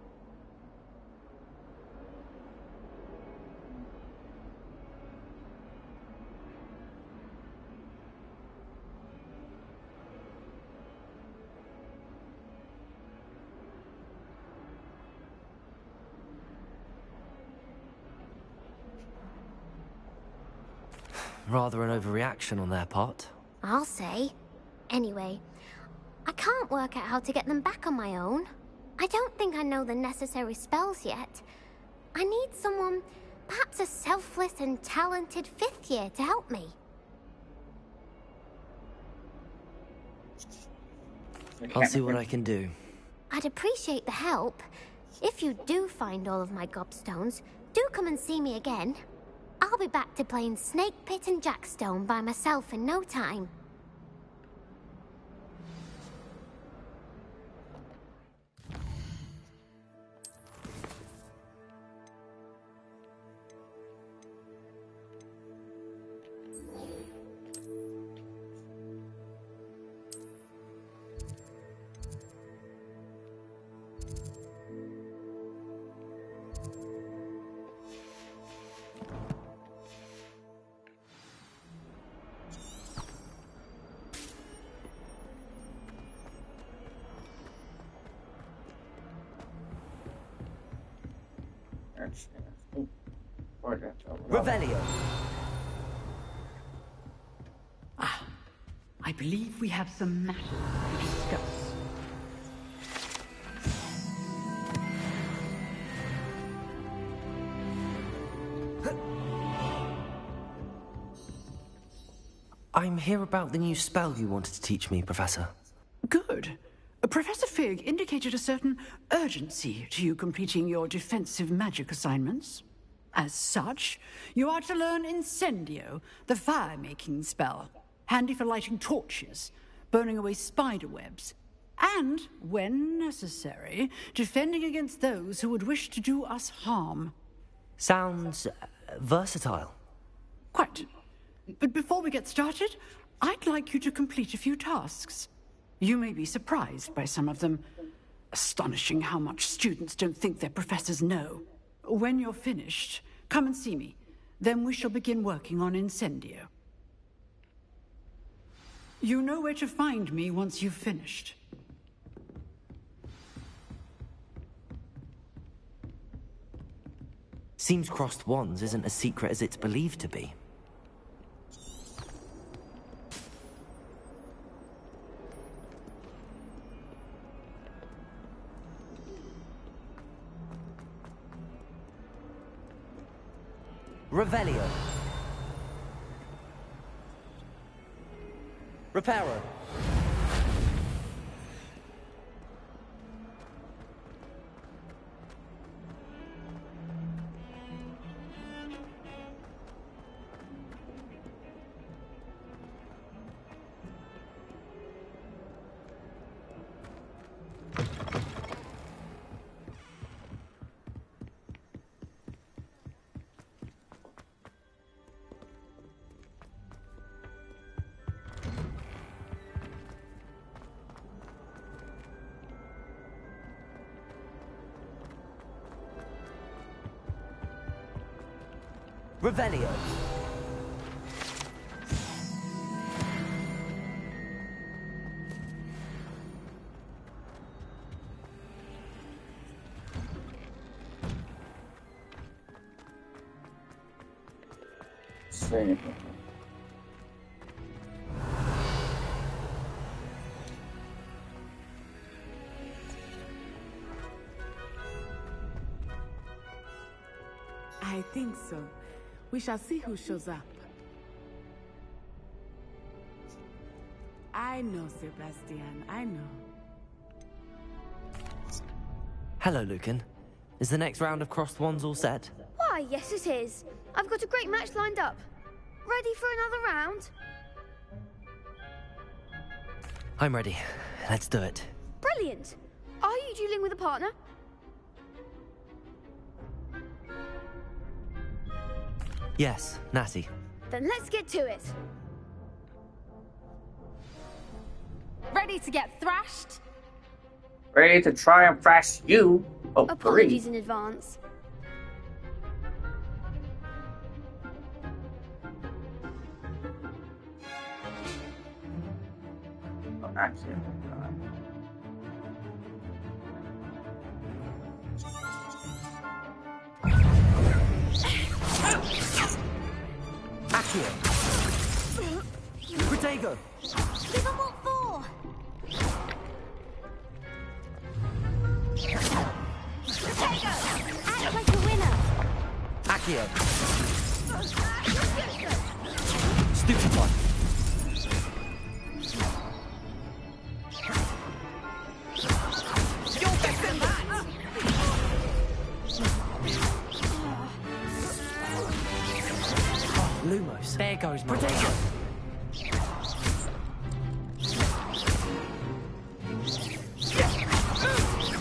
Rather an overreaction on their part. I'll say. Anyway, I can't work out how to get them back on my own. I don't think I know the necessary spells yet. I need someone, perhaps a selfless and talented fifth year to help me. I'll see what I can do. I'd appreciate the help. If you do find all of my Gobstones, do come and see me again. I'll be back to playing Snake Pit and Jackstone by myself in no time. Revelio. I believe we have some matters to discuss. I'm here about the new spell you wanted to teach me, Professor. Good. Professor Fig indicated a certain urgency to you completing your defensive magic assignments. As such, you are to learn Incendio, the fire-making spell, handy for lighting torches, burning away spider webs, and, when necessary, defending against those who would wish to do us harm. Sounds versatile. Quite. But before we get started, I'd like you to complete a few tasks. You may be surprised by some of them. Astonishing how much students don't think their professors know. When you're finished, come and see me. Then we shall begin working on Incendio. You know where to find me once you've finished. Seems crossed wands isn't as secret as it's believed to be. Revelio. Reparo. Revelio. See. I think so. We shall see who shows up. I know, Sebastian, I know. Hello, Lucan. Is the next round of crossed wands all set? Why, yes it is. I've got a great match lined up. Ready for another round? I'm ready. Let's do it. Brilliant. Are you dueling with a partner? Yes, Natty. Then let's get to it. Ready to get thrashed? Ready to try and thrash you? Oh, apologies in advance. Oh, actually, Accio. Protego. Give them what for? Protego! Act like a winner! Accio. Stupefy. You're better than that! Lumos. There goes my Protego.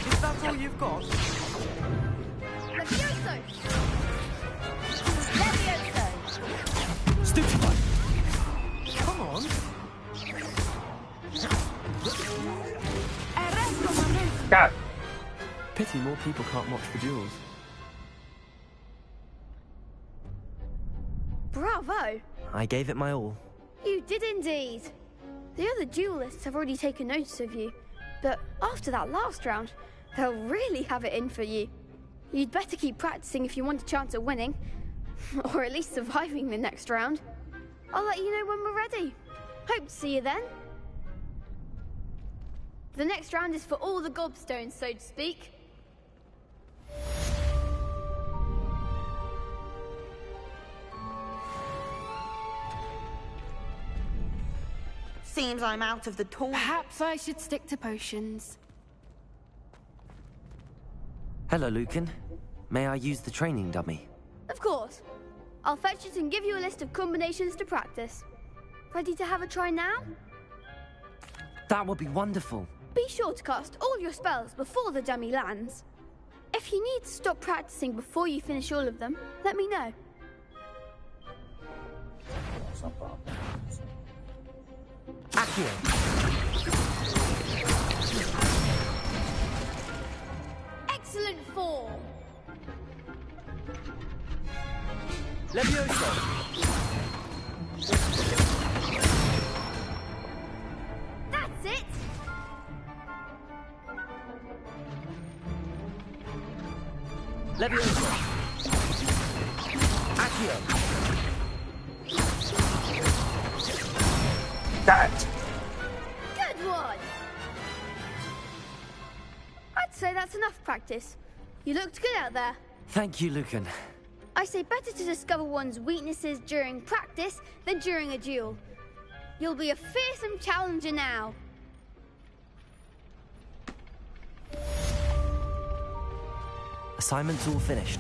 Is that all you've got? Levioso! Levioso! Stupefy. Come on. God. Pity more people can't watch the duels. Bravo! I gave it my all. You did indeed. The other duelists have already taken notice of you, but after that last round, they'll really have it in for you. You'd better keep practicing if you want a chance at winning, or at least surviving the next round. I'll let you know when we're ready. Hope to see you then. The next round is for all the Gobstones, so to speak. Seems I'm out of the tournament. Perhaps I should stick to potions. Hello, Lucan. May I use the training dummy? Of course. I'll fetch it and give you a list of combinations to practice. Ready to have a try now? That would be wonderful. Be sure to cast all your spells before the dummy lands. If you need to stop practicing before you finish all of them, let me know. Accio. Excellent form. Levioso. That's it. Levioso. Accio. That. Good one. I'd say that's enough practice. You looked good out there. Thank you, Lucan. I say better to discover one's weaknesses during practice than during a duel. You'll be a fearsome challenger now. Assignment's all finished.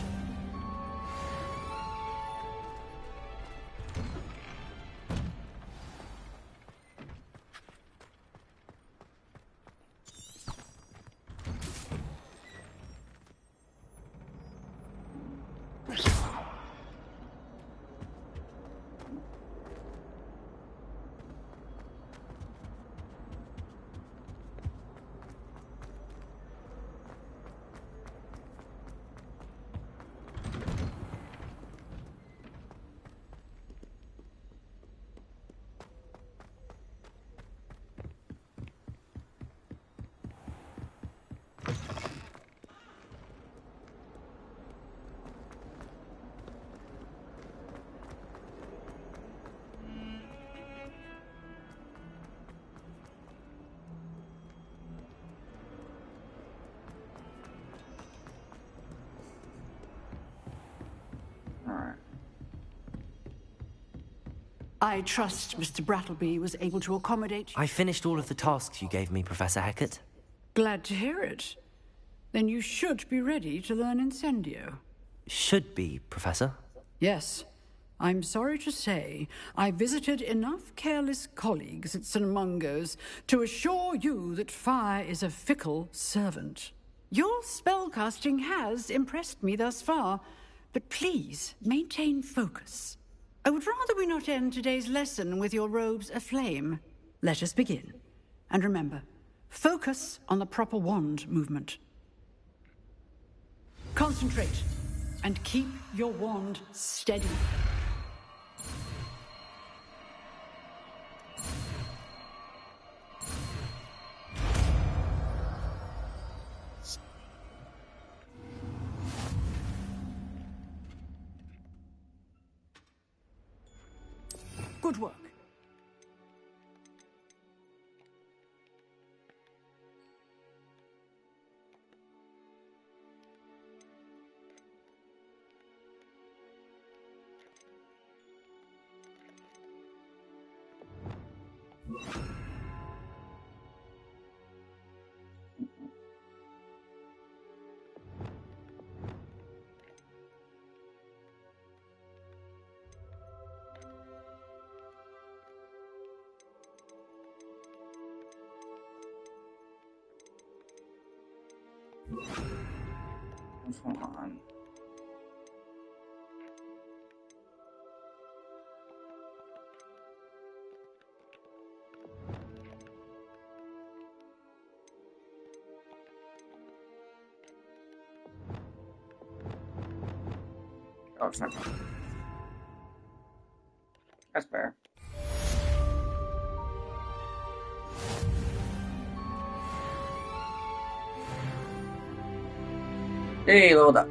I trust Mr. Brattleby was able to accommodate... I finished all of the tasks you gave me, Professor Hecat. Glad to hear it. Then you should be ready to learn Incendio. Should be, Professor. Yes. I'm sorry to say, I visited enough careless colleagues at St. Mungo's to assure you that fire is a fickle servant. Your spellcasting has impressed me thus far, but please maintain focus. I would rather we not end today's lesson with your robes aflame. Let us begin. And remember, focus on the proper wand movement. Concentrate, and keep your wand steady. Good work. Hold on. Oh, it's not. That's fair. Hey, load up.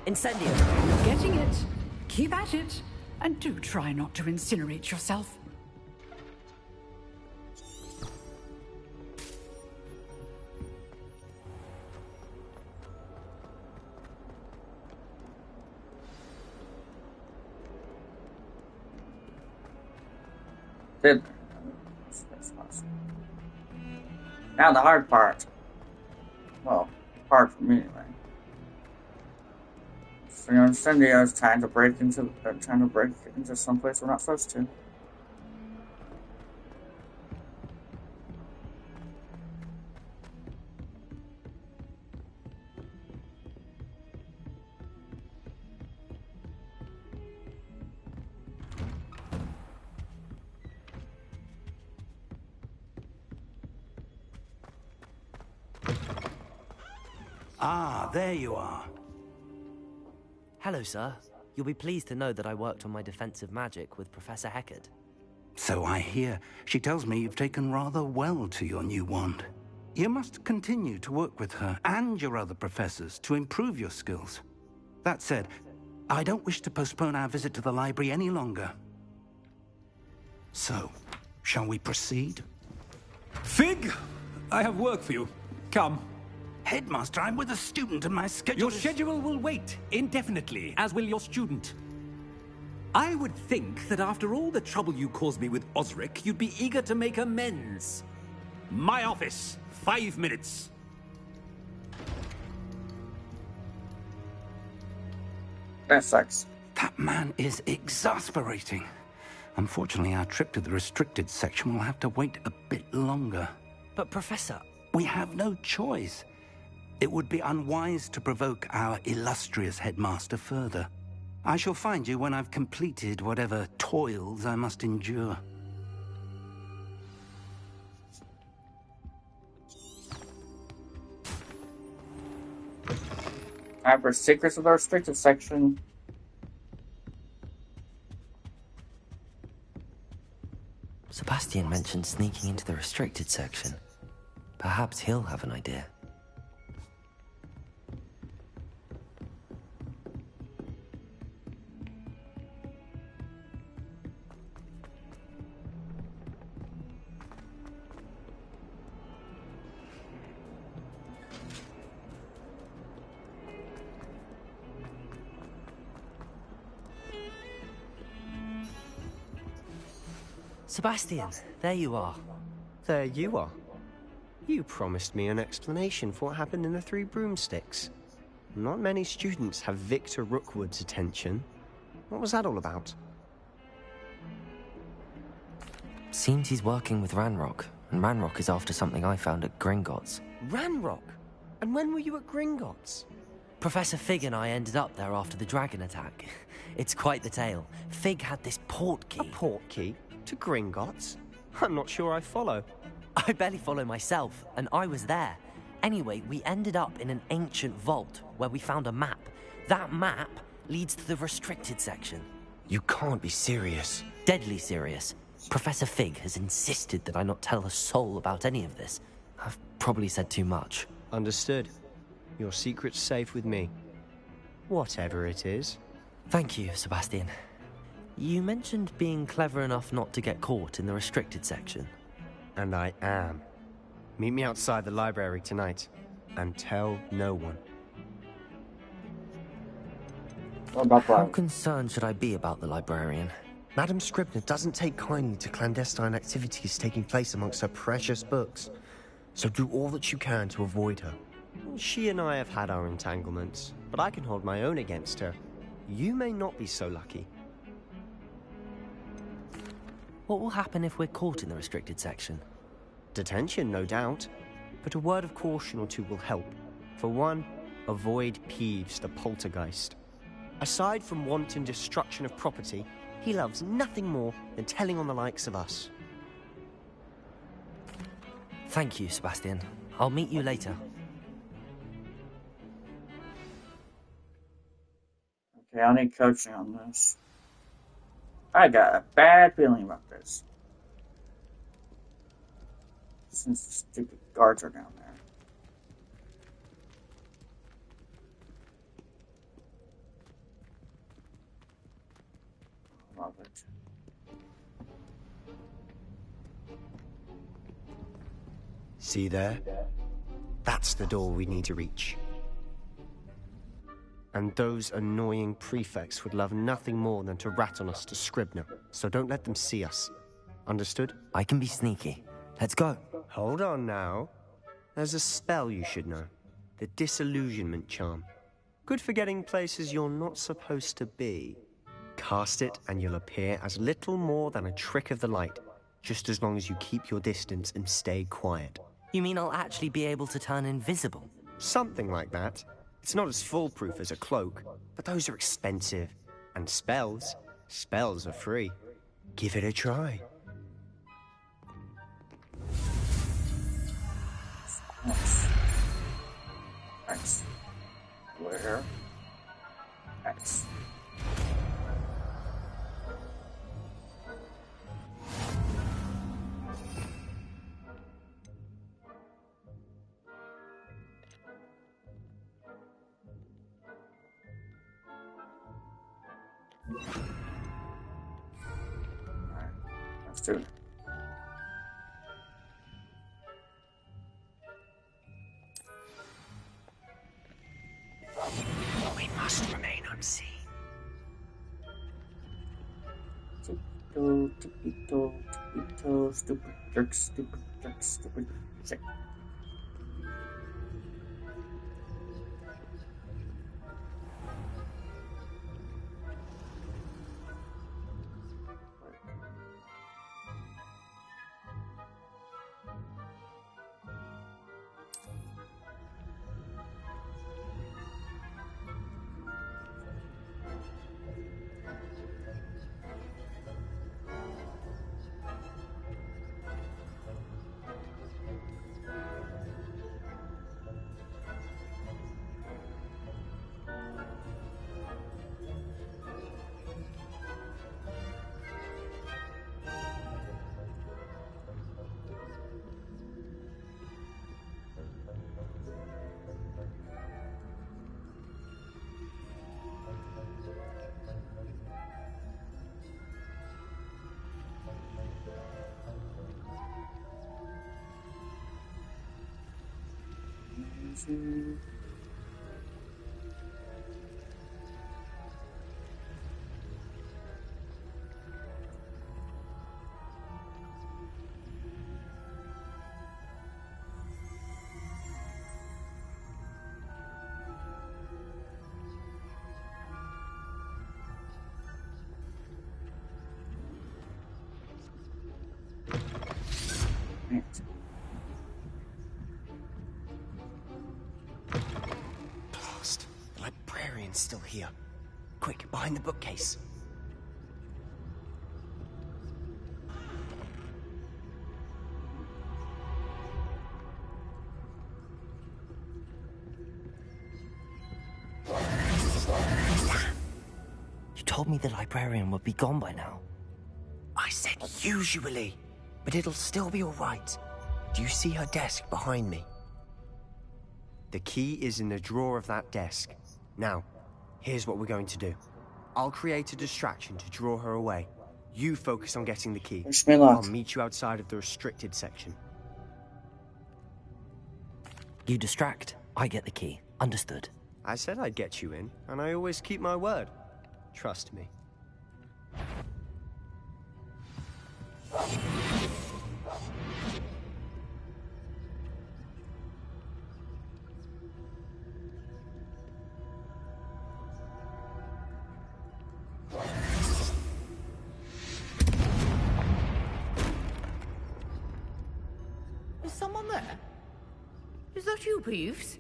Incendio. You're getting it. Keep at it. And do try not to incinerate yourself. Now the hard part. Well, hard for me anyway. So, you know, Incendio is trying to break into someplace we're not supposed to. Ah, there you are. Hello, sir. You'll be pleased to know that I worked on my defensive magic with Professor Hecat. So I hear. She tells me you've taken rather well to your new wand. You must continue to work with her and your other professors to improve your skills. That said, I don't wish to postpone our visit to the library any longer. So, shall we proceed? Fig! I have work for you. Come. Headmaster, I'm with a student and my schedule Your schedule will wait indefinitely, as will your student. I would think that after all the trouble you caused me with Osric, you'd be eager to make amends. My office, 5 minutes. That sucks. That man is exasperating. Unfortunately, our trip to the restricted section will have to wait a bit longer. But Professor... We have no choice. It would be unwise to provoke our illustrious headmaster further. I shall find you when I've completed whatever toils I must endure. For secrets of the restricted section. Sebastian mentioned sneaking into the restricted section. Perhaps he'll have an idea. Sebastian, there you are. There you are. You promised me an explanation for what happened in the Three Broomsticks. Not many students have Victor Rookwood's attention. What was that all about? Seems he's working with Ranrock, and Ranrock is after something I found at Gringotts. Ranrock? And when were you at Gringotts? Professor Fig and I ended up there after the dragon attack. It's quite the tale. Fig had this port key. A port key? To Gringotts? I'm not sure I follow. I barely follow myself, and I was there. Anyway, we ended up in an ancient vault where we found a map. That map leads to the restricted section. You can't be serious. Deadly serious. Professor Fig has insisted that I not tell a soul about any of this. I've probably said too much. Understood. Your secret's safe with me. Whatever it is. Thank you, Sebastian. You mentioned being clever enough not to get caught in the restricted section. And I am. Meet me outside the library tonight, and tell no one. What about that? How concerned should I be about the librarian? Madam Scribner doesn't take kindly to clandestine activities taking place amongst her precious books, so do all that you can to avoid her. She and I have had our entanglements, but I can hold my own against her. You may not be so lucky. What will happen if we're caught in the restricted section? Detention, no doubt. But a word of caution or two will help. For one, avoid Peeves the poltergeist. Aside from wanton destruction of property, he loves nothing more than telling on the likes of us. Thank you, Sebastian. I'll meet you later. Okay, I need coaching on this. I got a bad feeling about this. Since the stupid guards are down there. Love it. See there? That's the door we need to reach. And those annoying prefects would love nothing more than to rat on us to Scribner, so don't let them see us. Understood? I can be sneaky. Let's go. Hold on now. There's a spell you should know. The Disillusionment Charm. Good for getting places you're not supposed to be. Cast it and you'll appear as little more than a trick of the light, just as long as you keep your distance and stay quiet. You mean I'll actually be able to turn invisible? Something like that. It's not as foolproof as a cloak, but those are expensive. And spells are free. Give it a try. X. Where? X. True. We must remain unseen. Tiptoe, stupid jerk, stupid shit. Blast. The librarian's still here. Quick, behind the bookcase. You told me the librarian would be gone by now. I said usually, but it'll still be all right. Do you see her desk behind me? The key is in the drawer of that desk. Now, here's what we're going to do. I'll create a distraction to draw her away. You focus on getting the key. Wish me luck. I'll meet you outside of the restricted section. You distract, I get the key. Understood. I said I'd get you in, and I always keep my word. Trust me. Is someone there? Is that you, Peeves?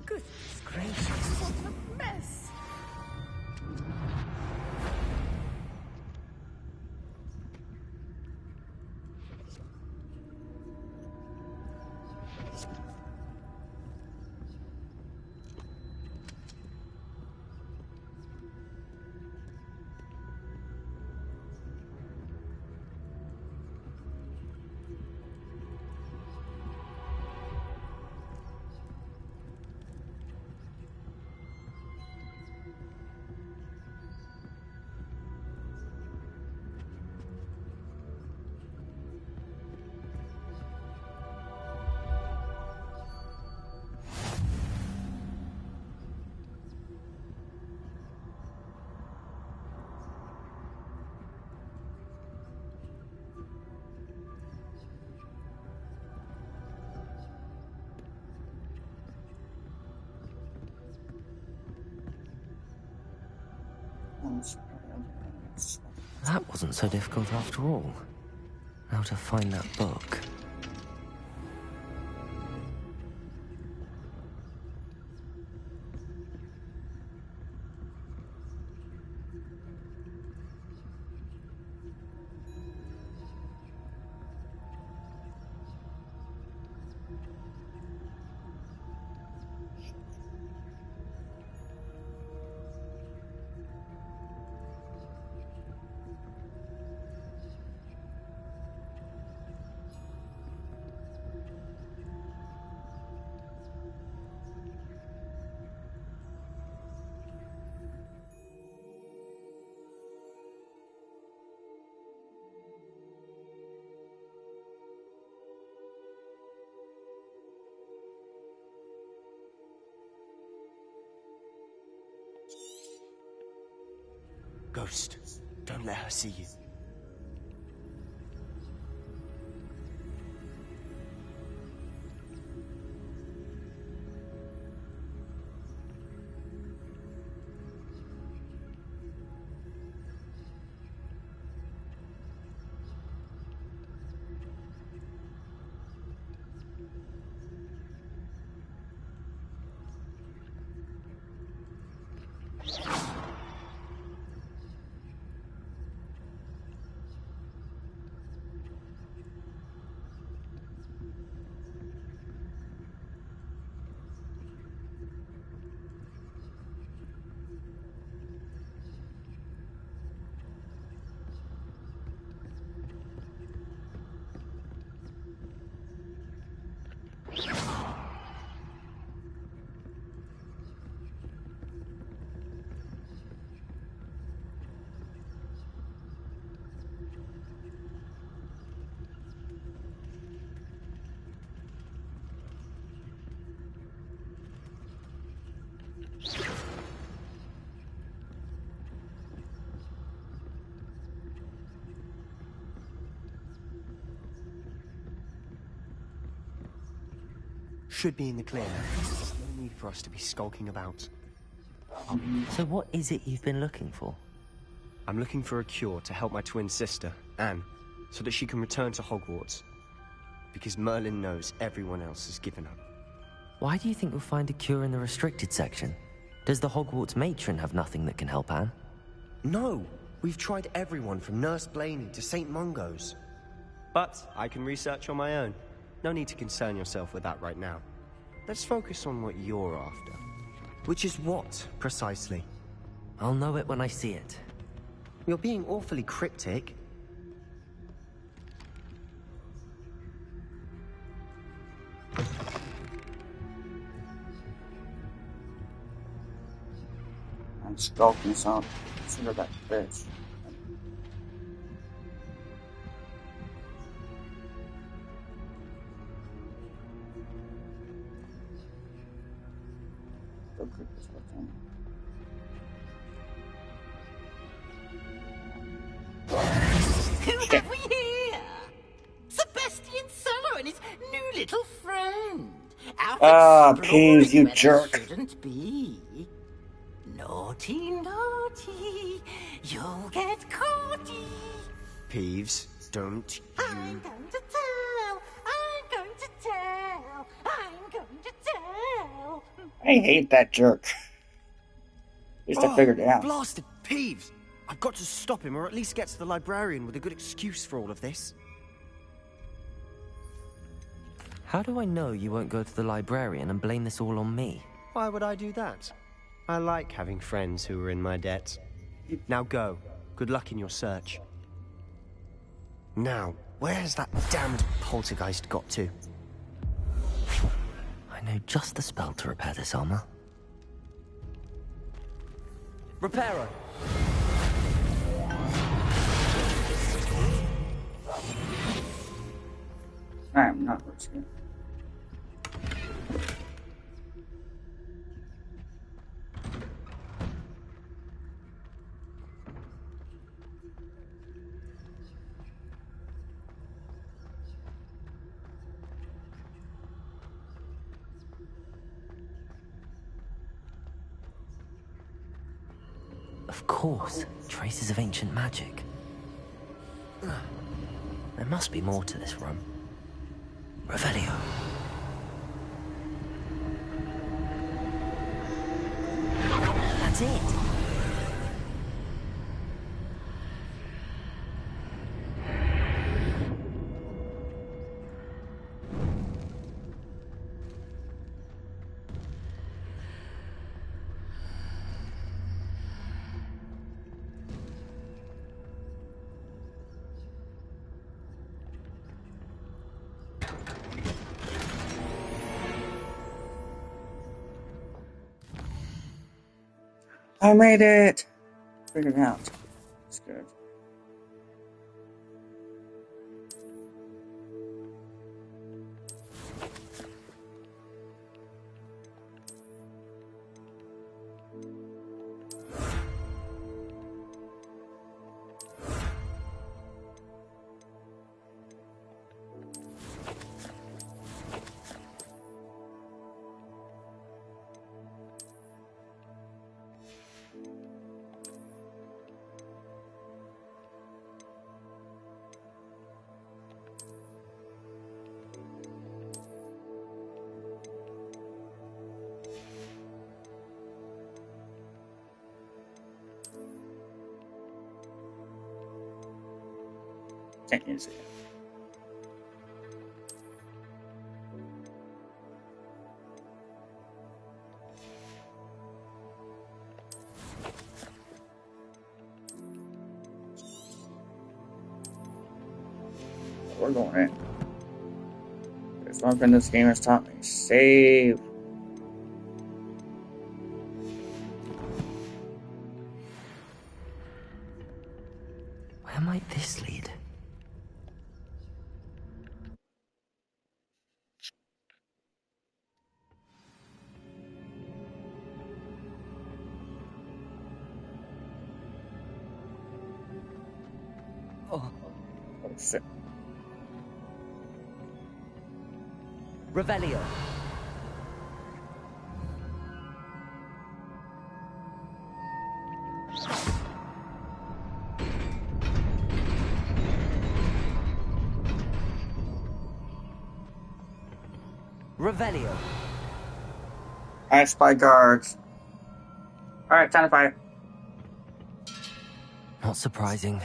Goodness gracious, what a mess! That wasn't so difficult after all. How to find that book. Ghost, don't let her see you. Should be in the clear. There's no need for us to be skulking about. So what is it you've been looking for? I'm looking for a cure to help my twin sister, Anne, so that she can return to Hogwarts. Because Merlin knows everyone else has given up. Why do you think we'll find a cure in the restricted section? Does the Hogwarts matron have nothing that can help Anne? No! We've tried everyone from Nurse Blaney to St. Mungo's. But I can research on my own. No need to concern yourself with that right now. Let's focus on what you're after. Which is what, precisely? I'll know it when I see it. You're being awfully cryptic. I'm skulking some. Consider that bitch. Who have we here? Sebastian Sallow and his new little friend. Peeves, you jerk. Shouldn't be. Naughty, naughty. You'll get caughty. Peeves, don't you... I'm going to tell. I'm going to tell. I'm going to tell. I hate that jerk. At least I figured it out. Blasted Peeves! I've got to stop him, or at least get to the librarian with a good excuse for all of this. How do I know you won't go to the librarian and blame this all on me? Why would I do that? I like having friends who are in my debt. Now go. Good luck in your search. Now, where's that damned poltergeist got to? I know just the spell to repair this armor. Reparo! I'm not risking. Of course, traces of ancient magic. There must be more to this room. Revelio. That's it. I made it! Figured it out. It's good. Can't use it. We're going in. There's one thing this game has taught me. Save. Where might this lead? Oh shit. Revelio. Revelio. I spy guards. Alright, time to fight. Not surprising.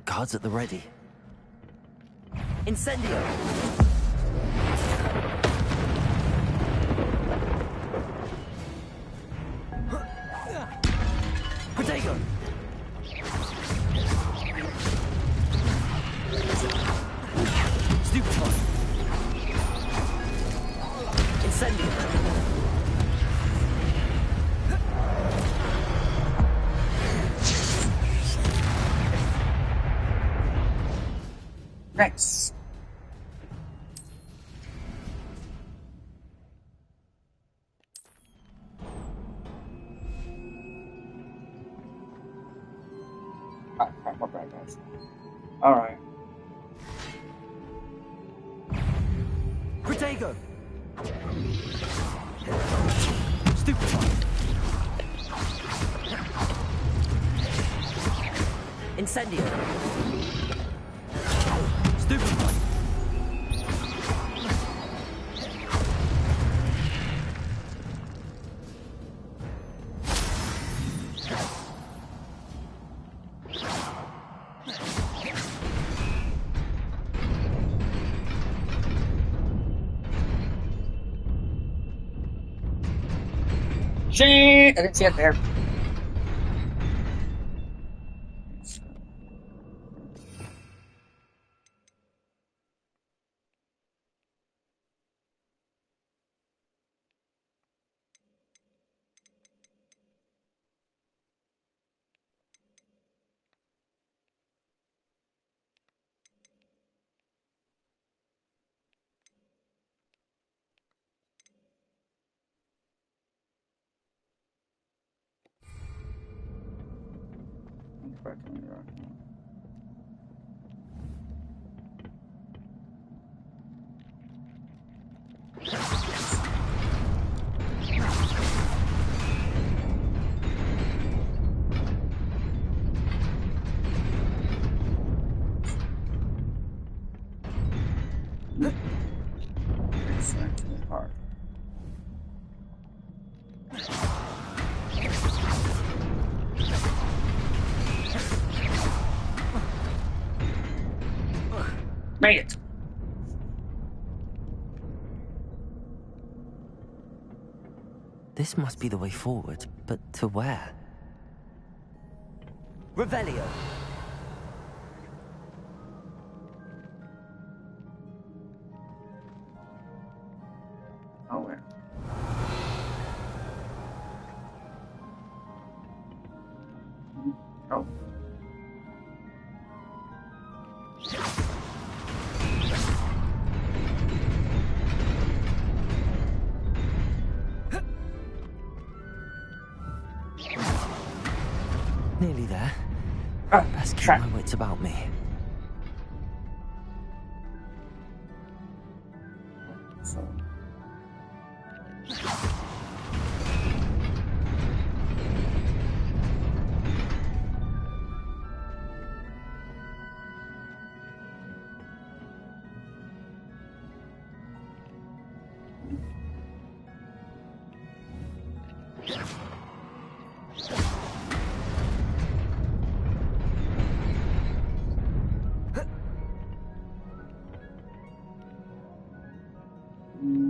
Guards at the ready. Incendio. Protego. Stupefy. Incendio. Nice. Alright. Protego. Stupefy. Incendio. Stupefy. Shit! I didn't see it there. Made it. This must be the way forward, but to where? Revelio. Oh, where? Oh. Nearly there. Best keep my wits about me. So.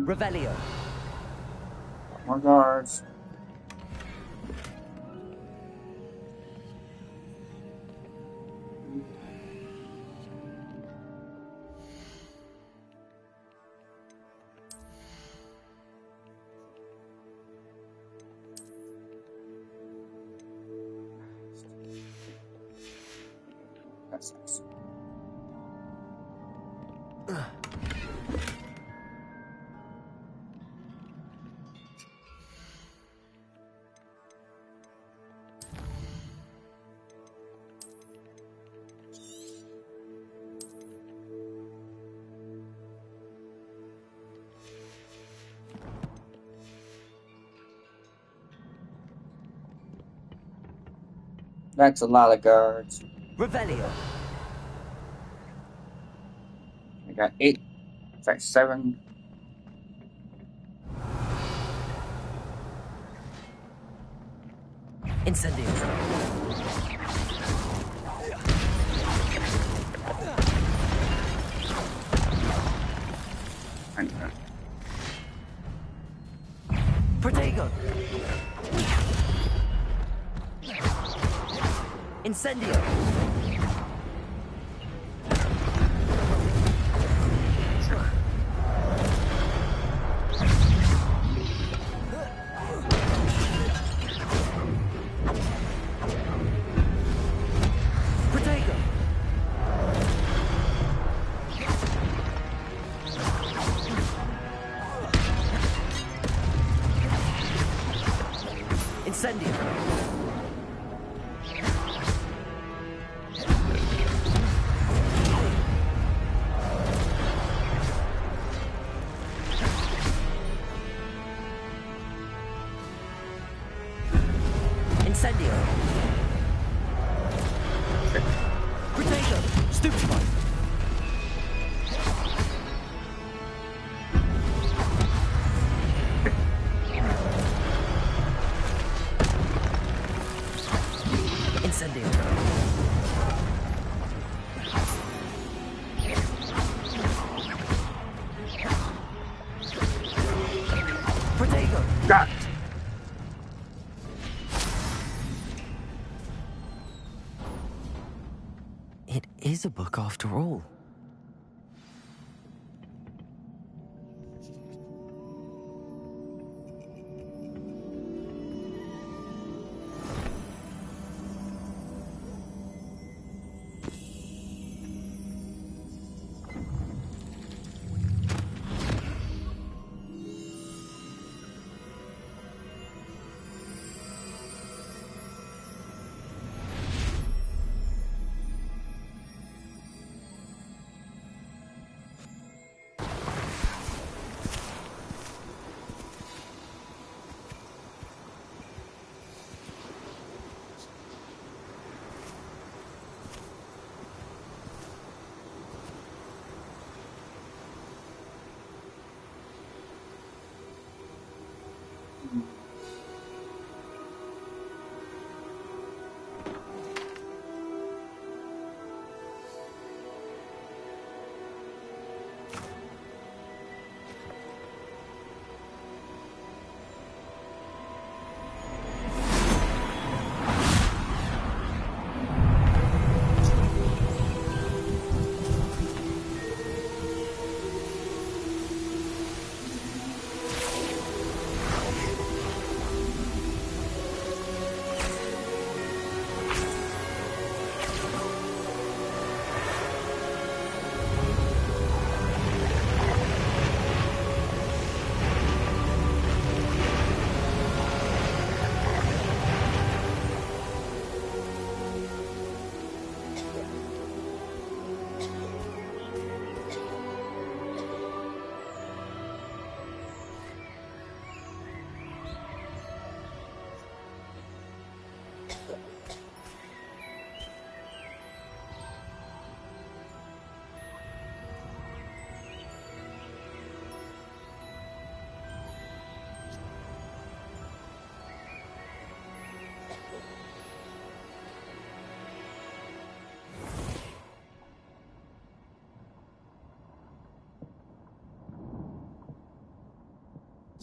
Revelio. More guards. That's nice. That's a lot of guards. Revelio. I got 8. That's 7. Incendio. Protego. Incendio. Incendio. Incendio. Protego. Stupefy. Incendio. Protego. Got it. It is a book after all.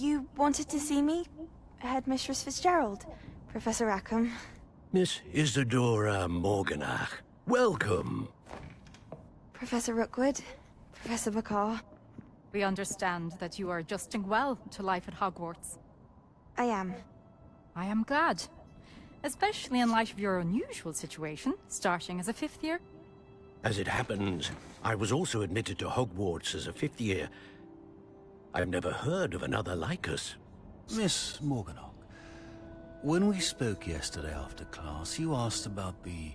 You wanted to see me? Headmistress Fitzgerald, Professor Rackham. Miss Isadora Morganach, welcome. Professor Rookwood, Professor Bakar. We understand that you are adjusting well to life at Hogwarts. I am. I am glad. Especially in light of your unusual situation, starting as a 5th year. As it happens, I was also admitted to Hogwarts as a 5th year. I've never heard of another like us. Miss Morganach, when we spoke yesterday after class, you asked about the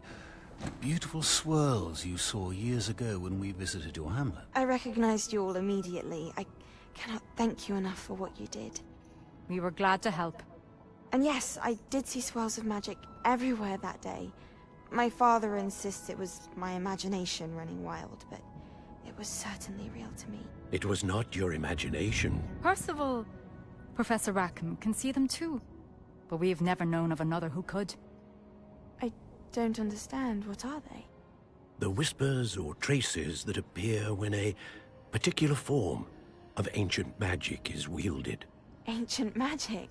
beautiful swirls you saw years ago when we visited your hamlet. I recognized you all immediately. I cannot thank you enough for what you did. We were glad to help. And yes, I did see swirls of magic everywhere that day. My father insists it was my imagination running wild, but it was certainly real to me. It was not your imagination. Percival, Professor Rackham can see them too. But we have never known of another who could. I don't understand. What are they? The whispers or traces that appear when a particular form of ancient magic is wielded. Ancient magic?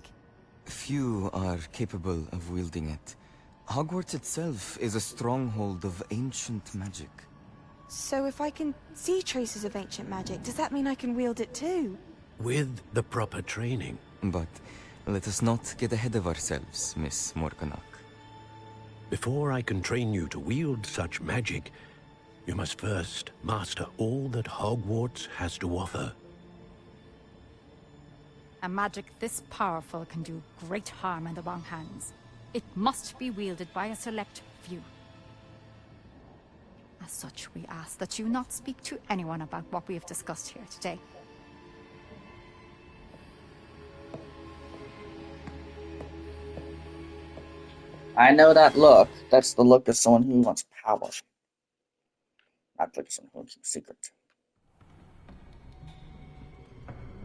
Few are capable of wielding it. Hogwarts itself is a stronghold of ancient magic. So if I can see traces of ancient magic, does that mean I can wield it too? With the proper training. But let us not get ahead of ourselves, Miss Morganach. Before I can train you to wield such magic, you must first master all that Hogwarts has to offer. A magic this powerful can do great harm in the wrong hands. It must be wielded by a select few. As such, we ask that you not speak to anyone about what we have discussed here today. I know that look. That's the look of someone who wants power. Not like someone who wants a secret.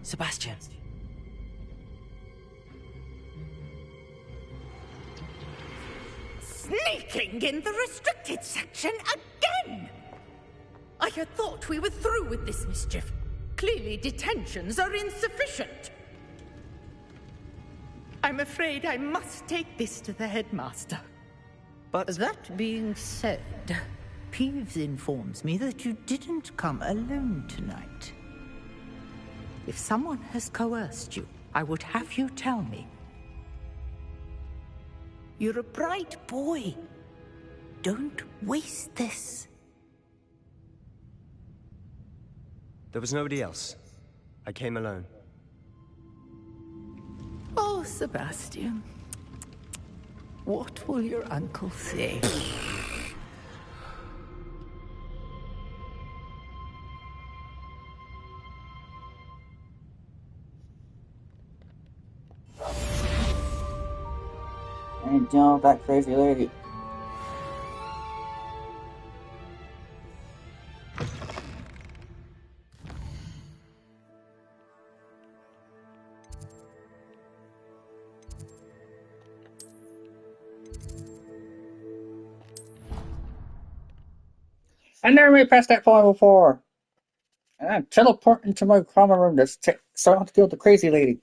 Sebastian. Sneaking in the restricted section again! I had thought we were through with this mischief. Clearly detentions are insufficient. I'm afraid I must take this to the headmaster. But that being said, Peeves informs me that you didn't come alone tonight. If someone has coerced you, I would have you tell me. You're a bright boy. Don't waste this. There was nobody else. I came alone. Oh, Sebastian. What will your uncle say? I ain't dealing with that crazy lady. I never made it past that point before. And I'm teleporting to my common room so I don't have to deal with the crazy lady.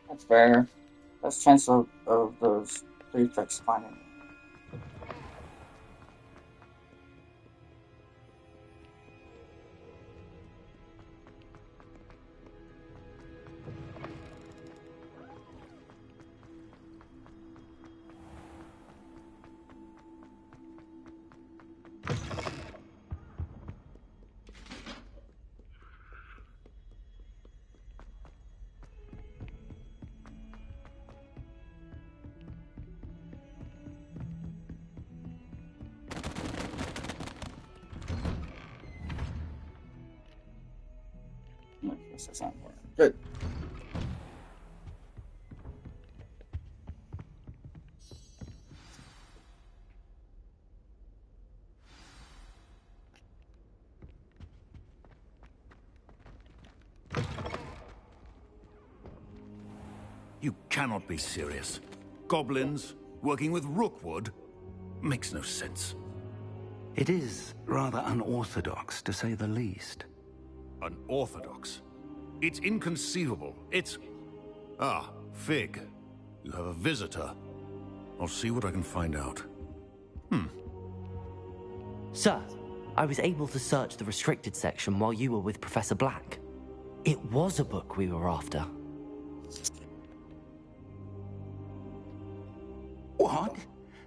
That's fair. That's a chance of those prefects finding me. That's not important. Good. You cannot be serious. Goblins working with Rookwood? Makes no sense. It is rather unorthodox, to say the least. Unorthodox? It's inconceivable. It's... Ah, Fig. You have a visitor. I'll see what I can find out. Sir, I was able to search the restricted section while you were with Professor Black. It was a book we were after. What?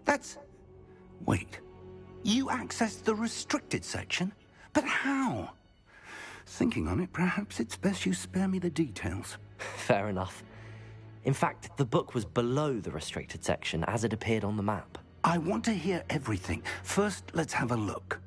That's... Wait. You accessed the restricted section? But how? Thinking on it, perhaps it's best you spare me the details. Fair enough. In fact, the book was below the restricted section as it appeared on the map. I want to hear everything. First, let's have a look.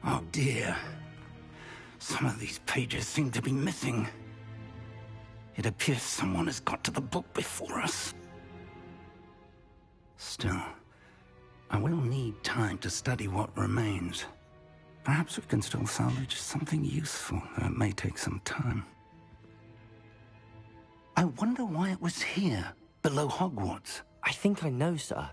Oh dear. Some of these pages seem to be missing. It appears someone has got to the book before us. Still, I will need time to study what remains. Perhaps we can still salvage something useful, though it may take some time. I wonder why it was here, below Hogwarts. I think I know, sir.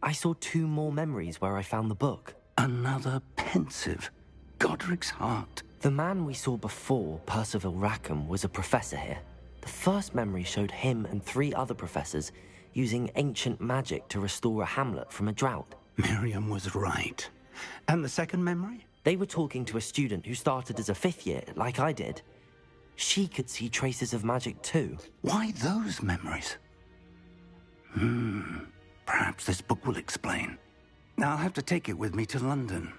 I saw 2 more memories where I found the book. Another pensive. Godric's heart. The man we saw before, Percival Rackham, was a professor here. The first memory showed him and 3 other professors using ancient magic to restore a hamlet from a drought. Miriam was right. And the second memory? They were talking to a student who started as a 5th year, like I did. She could see traces of magic too. Why those memories? Perhaps this book will explain. I'll have to take it with me to London.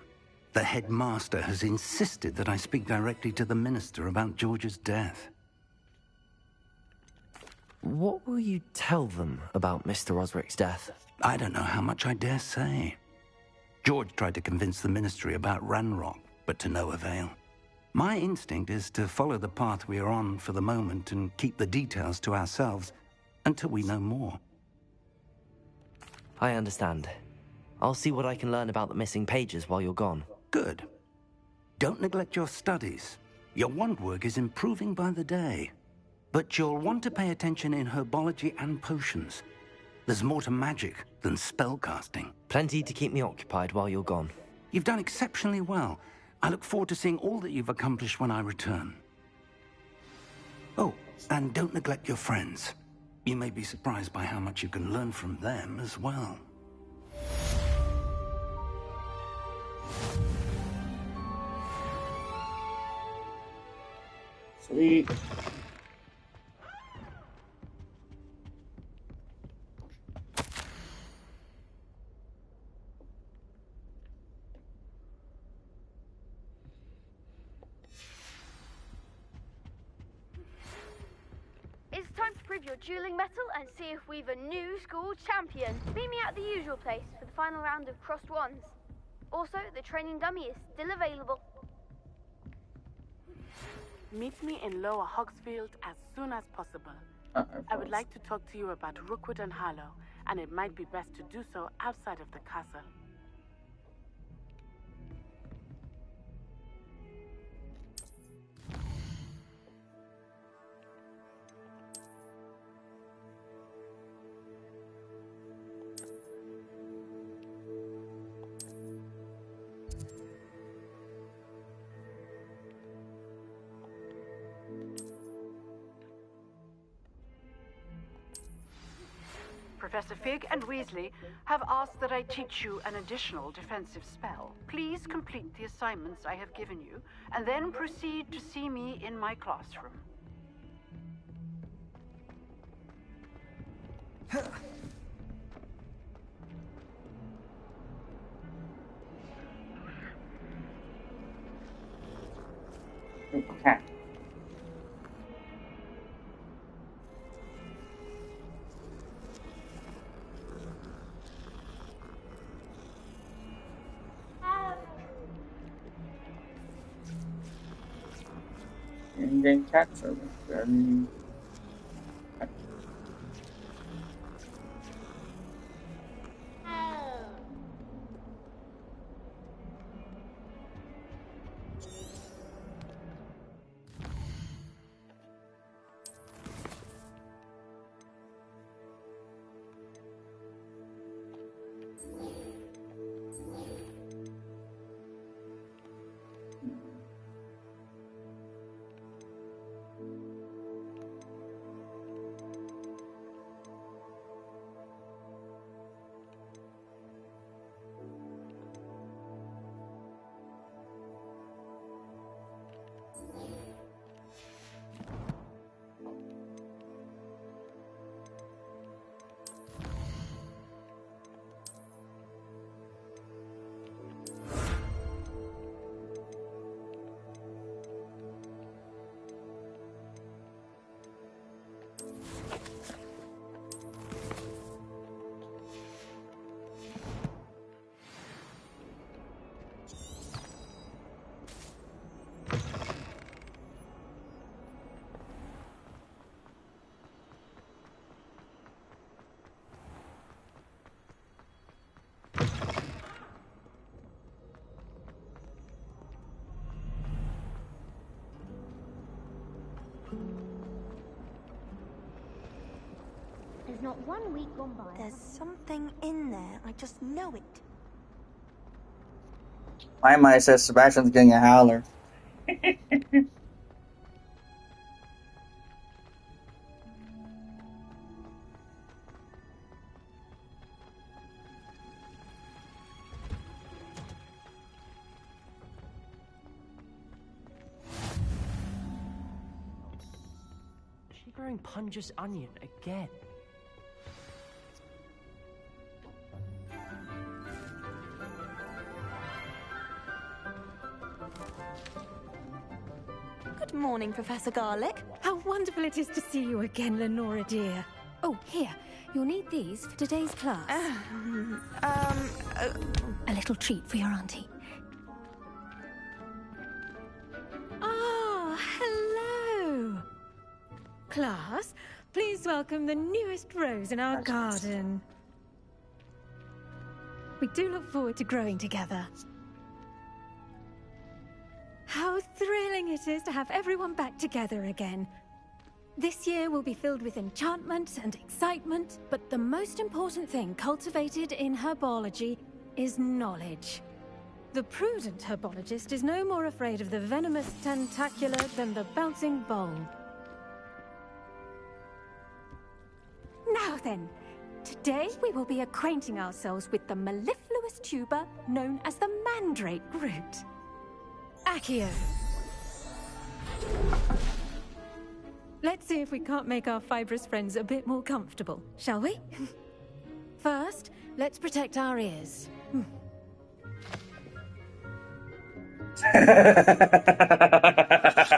The headmaster has insisted that I speak directly to the minister about George's death. What will you tell them about Mr. Osric's death? I don't know how much I dare say. George tried to convince the ministry about Ranrock, but to no avail. My instinct is to follow the path we are on for the moment and keep the details to ourselves until we know more. I understand. I'll see what I can learn about the missing pages while you're gone. Good. Don't neglect your studies. Your wand work is improving by the day. But you'll want to pay attention in herbology and potions. There's more to magic than spellcasting. Plenty to keep me occupied while you're gone. You've done exceptionally well. I look forward to seeing all that you've accomplished when I return. Oh, and don't neglect your friends. You may be surprised by how much you can learn from them as well. Sweet. It's time to prove your dueling mettle and see if we've a new school champion. Meet me at the usual place for the final round of crossed wands. Also, the training dummy is still available. Meet me in Lower Hogsfield as soon as possible. I would like to talk to you about Rookwood and Harlow, and it might be best to do so outside of the castle. Professor Fig and Weasley have asked that I teach you an additional defensive spell. Please complete the assignments I have given you, and then proceed to see me in my classroom. Okay. In-game chat service. Very... There's not 1 week gone by. There's something in there. I just know it. My mind says Sebastian's getting a howler. Shivering Punger's onion again. Good morning, Professor Garlic. How wonderful it is to see you again, Lenora dear. Oh, here. You'll need these for today's class. A little treat for your auntie. Ah, hello. Class, please welcome the newest rose in our garden. We do look forward to growing together. How thrilling it is to have everyone back together again. This year will be filled with enchantment and excitement, but the most important thing cultivated in herbology is knowledge. The prudent herbologist is no more afraid of the venomous tentacula than the bouncing bulb. Now then, today we will be acquainting ourselves with the mellifluous tuber known as the mandrake root. Accio. Let's see if we can't make our fibrous friends a bit more comfortable, shall we? First, let's protect our ears.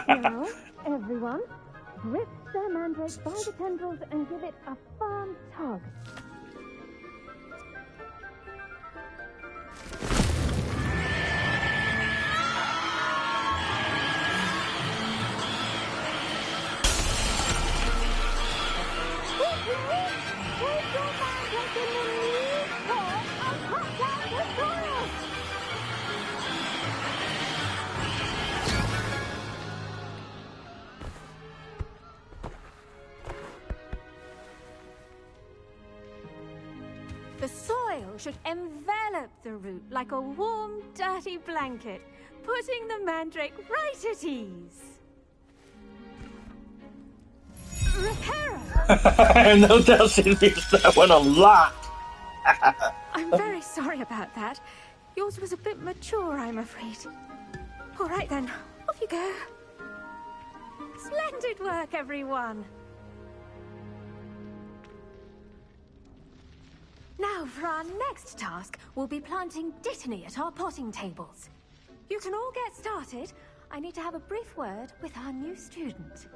Now, everyone, grip the mandrake by the tendrils and give it a firm tug. The soil should envelop the root like a warm, dirty blanket, putting the mandrake right at ease. Reparo! No doubt she used that one a lot. I'm very sorry about that. Yours was a bit mature, I'm afraid. All right then, off you go. Splendid work, everyone. Now, for our next task, we'll be planting Dittany at our potting tables. You can all get started. I need to have a brief word with our new student.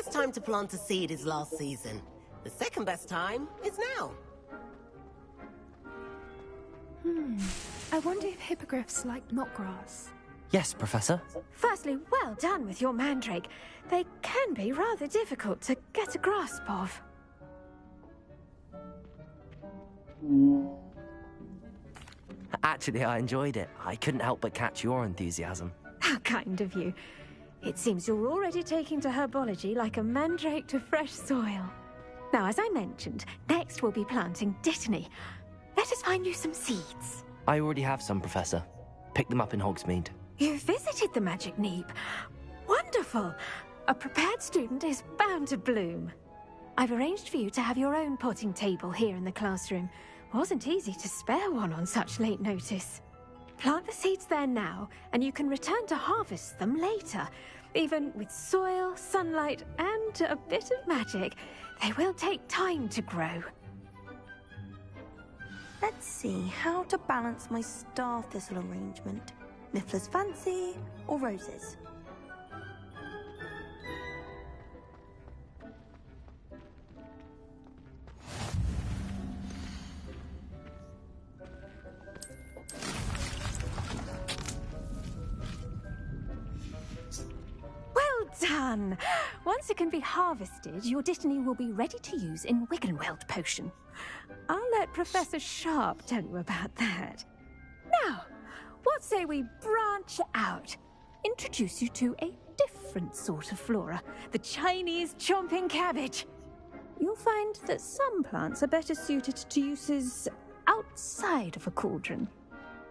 best time to plant a seed is last season. The second best time is now. I wonder if hippogriffs like knotgrass. Yes, Professor. Firstly, well done with your mandrake. They can be rather difficult to get a grasp of. Actually, I enjoyed it. I couldn't help but catch your enthusiasm. How kind of you. It seems you're already taking to herbology like a mandrake to fresh soil. Now, as I mentioned, next we'll be planting dittany. Let us find you some seeds. I already have some, Professor. Pick them up in Hogsmede. You visited the Magic Neep. Wonderful! A prepared student is bound to bloom. I've arranged for you to have your own potting table here in the classroom. Wasn't easy to spare one on such late notice. Plant the seeds there now, and you can return to harvest them later. Even with soil, sunlight, and a bit of magic, they will take time to grow. Let's see how to balance my star thistle arrangement. Niffler's fancy or roses? Well done! Once it can be harvested, your dittany will be ready to use in Wiggenweld potion. I'll let Professor Sharp tell you about that. Now, what say we branch out? Introduce you to a different sort of flora, the Chinese chomping cabbage. You'll find that some plants are better suited to uses outside of a cauldron.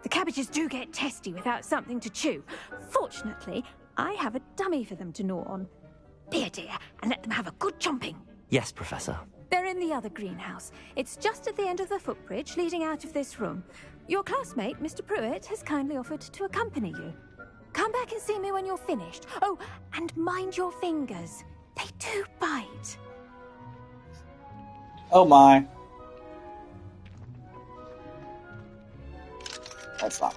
The cabbages do get testy without something to chew. Fortunately, I have a dummy for them to gnaw on. Be a dear and let them have a good chomping. Yes, Professor. They're in the other greenhouse. It's just at the end of the footbridge leading out of this room. Your classmate, Mr. Pruitt, has kindly offered to accompany you. Come back and see me when you're finished. Oh, and mind your fingers. They do bite. Oh my. That's not.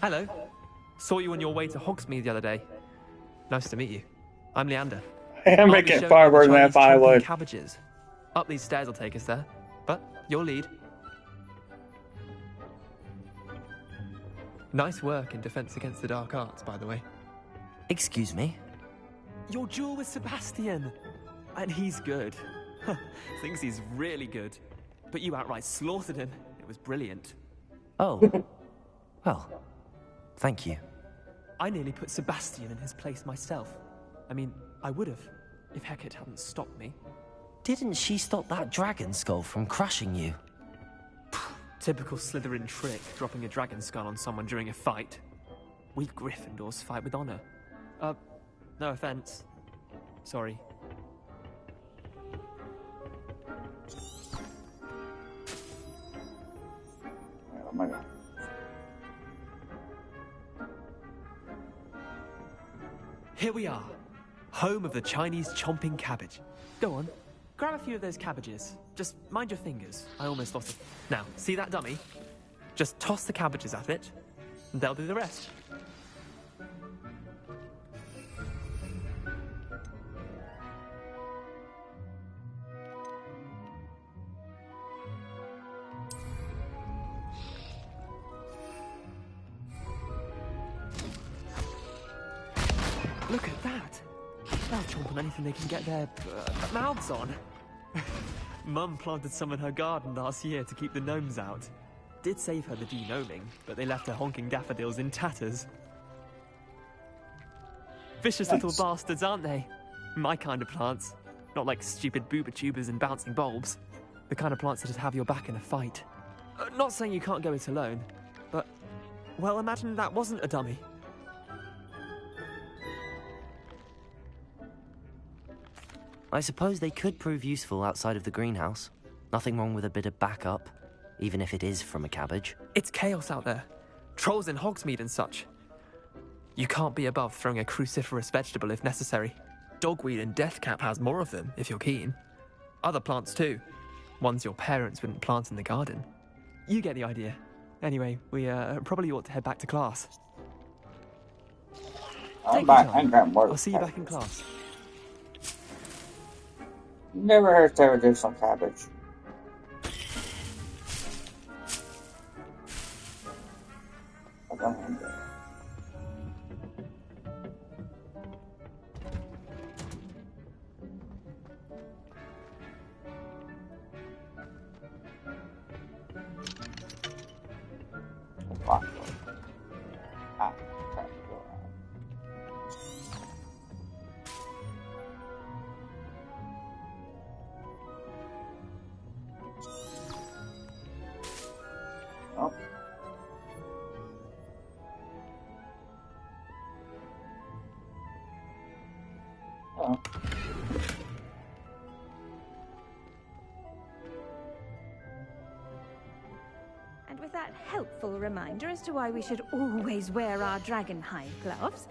Hello. Saw you on your way to Hogsmede the other day. Nice to meet you. I'm Leander. I'm making far worse than if I would. Cabbages. Up these stairs will take us there, but your lead. Nice work in Defense Against the Dark Arts, by the way. Excuse me? Your duel with Sebastian. And he's good. Thinks he's really good. But you outright slaughtered him. It was brilliant. Oh. Well, thank you. I nearly put Sebastian in his place myself. I mean, I would have, if Hecat hadn't stopped me. Didn't she stop that dragon skull from crushing you? Typical Slytherin trick, dropping a dragon skull on someone during a fight. We Gryffindors fight with honor. No offense. Sorry. Oh my god. Here we are, home of the Chinese chomping cabbage. Go on, grab a few of those cabbages. Just mind your fingers. I almost lost it. Now, see that dummy? Just toss the cabbages at it, and they'll do the rest. Look at that! They'll chomp on anything they can get their mouths on. Mum planted some in her garden last year to keep the gnomes out. Did save her the de-gnoming, but they left her honking daffodils in tatters. Vicious little bastards, aren't they? My kind of plants. Not like stupid booba tubers and bouncing bulbs. The kind of plants that'd have your back in a fight. Not saying you can't go it alone, but... well, imagine that wasn't a dummy. I suppose they could prove useful outside of the greenhouse. Nothing wrong with a bit of backup, even if it is from a cabbage. It's chaos out there. Trolls in Hogsmede and such. You can't be above throwing a cruciferous vegetable if necessary. Dogweed and deathcap has more of them, if you're keen. Other plants too. Ones your parents wouldn't plant in the garden. You get the idea. Anyway, we probably ought to head back to class. I'm back. I got more. I'll see you back in class. Never hurts to ever do some cabbage. I don't have that. And with that helpful reminder as to why we should always wear our dragonhide gloves,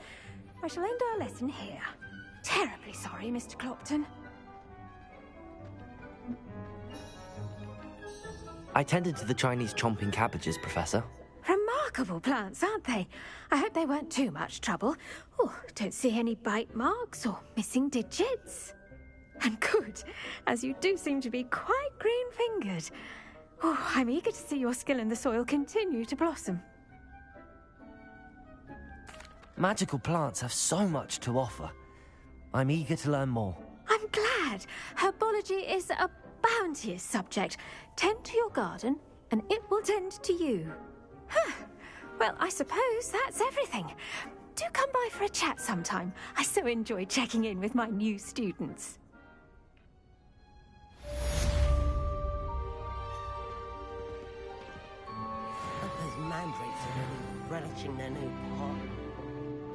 I shall end our lesson here. Terribly sorry, Mr. Clopton. I tended to the Chinese chomping cabbages, Professor. Remarkable plants, aren't they? I hope they weren't too much trouble. Oh, don't see any bite marks or missing digits. And good, as you do seem to be quite green-fingered. Oh, I'm eager to see your skill in the soil continue to blossom. Magical plants have so much to offer. I'm eager to learn more. I'm glad. Herbology is a bounteous subject. Tend to your garden, and it will tend to you. Huh. Well, I suppose that's everything. Do come by for a chat sometime. I so enjoy checking in with my new students. Those mandrakes are really relishing their new pot.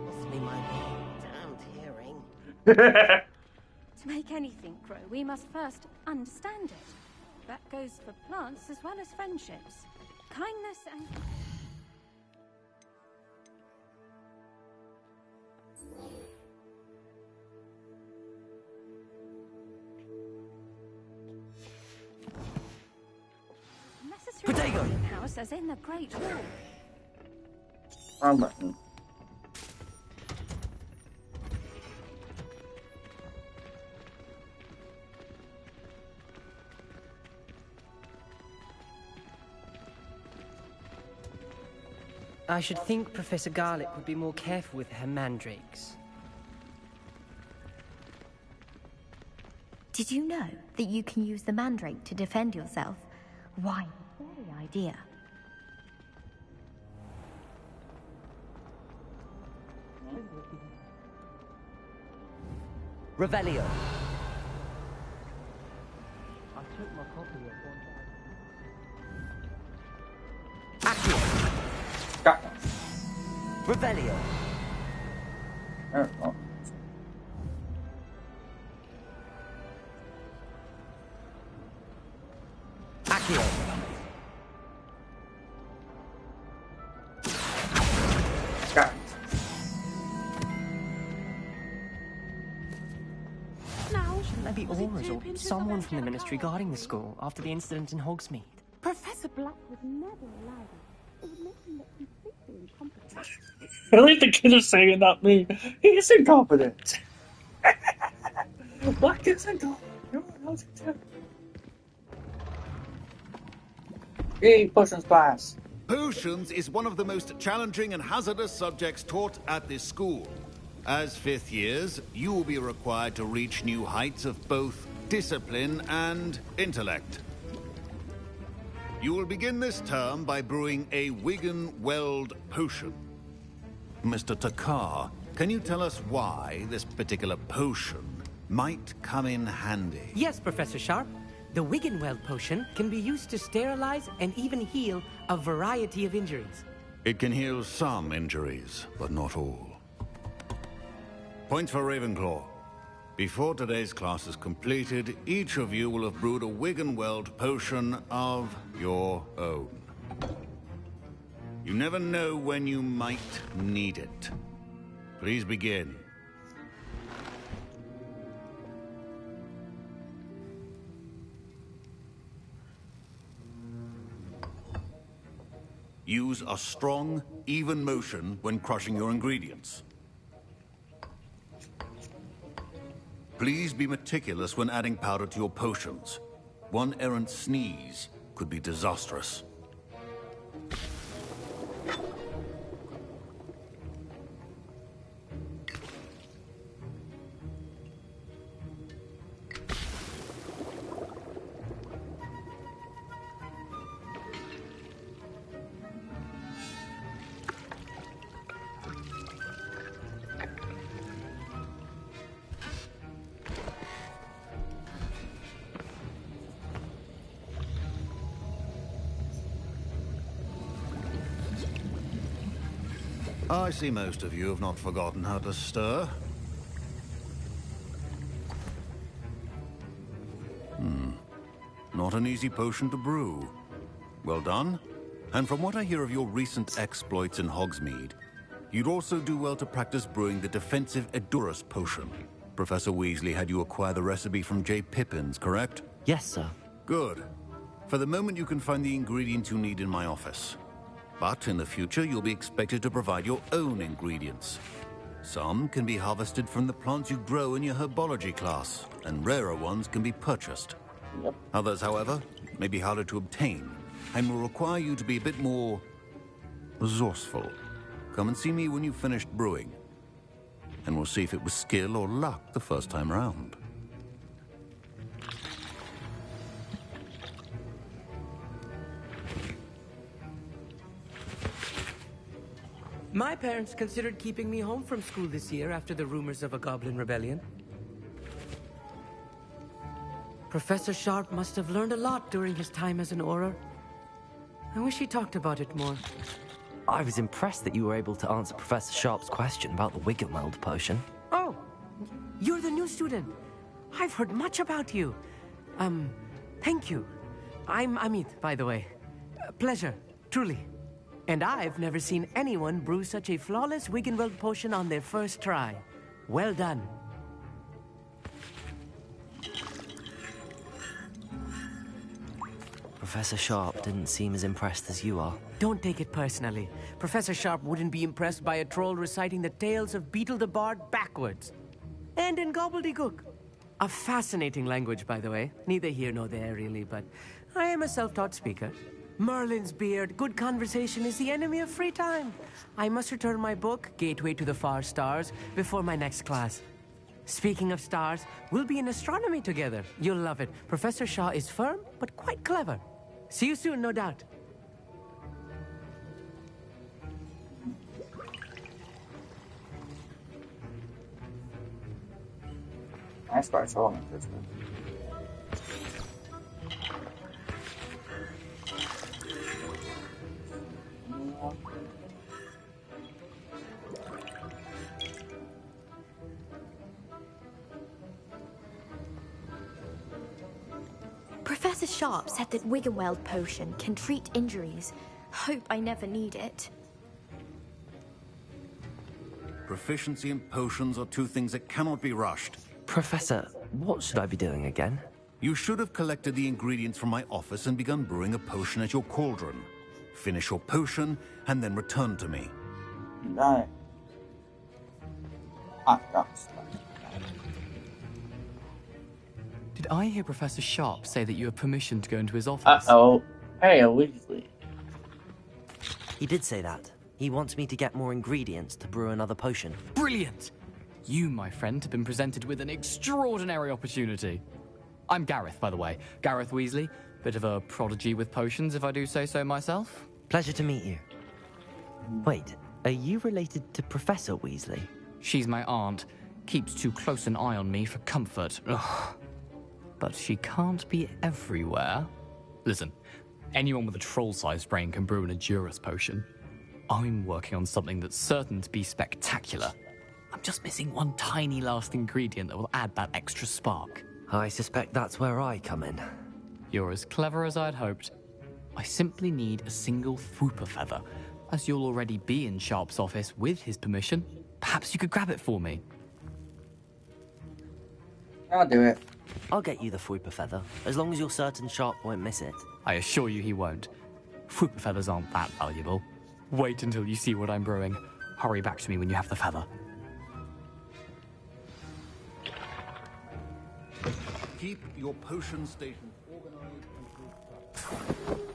Must be my damned hearing. To make anything grow, we must first understand it. That goes for plants as well as friendships. Kindness and... Potato! House as in the Great Hall. Wrong button. I should think Professor Garlick would be more careful with her mandrakes. Did you know that you can use the mandrake to defend yourself? Why, very idea. Revelio. I took my copy at one Got Revelio. Oh. Accio. Got Now, shouldn't there be auras or someone from the Ministry guarding the school after the incident in Hogsmede? Professor Black would never allow that. It would make him look completely incompetent. At least the kid is saying it, not me. He is incompetent. Black is incompetent. Everyone else can tell. Hey, potions class. Potions is one of the most challenging and hazardous subjects taught at this school. As fifth years, you will be required to reach new heights of both discipline and intellect. You will begin this term by brewing a Wigan-Weld potion. Mr. Takar, can you tell us why this particular potion might come in handy? Yes, Professor Sharp. The Wiggenweld potion can be used to sterilize and even heal a variety of injuries. It can heal some injuries, but not all. Points for Ravenclaw. Before today's class is completed, each of you will have brewed a Wiggenweld potion of your own. You never know when you might need it. Please begin. Use a strong, even motion when crushing your ingredients. Please be meticulous when adding powder to your potions. One errant sneeze could be disastrous. I see most of you have not forgotten how to stir. Not an easy potion to brew. Well done. And from what I hear of your recent exploits in Hogsmede, you'd also do well to practice brewing the defensive Edurus potion. Professor Weasley had you acquire the recipe from J. Pippins, correct? Yes, sir. Good. For the moment, you can find the ingredients you need in my office. But in the future, you'll be expected to provide your own ingredients. Some can be harvested from the plants you grow in your Herbology class, and rarer ones can be purchased. Others, however, may be harder to obtain, and will require you to be a bit more resourceful. Come and see me when you've finished brewing, and we'll see if it was skill or luck the first time around. My parents considered keeping me home from school this year after the rumors of a goblin rebellion. Professor Sharp must have learned a lot during his time as an Auror. I wish he talked about it more. I was impressed that you were able to answer Professor Sharp's question about the Wiggenweld potion. Oh, you're the new student. I've heard much about you. Thank you. I'm Amit, by the way. Pleasure, truly. And I've never seen anyone brew such a flawless Wiggenweld potion on their first try. Well done. Professor Sharp didn't seem as impressed as you are. Don't take it personally. Professor Sharp wouldn't be impressed by a troll reciting the tales of Beetle the Bard backwards. And in gobbledygook. A fascinating language, by the way. Neither here nor there, really, but I am a self-taught speaker. Merlin's beard, good conversation is the enemy of free time. I must return my book, Gateway to the Far Stars, before my next class. Speaking of stars, we'll be in astronomy together. You'll love it. Professor Shaw is firm, but quite clever. See you soon, no doubt. Nice by Solomon, isn't it? Professor Sharp said that Wiggenweld potion can treat injuries. Hope I never need it. Proficiency and potions are two things that cannot be rushed. Professor, what should I be doing again? You should have collected the ingredients from my office and begun brewing a potion at your cauldron. Finish your potion, and then return to me. Right. Did I hear Professor Sharp say that you have permission to go into his office? Uh-oh. Hey, a Weasley. He did say that. He wants me to get more ingredients to brew another potion. Brilliant! You, my friend, have been presented with an extraordinary opportunity. I'm Gareth, by the way. Gareth Weasley. Bit of a prodigy with potions, if I do say so myself. Pleasure to meet you. Wait, are you related to Professor Weasley? She's my aunt. Keeps too close an eye on me for comfort. Ugh. But she can't be everywhere. Listen, anyone with a troll-sized brain can brew an Edurus potion. I'm working on something that's certain to be spectacular. I'm just missing one tiny last ingredient that will add that extra spark. I suspect that's where I come in. You're as clever as I'd hoped. I simply need a single Fwooper feather. As you'll already be in Sharp's office with his permission, perhaps you could grab it for me. I'll do it. I'll get you the Fwooper feather, as long as you're certain Sharp won't miss it. I assure you he won't. Fruit feathers aren't that valuable. Wait until you see what I'm brewing. Hurry back to me when you have the feather. Keep your potion station organized and group.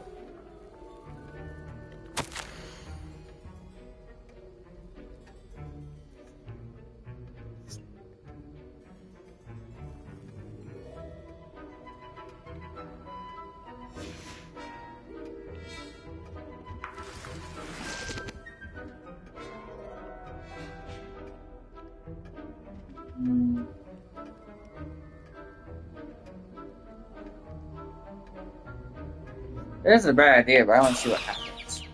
This is a bad idea, but I want to see what happens.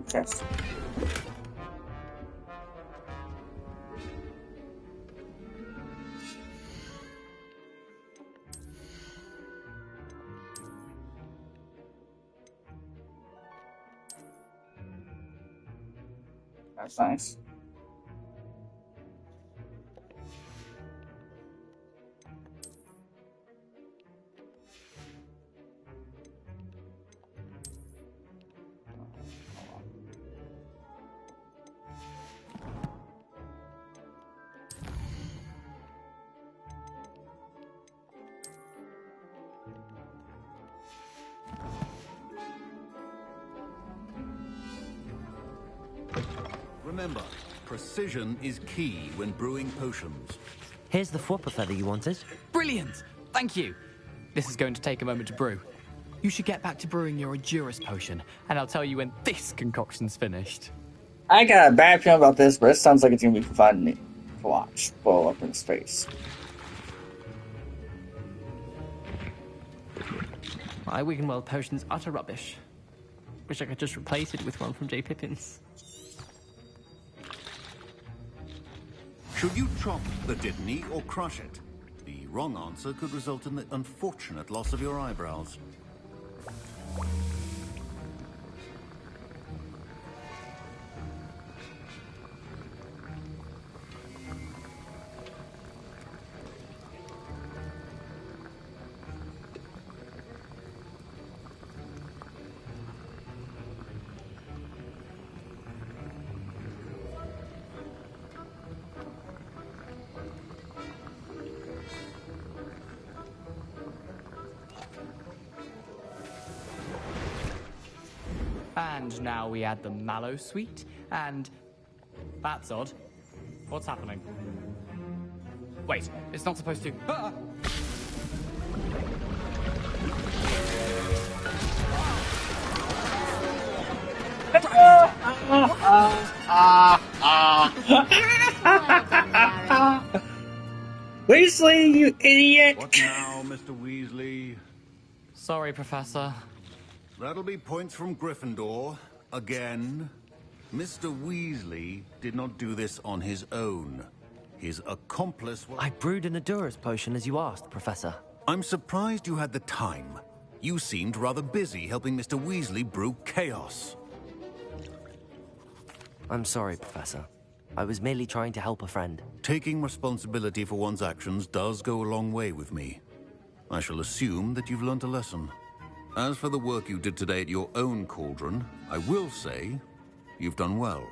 Chest. That's nice. Remember, precision is key when brewing potions. Here's the Fwooper feather you wanted. Brilliant! Thank you. This is going to take a moment to brew. You should get back to brewing your Adurus potion, and I'll tell you when this concoction's finished. I got a bad feeling about this, but it sounds like it's gonna be fun to watch. Blow up in space. My Wiggenweld potion's utter rubbish. Wish I could just replace it with one from J. Pippin's. Should you chop the Dittany or crush it? The wrong answer could result in the unfortunate loss of your eyebrows. And now we add the mallow sweet, and... That's odd. What's happening? Wait, it's not supposed to... Ah! Weasley, you idiot! What now, Mr. Weasley? Sorry, Professor. That'll be points from Gryffindor. Again. Mr. Weasley did not do this on his own. His accomplice was... I brewed an Adurus potion as you asked, Professor. I'm surprised you had the time. You seemed rather busy helping Mr. Weasley brew chaos. I'm sorry, Professor. I was merely trying to help a friend. Taking responsibility for one's actions does go a long way with me. I shall assume that you've learnt a lesson. As for the work you did today at your own cauldron, I will say you've done well.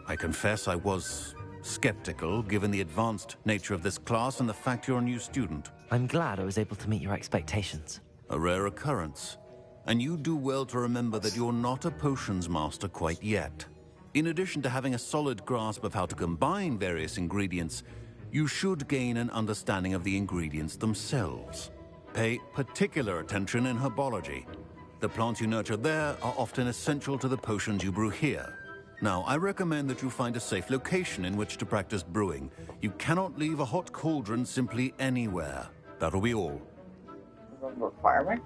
I confess I was skeptical, given the advanced nature of this class and the fact you're a new student. I'm glad I was able to meet your expectations. A rare occurrence. And you do well to remember that you're not a potions master quite yet. In addition to having a solid grasp of how to combine various ingredients, you should gain an understanding of the ingredients themselves. Pay particular attention in herbology. The plants you nurture there are often essential to the potions you brew here. Now, I recommend that you find a safe location in which to practice brewing. You cannot leave a hot cauldron simply anywhere. That'll be all. Requirement?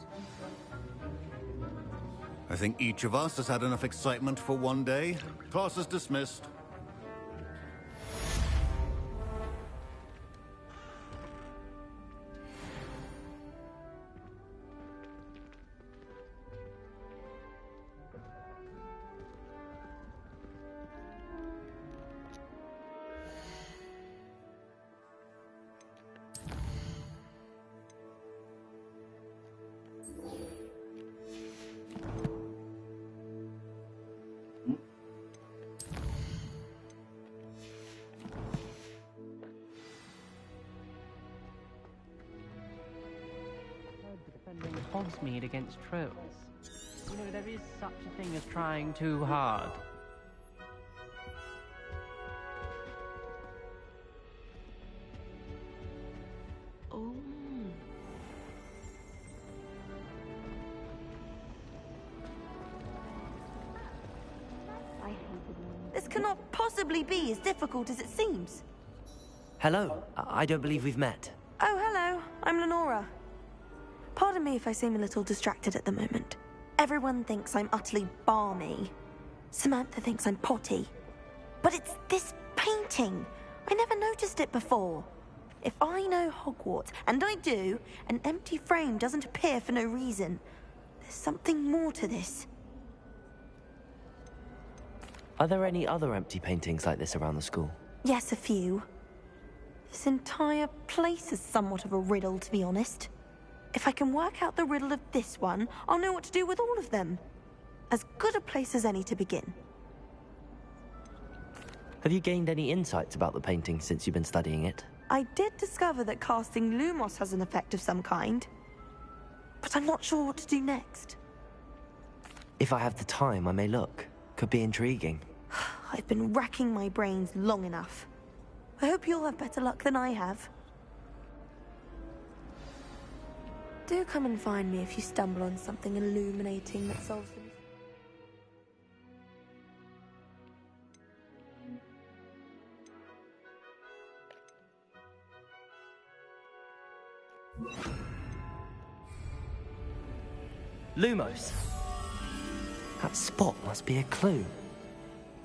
I think each of us has had enough excitement for one day. Class is dismissed. Hogsmede against trolls. You know, there is such a thing as trying too hard. Oh. This cannot possibly be as difficult as it seems. Hello. I don't believe we've met. Oh, hello. I'm Lenora. Pardon me if I seem a little distracted at the moment. Everyone thinks I'm utterly balmy. Samantha thinks I'm potty. But it's this painting. I never noticed it before. If I know Hogwarts, and I do, an empty frame doesn't appear for no reason. There's something more to this. Are there any other empty paintings like this around the school? Yes, a few. This entire place is somewhat of a riddle, to be honest. If I can work out the riddle of this one, I'll know what to do with all of them. As good a place as any to begin. Have you gained any insights about the painting since you've been studying it? I did discover that casting Lumos has an effect of some kind. But I'm not sure what to do next. If I have the time, I may look. Could be intriguing. I've been racking my brains long enough. I hope you'll have better luck than I have. Do come and find me if you stumble on something illuminating that solves them. Lumos! That spot must be a clue.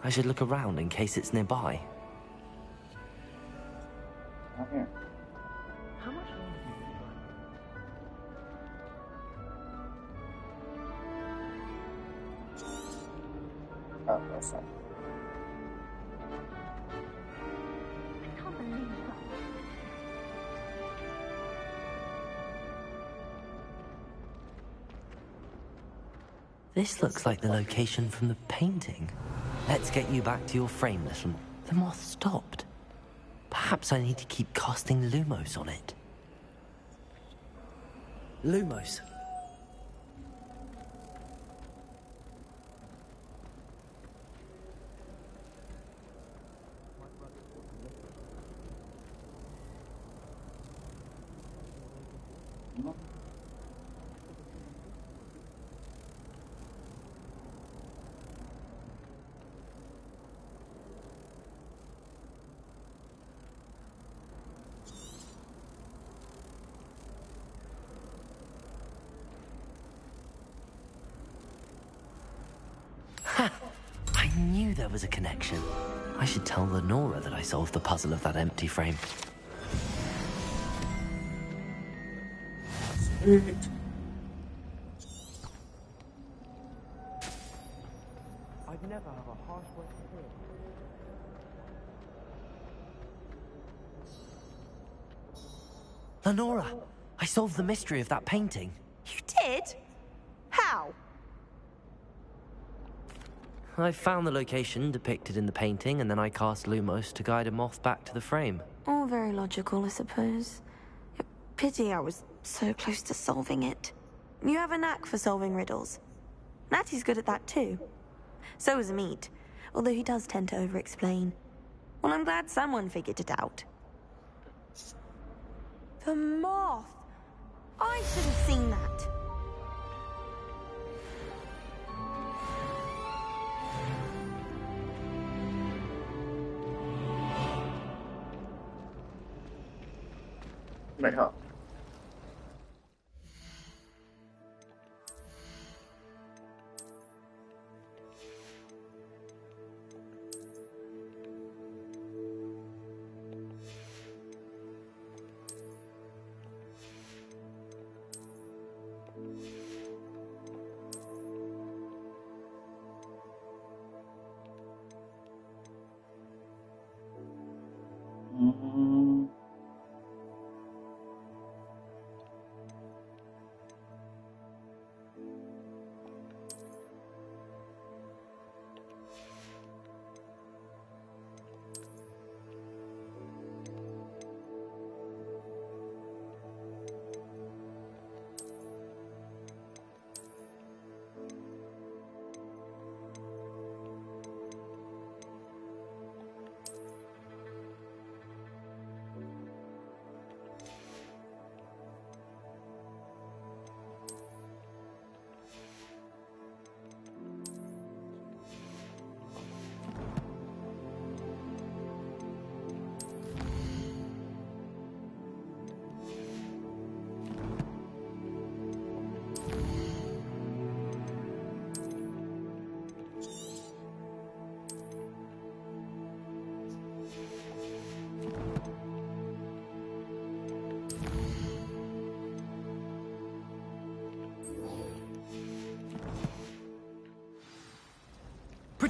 I should look around in case it's nearby. Okay. How much longer do you think? Oh, that's not. I can't believe that. This looks like the location from the painting. Let's get you back to your frame, little. The moth stopped. Perhaps I need to keep casting Lumos on it. Lumos. I knew there was a connection. I should tell Lenora that I solved the puzzle of that empty frame. Sweet. I'd never have a harsh word to hear. Lenora! I solved the mystery of that painting. You did? How? I found the location depicted in the painting, and then I cast Lumos to guide a moth back to the frame. All very logical, I suppose. Pity I was so close to solving it. You have a knack for solving riddles. Natty's good at that too. So is Meat, although he does tend to over-explain. Well, I'm glad someone figured it out. The moth! I should have seen that. Might help.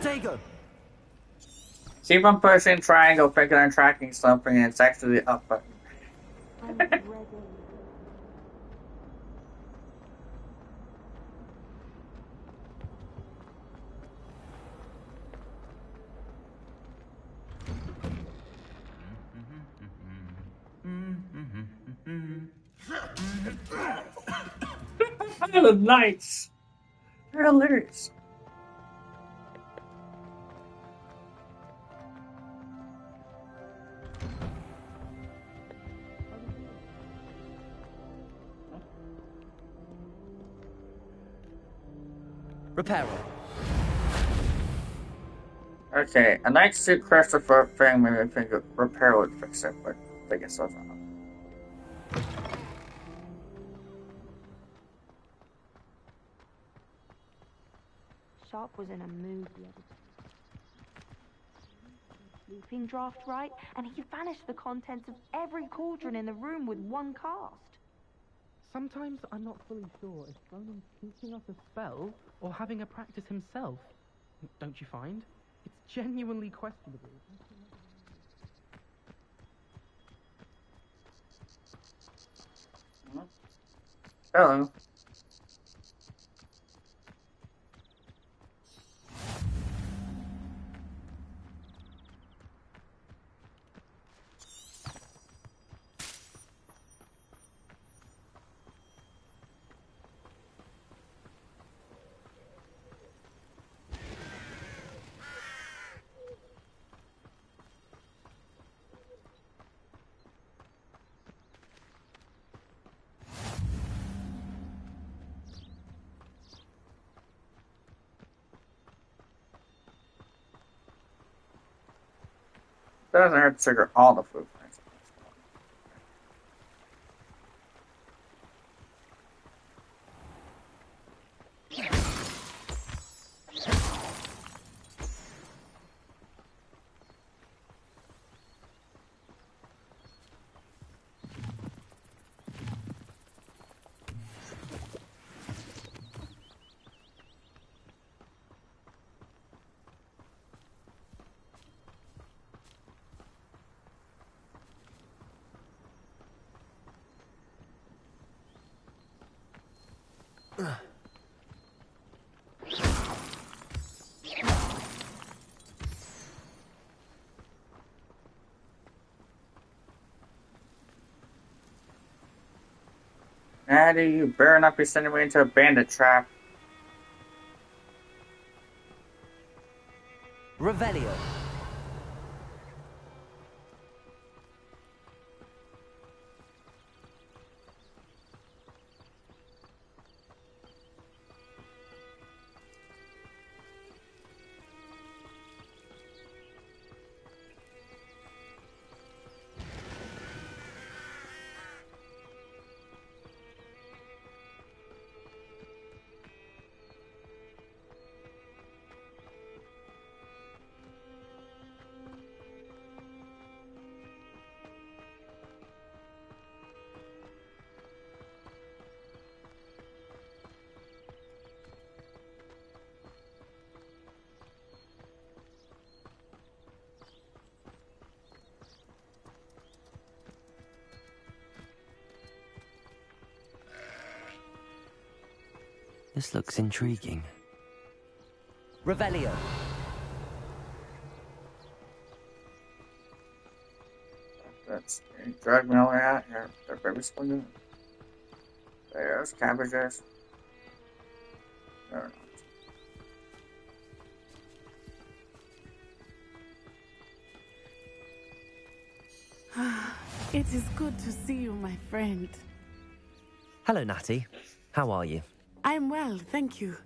Potato! Keep on pushing triangle, thinking I'm tracking something, and it's actually the up button. Nice. They're hilarious. Reparo. Okay, a night suit Christopher thing made me think Reparo would fix it, but I guess that's not. Sharp was in a mood the other day. Sleeping draft, right? And he vanished the contents of every cauldron in the room with one cast. Sometimes I'm not fully sure if Ronan's teaching us a spell or having a practice himself. Don't you find? It's genuinely questionable. Hello. Doesn't hurt to trigger all the food points. Natty, you better not be sending me into a bandit trap. Revelio. This looks intriguing. Revelio. That's drag me all the way out here. They're baby splinter. There's cabbages. There. It is good to see you, my friend. Hello, Natty. How are you? I'm well, thank you.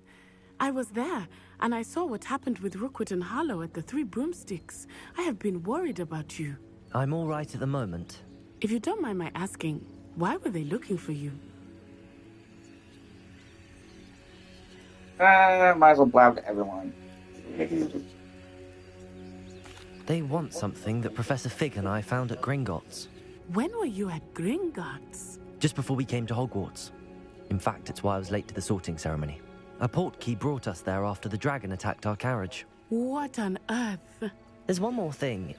I was there, and I saw what happened with Rookwood and Harlow at the Three Broomsticks. I have been worried about you. I'm all right at the moment. If you don't mind my asking, why were they looking for you? Might as well blab to everyone. They want something that Professor Fig and I found at Gringotts. When were you at Gringotts? Just before we came to Hogwarts. In fact, it's why I was late to the sorting ceremony. A portkey brought us there after the dragon attacked our carriage. What on earth? There's one more thing.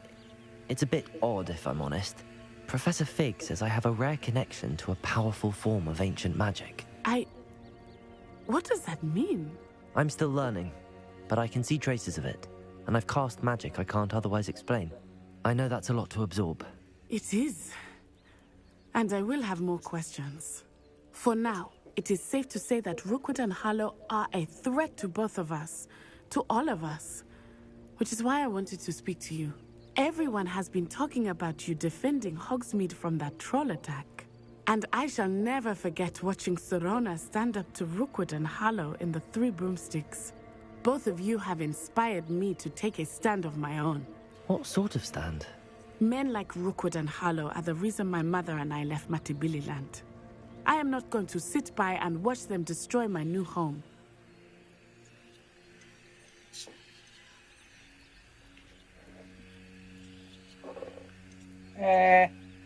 It's a bit odd, if I'm honest. Professor Fig says I have a rare connection to a powerful form of ancient magic. What does that mean? I'm still learning, but I can see traces of it, and I've cast magic I can't otherwise explain. I know that's a lot to absorb. It is. And I will have more questions. For now, it is safe to say that Rookwood and Harlow are a threat to both of us, to all of us, which is why I wanted to speak to you. Everyone has been talking about you defending Hogsmede from that troll attack. And I shall never forget watching Serona stand up to Rookwood and Harlow in the Three Broomsticks. Both of you have inspired me to take a stand of my own. What sort of stand? Men like Rookwood and Harlow are the reason my mother and I left Matibili land. I am not going to sit by and watch them destroy my new home.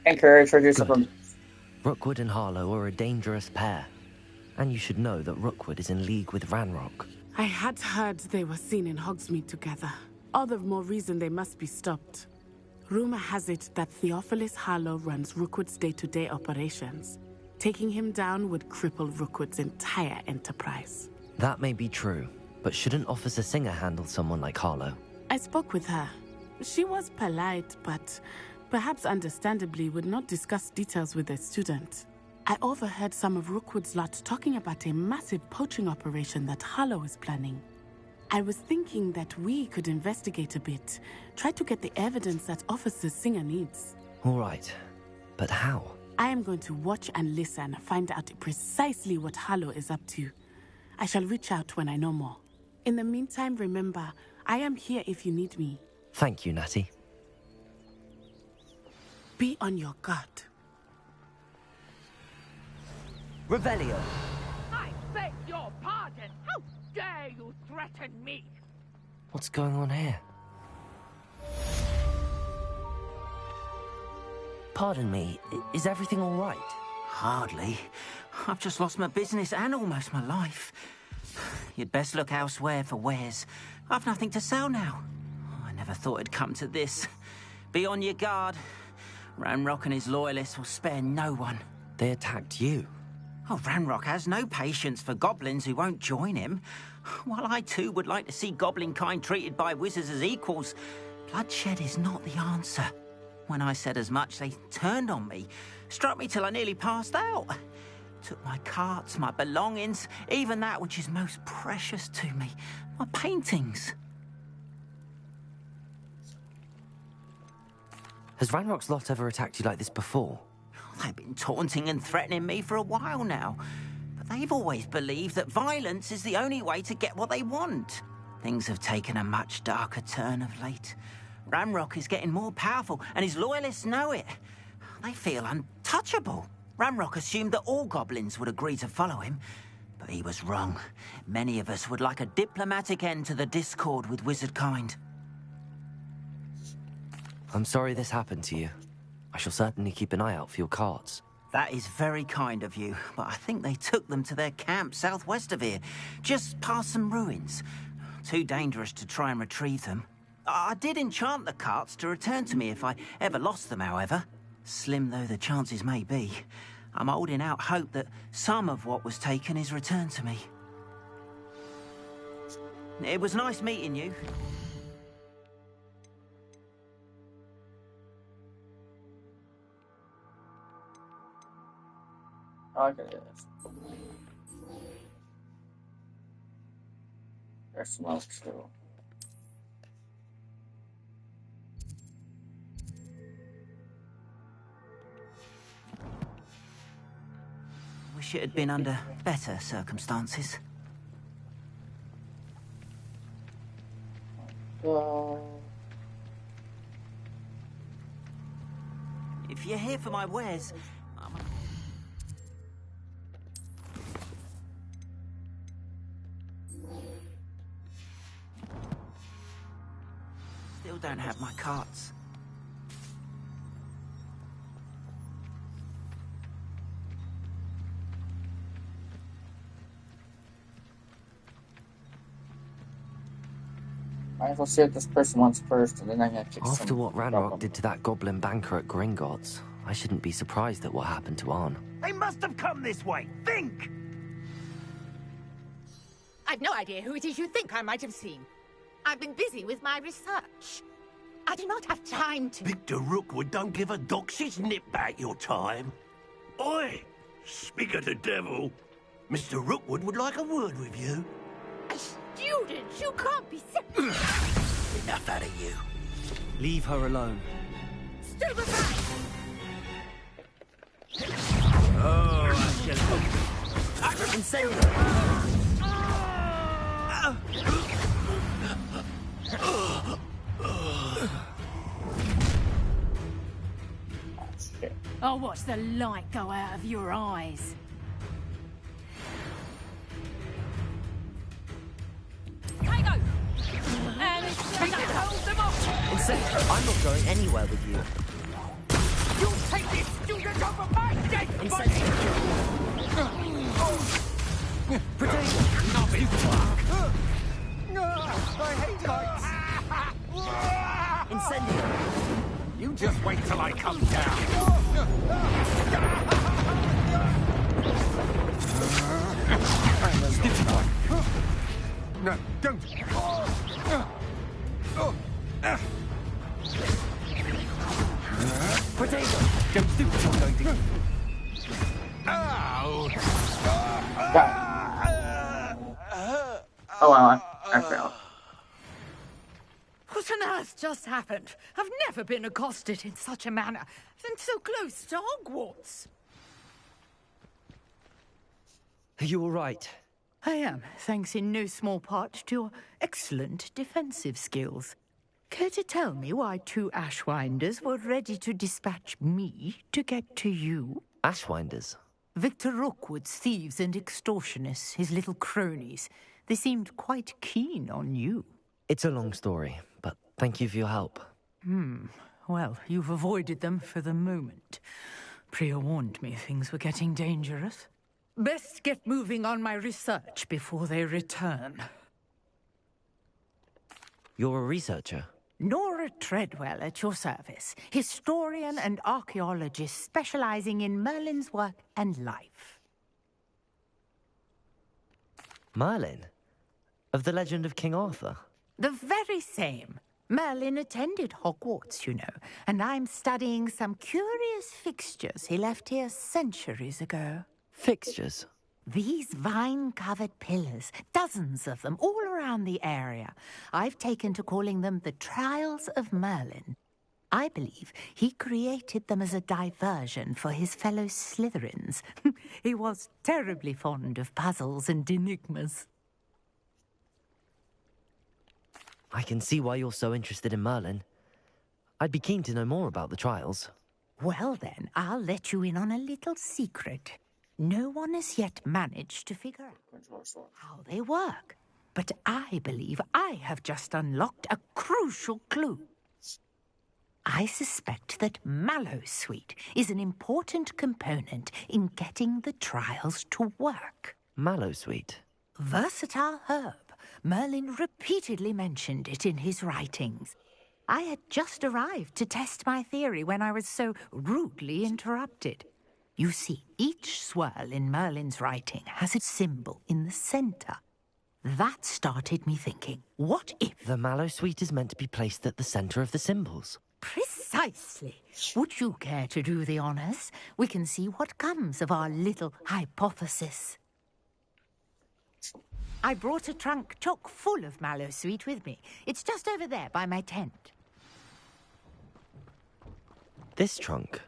Encourage her to do something. Rookwood and Harlow are a dangerous pair. And you should know that Rookwood is in league with Ranrock. I had heard they were seen in Hogsmeade together. All the more reason they must be stopped. Rumor has it that Theophilus Harlow runs Rookwood's day-to-day operations. Taking him down would cripple Rookwood's entire enterprise. That may be true, but shouldn't Officer Singer handle someone like Harlow? I spoke with her. She was polite, but perhaps understandably would not discuss details with a student. I overheard some of Rookwood's lot talking about a massive poaching operation that Harlow is planning. I was thinking that we could investigate a bit, try to get the evidence that Officer Singer needs. All right, but how? I am going to watch and listen, find out precisely what Harlow is up to. I shall reach out when I know more. In the meantime, remember, I am here if you need me. Thank you, Natty. Be on your guard. Revelio! I beg your pardon! How dare you threaten me? What's going on here? Pardon me, is everything all right? Hardly. I've just lost my business and almost my life. You'd best look elsewhere for wares. I've nothing to sell now. I never thought it'd come to this. Be on your guard. Ranrock and his loyalists will spare no one. They attacked you? Oh, Ranrock has no patience for goblins who won't join him. While I too would like to see goblin kind treated by wizards as equals, bloodshed is not the answer. When I said as much, they turned on me, struck me till I nearly passed out. Took my carts, my belongings, even that which is most precious to me, my paintings. Has Ranrock's lot ever attacked you like this before? They've been taunting and threatening me for a while now, but they've always believed that violence is the only way to get what they want. Things have taken a much darker turn of late. Ranrock is getting more powerful, and his loyalists know it. They feel untouchable. Ranrock assumed that all goblins would agree to follow him, but he was wrong. Many of us would like a diplomatic end to the discord with wizard kind. I'm sorry this happened to you. I shall certainly keep an eye out for your carts. That is very kind of you, but I think they took them to their camp southwest of here, just past some ruins. Too dangerous to try and retrieve them. I did enchant the carts to return to me if I ever lost them, however. Slim though the chances may be, I'm holding out hope that some of what was taken is returned to me. It was nice meeting you. Okay. There's some else too. Wish it had been under better circumstances. If you're here for my wares, still don't have my carts. Might as well see what this person wants first, and then I'm gonna kick some After what Ranrock problem. did to that goblin banker at Gringotts, I shouldn't be surprised at what happened to Arn. They must have come this way. Think! I've no idea who it is you think I might have seen. I've been busy with my research. I do not have time to... Victor Rookwood don't give a doxy's nip back your time. Oi! Speak of the devil. Mr. Rookwood would like a word with you. A student? You can't be sick. Enough out of you. Leave her alone. Still behind! Oh, I shall... Incendio! I'll watch the light go out of your eyes. Tango! And hold them off! Incendio, I'm not going anywhere with you. You'll take this student over my dead body! Potato! Not his work! I hate lights! Incendio! You just wait till I come down! No, don't! Potato! Don't do what you're going to do! Ow! Oh well, I failed. What on earth just happened? I've never been accosted in such a manner, and so close to Hogwarts. Are you all right? I am, thanks in no small part to your excellent defensive skills. Care to tell me why two Ashwinders were ready to dispatch me to get to you? Ashwinders? Victor Rookwood's thieves and extortionists, his little cronies. They seemed quite keen on you. It's a long story, but thank you for your help. Well, you've avoided them for the moment. Priya warned me things were getting dangerous. Best get moving on my research before they return. You're a researcher? Nora Treadwell at your service, historian and archaeologist specializing in Merlin's work and life. Merlin? Of the legend of King Arthur? The very same. Merlin attended Hogwarts, you know, and I'm studying some curious fixtures he left here centuries ago. Fixtures? These vine-covered pillars, dozens of them, all around the area. I've taken to calling them the Trials of Merlin. I believe he created them as a diversion for his fellow Slytherins. He was terribly fond of puzzles and enigmas. I can see why you're so interested in Merlin. I'd be keen to know more about the trials. Well then, I'll let you in on a little secret. No one has yet managed to figure out how they work. But I believe I have just unlocked a crucial clue. I suspect that Mallowsweet is an important component in getting the trials to work. Mallowsweet? Versatile herb. Merlin repeatedly mentioned it in his writings. I had just arrived to test my theory when I was so rudely interrupted. You see, each swirl in Merlin's writing has a symbol in the center. That started me thinking, what if... The Mallowsweet is meant to be placed at the center of the symbols. Precisely. Would you care to do the honors? We can see what comes of our little hypothesis. I brought a trunk chock full of Mallowsweet with me. It's just over there by my tent. This trunk?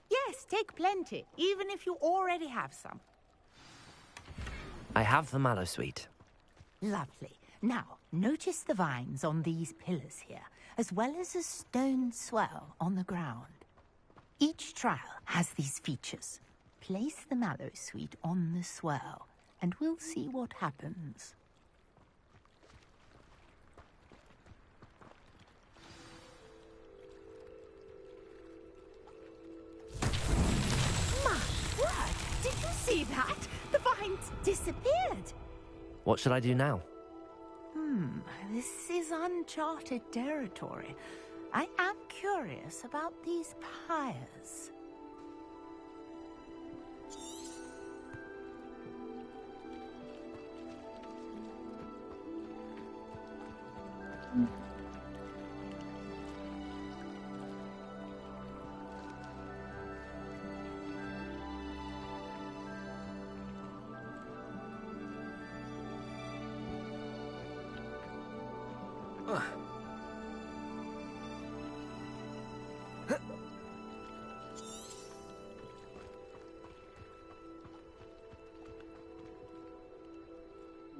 Yes, take plenty, even if you already have some. I have the Mallowsweet. Lovely. Now, notice the vines on these pillars here, as well as a stone swell on the ground. Each trial has these features. Place the Mallowsweet on the swell, and we'll see what happens. My word! Did you see that? The vines disappeared. What should I do now? This is uncharted territory. I am curious about these pyres.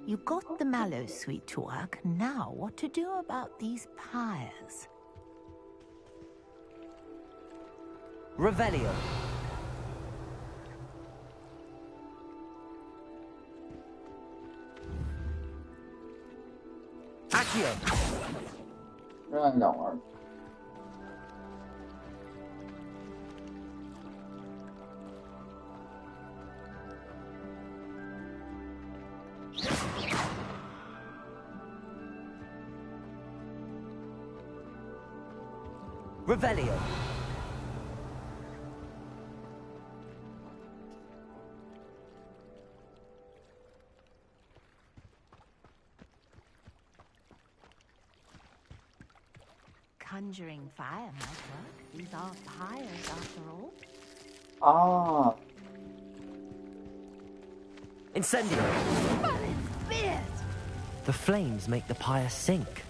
You got the mallow suite to work. Now, what to do about these pyres? Revelio. Accio. Don't worry. Revelio. Conjuring fire might work. These are pyres, after all. Ah. Incendio. The flames make the pyre sink.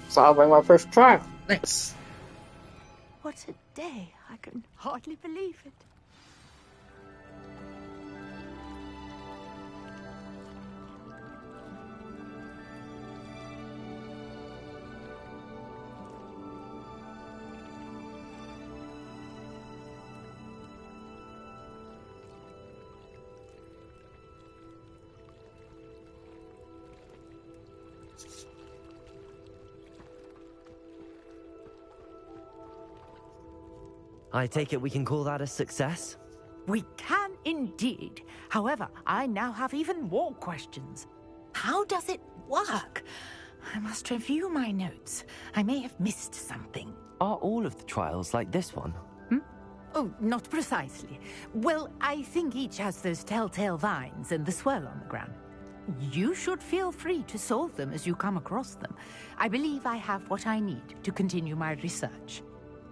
Solving my first trial. Thanks. What a day. I can hardly believe it. I take it we can call that a success? We can indeed. However, I now have even more questions. How does it work? I must review my notes. I may have missed something. Are all of the trials like this one? Oh, not precisely. Well, I think each has those telltale vines and the swirl on the ground. You should feel free to solve them as you come across them. I believe I have what I need to continue my research.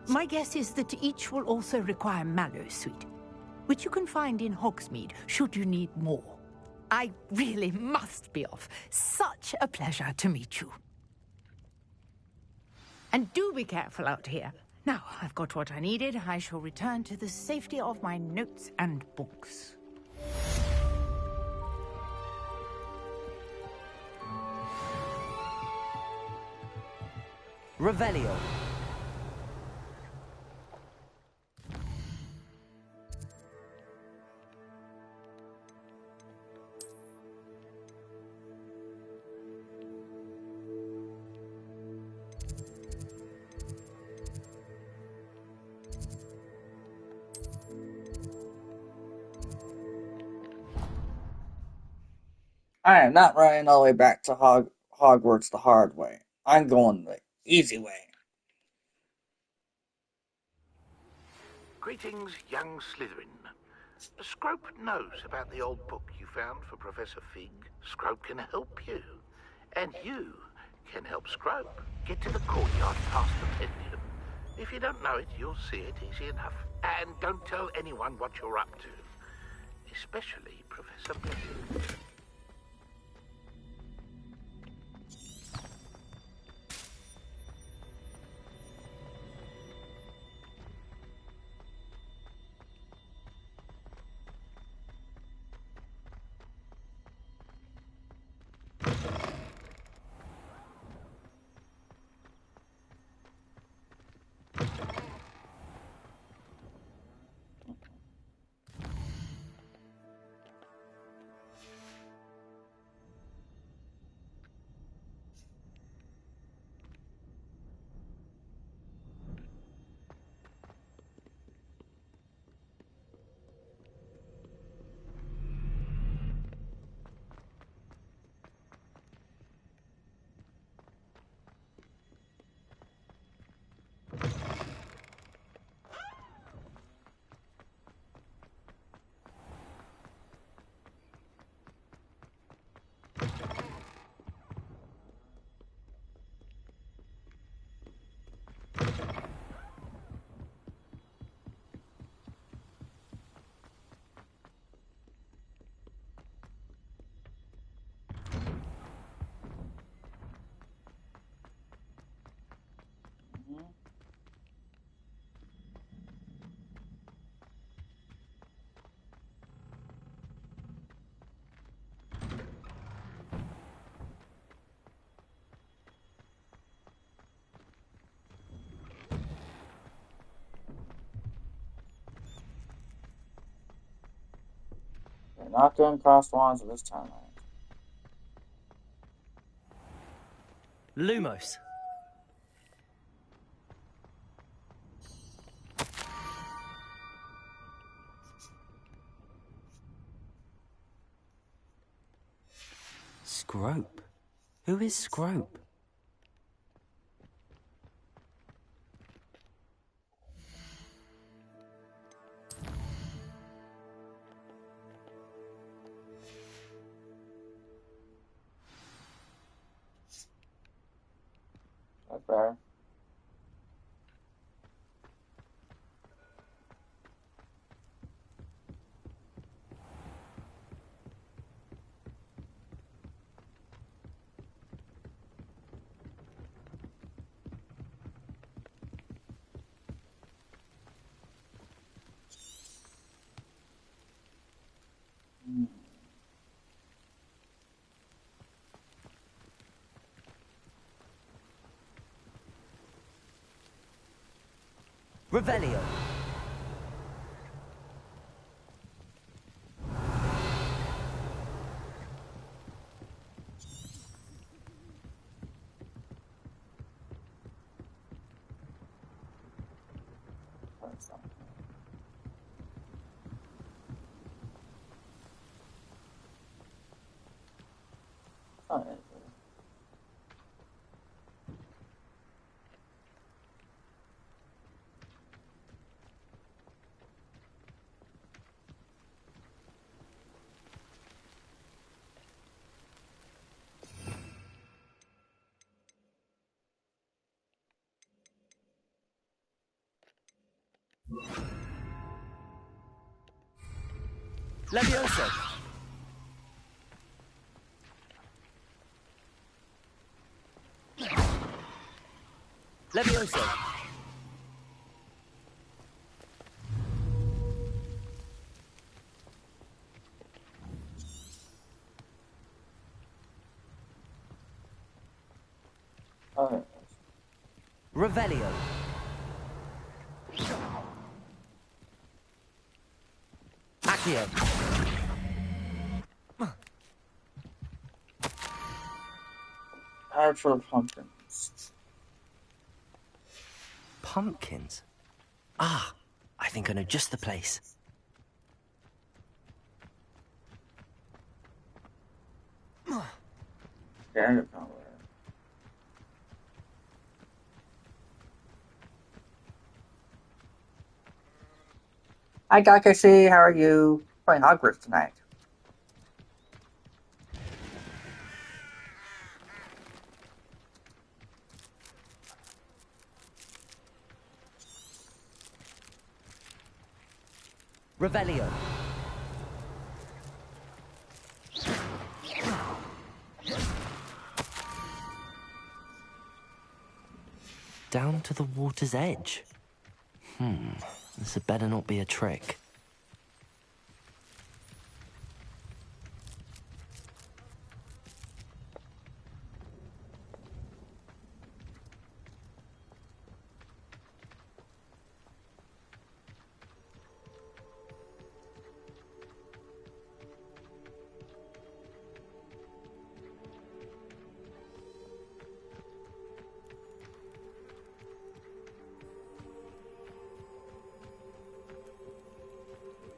My guess is that each will also require mallow suite, which you can find in Hogsmede should you need more. I really must be off. Such a pleasure to meet you. And do be careful out here. Now, I've got what I needed. I shall return to the safety of my notes and books. Revelio. I am not running all the way back to Hogwarts the hard way. I'm going the easy way. Greetings, young Slytherin. Scrope knows about the old book you found for Professor Fig. Scrope can help you. And you can help Scrope get to the courtyard past the pendulum. If you don't know it, you'll see it easy enough. And don't tell anyone what you're up to. Especially Professor Black. not doing cross wands at this time. Lumos. Scrope? Who is Scrope? That's better. Revelio. Levioso. Levioso. Revelio. Accio. Hard for pumpkins. Pumpkins? Ah, I think I know just the place. Yeah, I don't know. Hi, Takashi. How are you? Playing Hogwarts tonight. Revelio. Down to the water's edge. This had better not be a trick.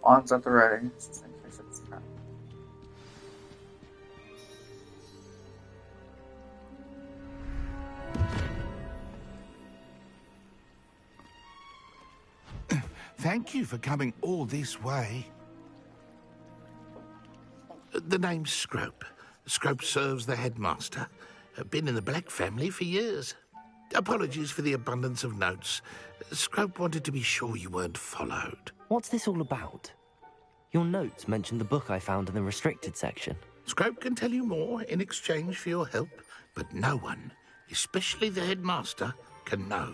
Wands at the ready. Just in case it's not. Thank you for coming all this way. The name's Scrope. Scrope serves the headmaster. Been in the Black family for years. Apologies for the abundance of notes. Scrope wanted to be sure you weren't followed. What's this all about? Your notes mentioned the book I found in the restricted section. Scrope can tell you more in exchange for your help, but no one, especially the headmaster, can know.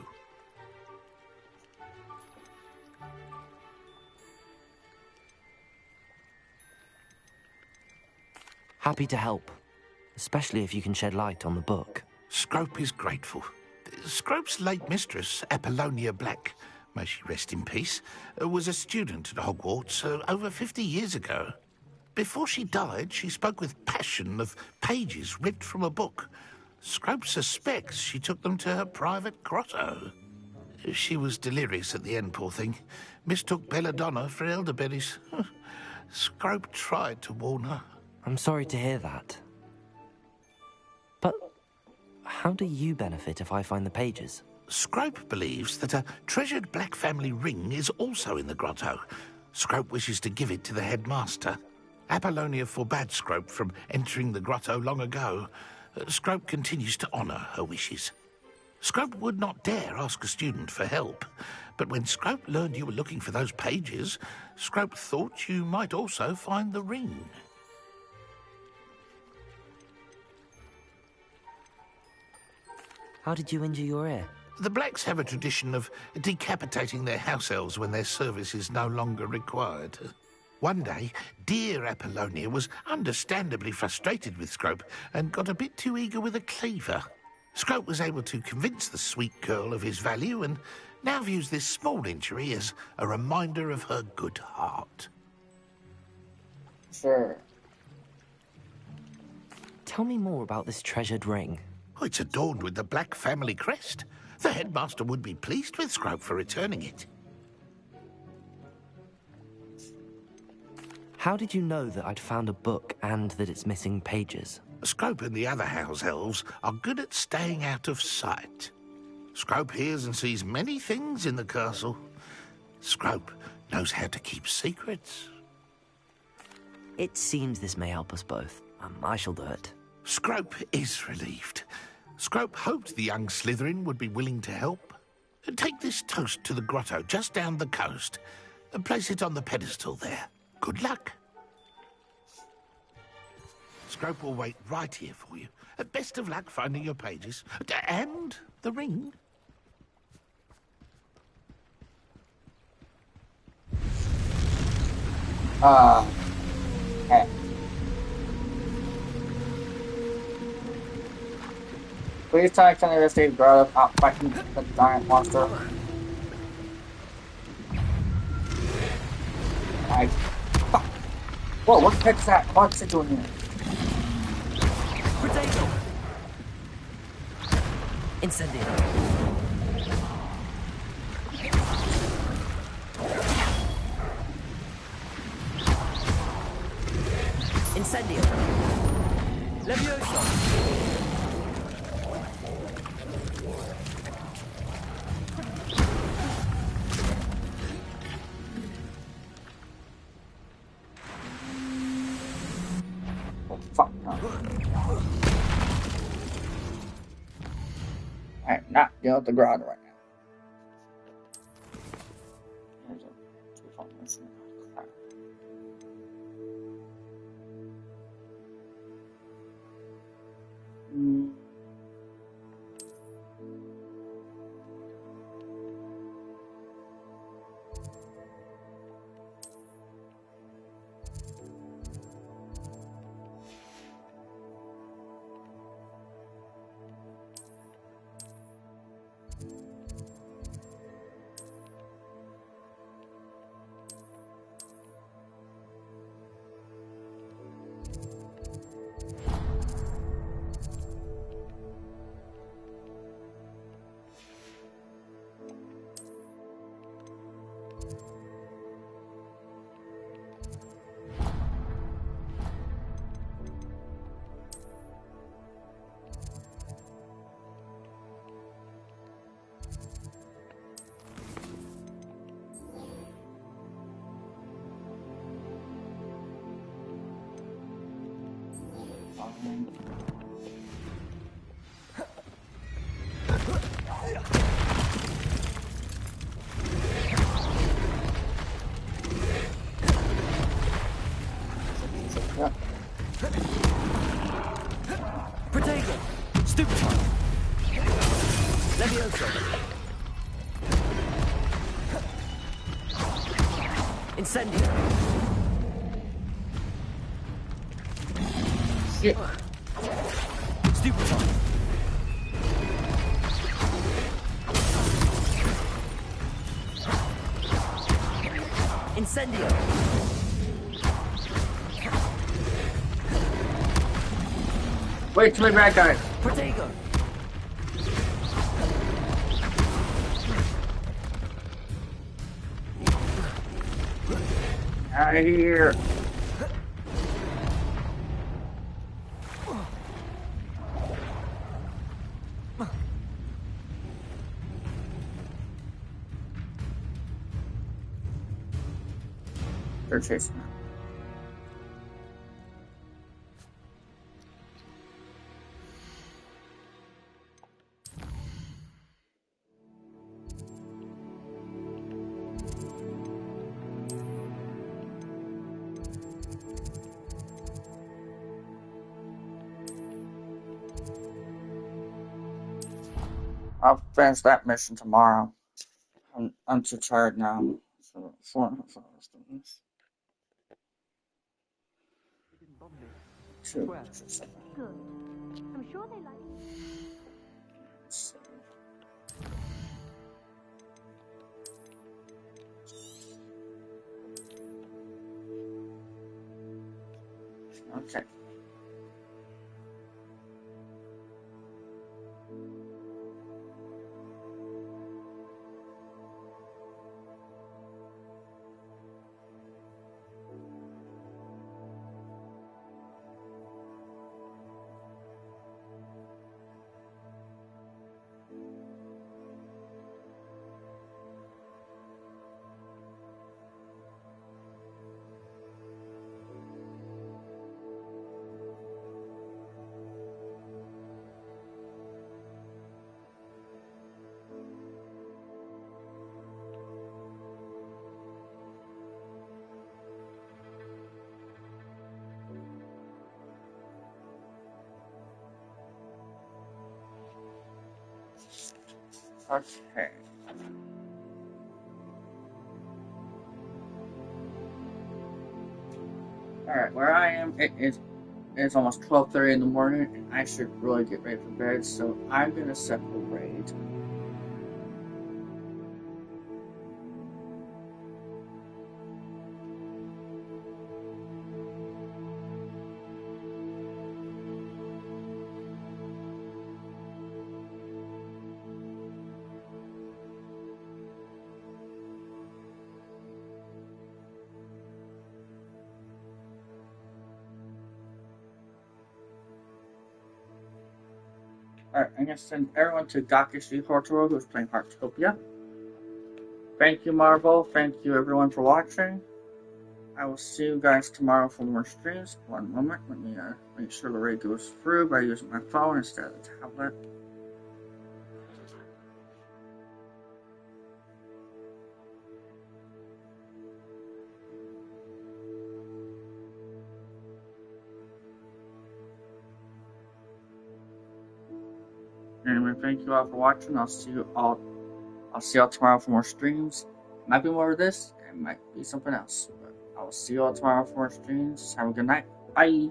Happy to help, especially if you can shed light on the book. Scrope is grateful. Scrope's late mistress, Apollonia Black, may she rest in peace, was a student at Hogwarts over 50 years ago. Before she died, she spoke with passion of pages ripped from a book. Scrope suspects she took them to her private grotto. She was delirious at the end, poor thing. Mistook belladonna for elderberries. Scrope tried to warn her. I'm sorry to hear that. But how do you benefit if I find the pages? Scrope believes that a treasured Black family ring is also in the grotto. Scrope wishes to give it to the headmaster. Apollonia forbade Scrope from entering the grotto long ago. Scrope continues to honour her wishes. Scrope would not dare ask a student for help, but when Scrope learned you were looking for those pages, Scrope thought you might also find the ring. How did you injure your ear? The Blacks have a tradition of decapitating their house elves when their service is no longer required. One day, dear Apollonia was understandably frustrated with Scrope and got a bit too eager with a cleaver. Scrope was able to convince the sweet girl of his value and now views this small injury as a reminder of her good heart. Sure. Tell me more about this treasured ring. Oh, it's adorned with the Black family crest. The headmaster would be pleased with Scrope for returning it. How did you know that I'd found a book and that it's missing pages? Scrope and the other house elves are good at staying out of sight. Scrope hears and sees many things in the castle. Scrope knows how to keep secrets. It seems this may help us both. I shall do it. Scrope is relieved. Scrope hoped the young Slytherin would be willing to help. Take this toast to the grotto just down the coast and place it on the pedestal there. Good luck. Scrope will wait right here for you. Best of luck finding your pages. And the ring. Okay. Please tell me to investigate Grotto out fighting the giant monster. Fuck. Whoa, what the heck is that? What's it doing here? Potato! Incendio. Incendio. Levioso. Fuck no. I'm not dealing with the grotto right now. There's a Potato. Stupid child. Levioso. Incendio. Shit. Stupid child. Incendio. Wait, too many bad guys. Protego! Out of here. They're chasing me. I'll finish that mission tomorrow. I'm too tired now. So 4.5 hours doing this. Two. Good. I'm sure they like Okay. Okay. Alright, where I am, it's almost 12:30 in the morning, and I should really get ready for bed, so I'm gonna set the raid. Alright, I'm gonna send everyone to Gakushi Hortoro, who's playing Heartopia. Thank you, Marvel. Thank you, everyone, for watching. I will see you guys tomorrow for more streams. One moment, let me make sure the raid goes through by using my phone instead of the tablet. Anyway, thank you all for watching. I'll see you all tomorrow for more streams. Might be more of this, it might be something else. But I will see you all tomorrow for more streams. Have a good night. Bye.